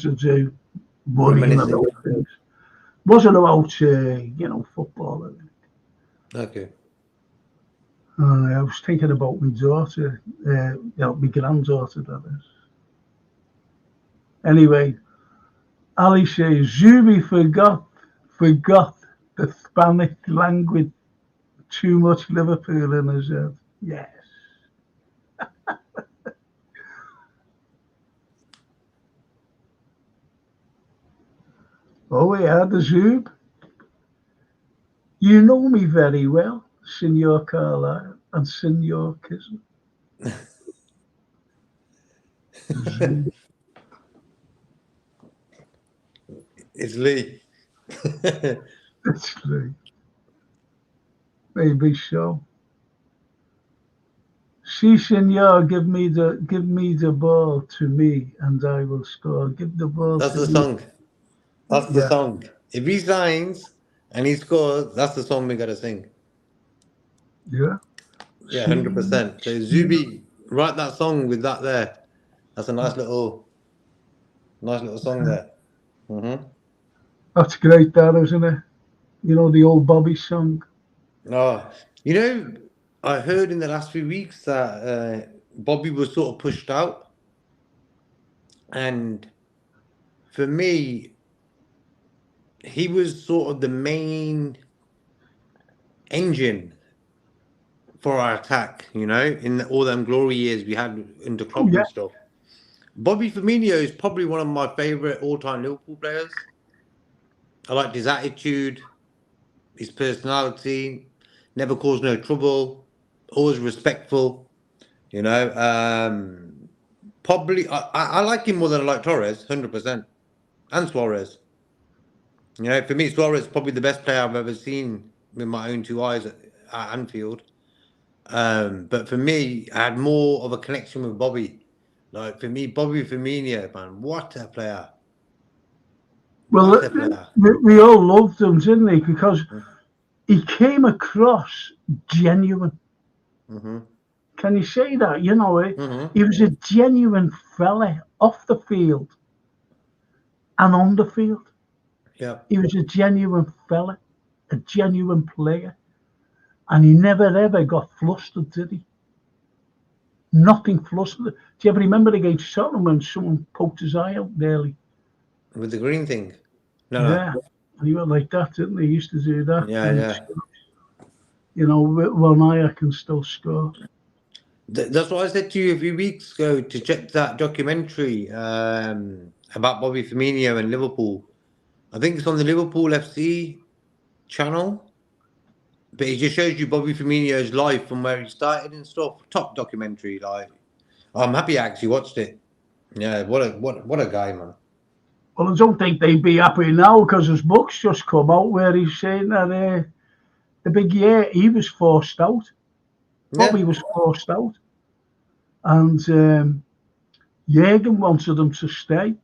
I do, worrying about things. Wasn't about, football. Okay. I was thinking about my daughter, my granddaughter, that is. Anyway, Ali says, Zubi forgot the Spanish language. Too much Liverpool in his head. Yes. Oh, yeah, the Zub. You know me very well, Senor Carlyle and Senor Kism. It's Lee. It's Lee. Maybe so. Si, senor, give me the ball to me, and I will score. Give the ball. That's to the me. song. That's the song. If he signs and he scores, that's the song we gotta sing. Yeah. Yeah, 100%. So Zubi, write that song with that there. That's a nice little song there. Mm-hmm. That's great, that, isn't it? You know, the old Bobby song. Oh, you know, I heard in the last few weeks that Bobby was sort of pushed out, and for me, he was sort of the main engine for our attack. You know, in all them glory years we had in the Oh, club yeah. and stuff. Bobby Firmino is probably one of my favourite all-time Liverpool players. I liked his attitude, his personality, never caused no trouble, always respectful. You know, probably I like him more than I like Torres, 100%, and Suarez. You know, for me, Suarez is probably the best player I've ever seen with my own two eyes at Anfield. But for me, I had more of a connection with Bobby. Like for me, Bobby Firmino, man, what a player! Well, What a player! we all loved him, didn't he? Because he came across genuine. Mm-hmm. Can you say that? You know, Mm-hmm. he was a genuine fella off the field and on the field. Yeah. He was a genuine fella, a genuine player. And he never ever got flustered, did he? Nothing flustered. Do you ever remember against Tottenham when someone poked his eye out nearly? With the green thing. No, no. Yeah. And he went like that, didn't he? He used to do that. Yeah, And, yeah. you know, well, now I can still score. That's what I said to you a few weeks ago to check that documentary about Bobby Firmino and Liverpool. I think it's on the Liverpool FC channel, but it just shows you Bobby Firmino's life from where he started and stuff. Top documentary. Like, I'm happy I actually watched it. Yeah, what a guy, man. Well, I don't think they'd be happy now because his book's just come out where he's saying that the big year he was forced out. Bobby Yeah, was forced out. And Jurgen wanted him to stay.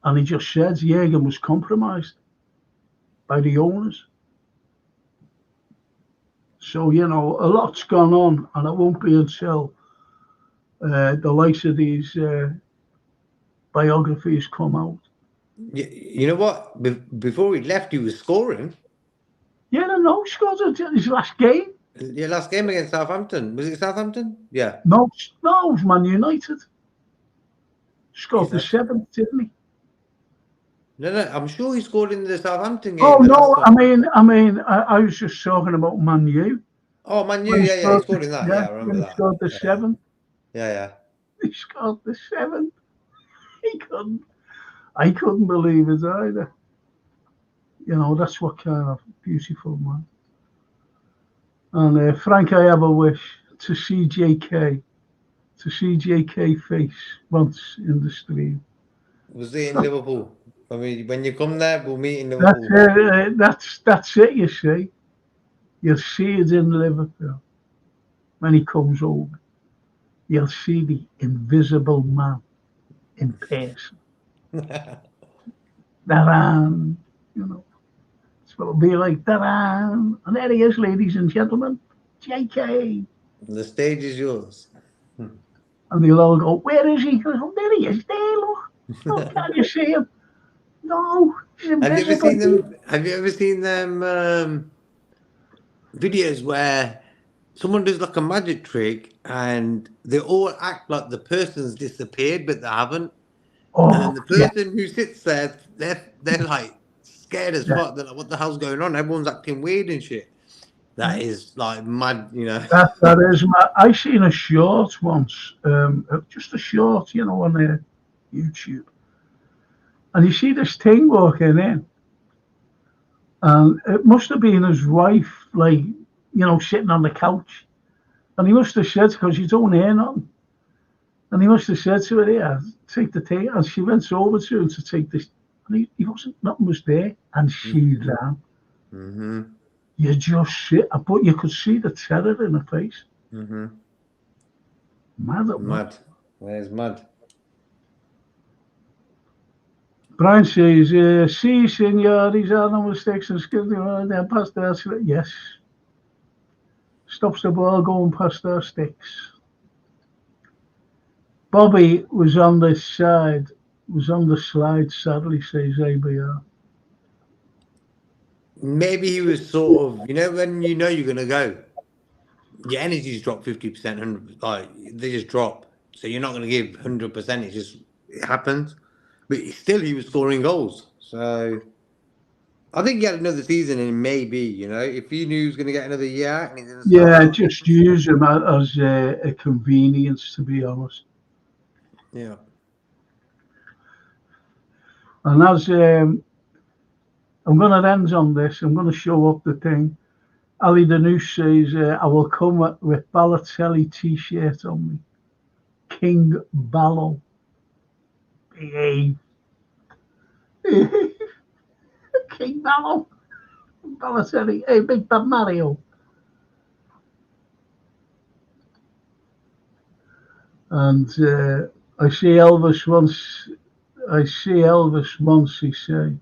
And he just said Jurgen was compromised by the owners. So, you know, a lot's gone on, and it won't be until the likes of these biographies come out. you know what? Before he left, he was scoring. Yeah, I know, he scored his last game. Yeah, last game against Southampton. Was it Southampton? Yeah. No, no, it was Man United. Is Scored the that? seventh, didn't he? No, no. I'm sure he scored in the Southampton Oh game, the last no, one. I was just talking about Man U. Oh, Man U, When he yeah, yeah, he scored scored in that. yeah, Yeah, I remember when he that. scored the Yeah, yeah, seventh. yeah, yeah. He scored the seventh. He couldn't. I couldn't believe it either. You know, that's what kind of beautiful man. And Frank, I have a wish to see JK face once in the stream. Was it in Liverpool? I mean, when you come there, we'll meet in That's Liverpool. that's it. You see, you'll see it in Liverpool when he comes over. You'll see the invisible man in person. Daran, you know, it's going to be like Daran, and there he is, ladies and gentlemen, JK. The stage is yours. And they'll all go, where is he? Goes, oh, there he is, there, look. Oh, can't you see him? No, he's Have you ever invisible. seen them? Have you ever seen them videos where someone does like a magic trick and they all act like the person's disappeared, but they haven't? And Oh, then the yeah, person who sits there, they're like scared as yeah, fuck. They're like, what the hell's going on? Everyone's acting weird and shit. yeah. That is like mad, you know. That is, I seen a short once, just a short, you know, on YouTube. And you see this thing walking in, and it must have been his wife, like, you know, sitting on the couch. And he must have said, because you don't hear nothing. And he must have said to her, yeah, take the thing. And she went over to him to take this. And he wasn't, nothing was there. And she ran. Mm-hmm. You just sit, but you could see the terror in her face. Mm-hmm. Mad at what? Mad. Where's mad? Brian says, see, senor, these are no mistakes and skills. They're past their yes. Stops the ball going past their sticks. Bobby was on this side, was on the slide, sadly, says ABR. maybe he was sort of, when you're going to go, your energy's dropped 50%, and like they just drop. So you're not going to give 100%. It happens. But still, he was scoring goals. So I think he had another season, and maybe, if he knew he was going to get another year and he didn't start. Yeah, just use him as a convenience, to be honest. Yeah. And as I'm going to end on this, I'm going to show up the thing. Ali Danush says, I will come with Balotelli t-shirt on me. King Ballo. Behave. King Ballo. Balotelli. Hey, Big Bad Mario. And I see Elvis once, he say,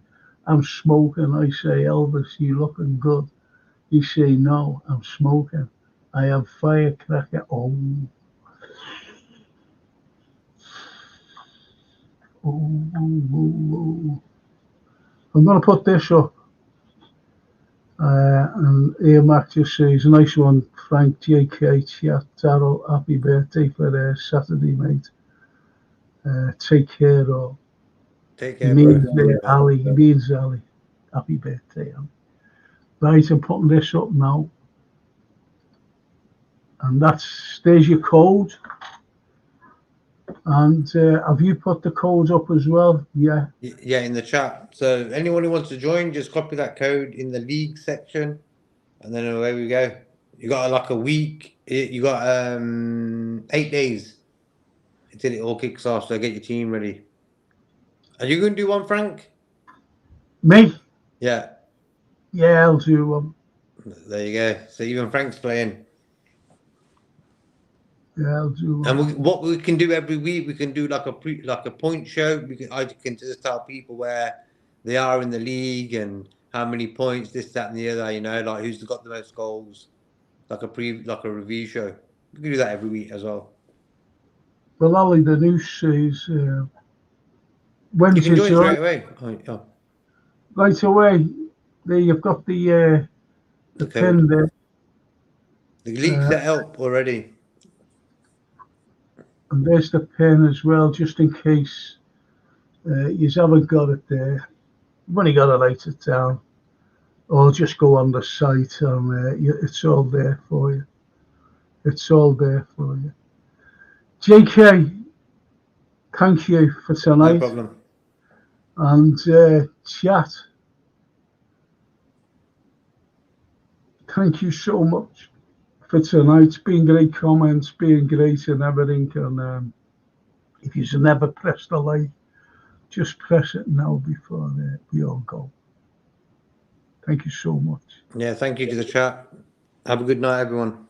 I'm smoking. I say, Elvis, you looking good. He say, no, I'm smoking. I have firecracker. Oh, I'm going to put this up. And Earmark just says, nice one, Frank, JK, chat, Darryl, happy birthday for Saturday, mate. Take care, all. Take He care, means bro. Ali. He means Ali. Happy birthday, Ali. Right, I'm putting this up now. And there's your code. And have you put the code up as well? Yeah. Yeah, in the chat. So anyone who wants to join, just copy that code in the league section, and then away we go. You got like a week. You got 8 days until it all kicks off. So get your team ready. Are you going to do one, Frank? Me? Yeah. Yeah, I'll do one. There you go. So even Frank's playing. Yeah, I'll do one. And what we can do every week, we can do like a point show. I can just tell people where they are in the league and how many points, this, that, and the other. Like who's got the most goals, like a review show. We can do that every week as well. Well, Ali, the news says You can join straight away. Oh. Right away. There, you've got the pin there. The league set up already. And there's the pin as well, just in case you haven't got it there. You've only got to write it down, or just go on the site and it's all there for you. It's all there for you. JK, thank you for tonight. No problem. And chat, thank you so much for tonight. It's been great comments, been great and everything. And if you've never pressed the like, just press it now before we all go. Thank you so much. Yeah, thank you to the chat. Have a good night, everyone.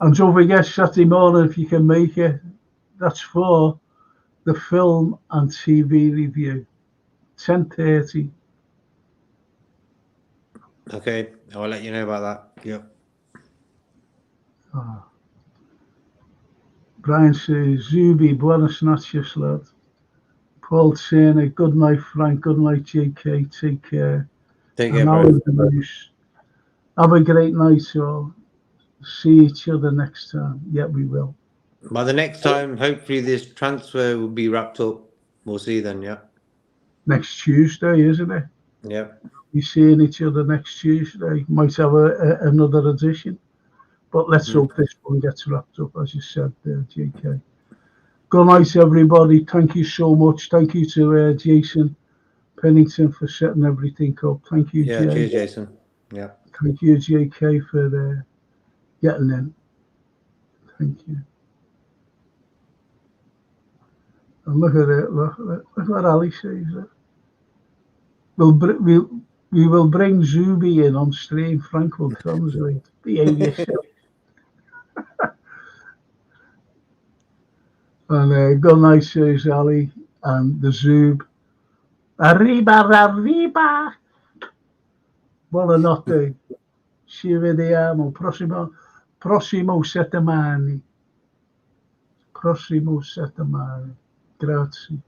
And don't forget, Saturday morning, if you can make it, that's for the film and TV review, 10:30. Okay, I'll let you know about that. Yep. Brian says, Zubi, buenas noches, lad. Paul Turner, good night, Frank. Good night, JK. Take care. Take care, bro. Have a great night, all. See each other next time. Yeah, we will. By the next time, hopefully this transfer will be wrapped up. We'll see then, yeah. Next Tuesday, isn't it? Yeah. We're seeing each other next Tuesday. Might have another edition. But let's hope this one gets wrapped up, as you said there, JK. Good night, everybody. Thank you so much. Thank you to Jason Pennington for setting everything up. Thank you, Yeah, Jay. cheers, Jason. Yeah. Thank you, JK, for getting in. Thank you. And look at it. Look what Ali says. We will bring Zubi in on stream. Frank will translate. Behave yourself. And good night, says Ali. And the Zub. Arriba, arriba. Buonanotte. Ci vediamo prossimo settimane. Grazie.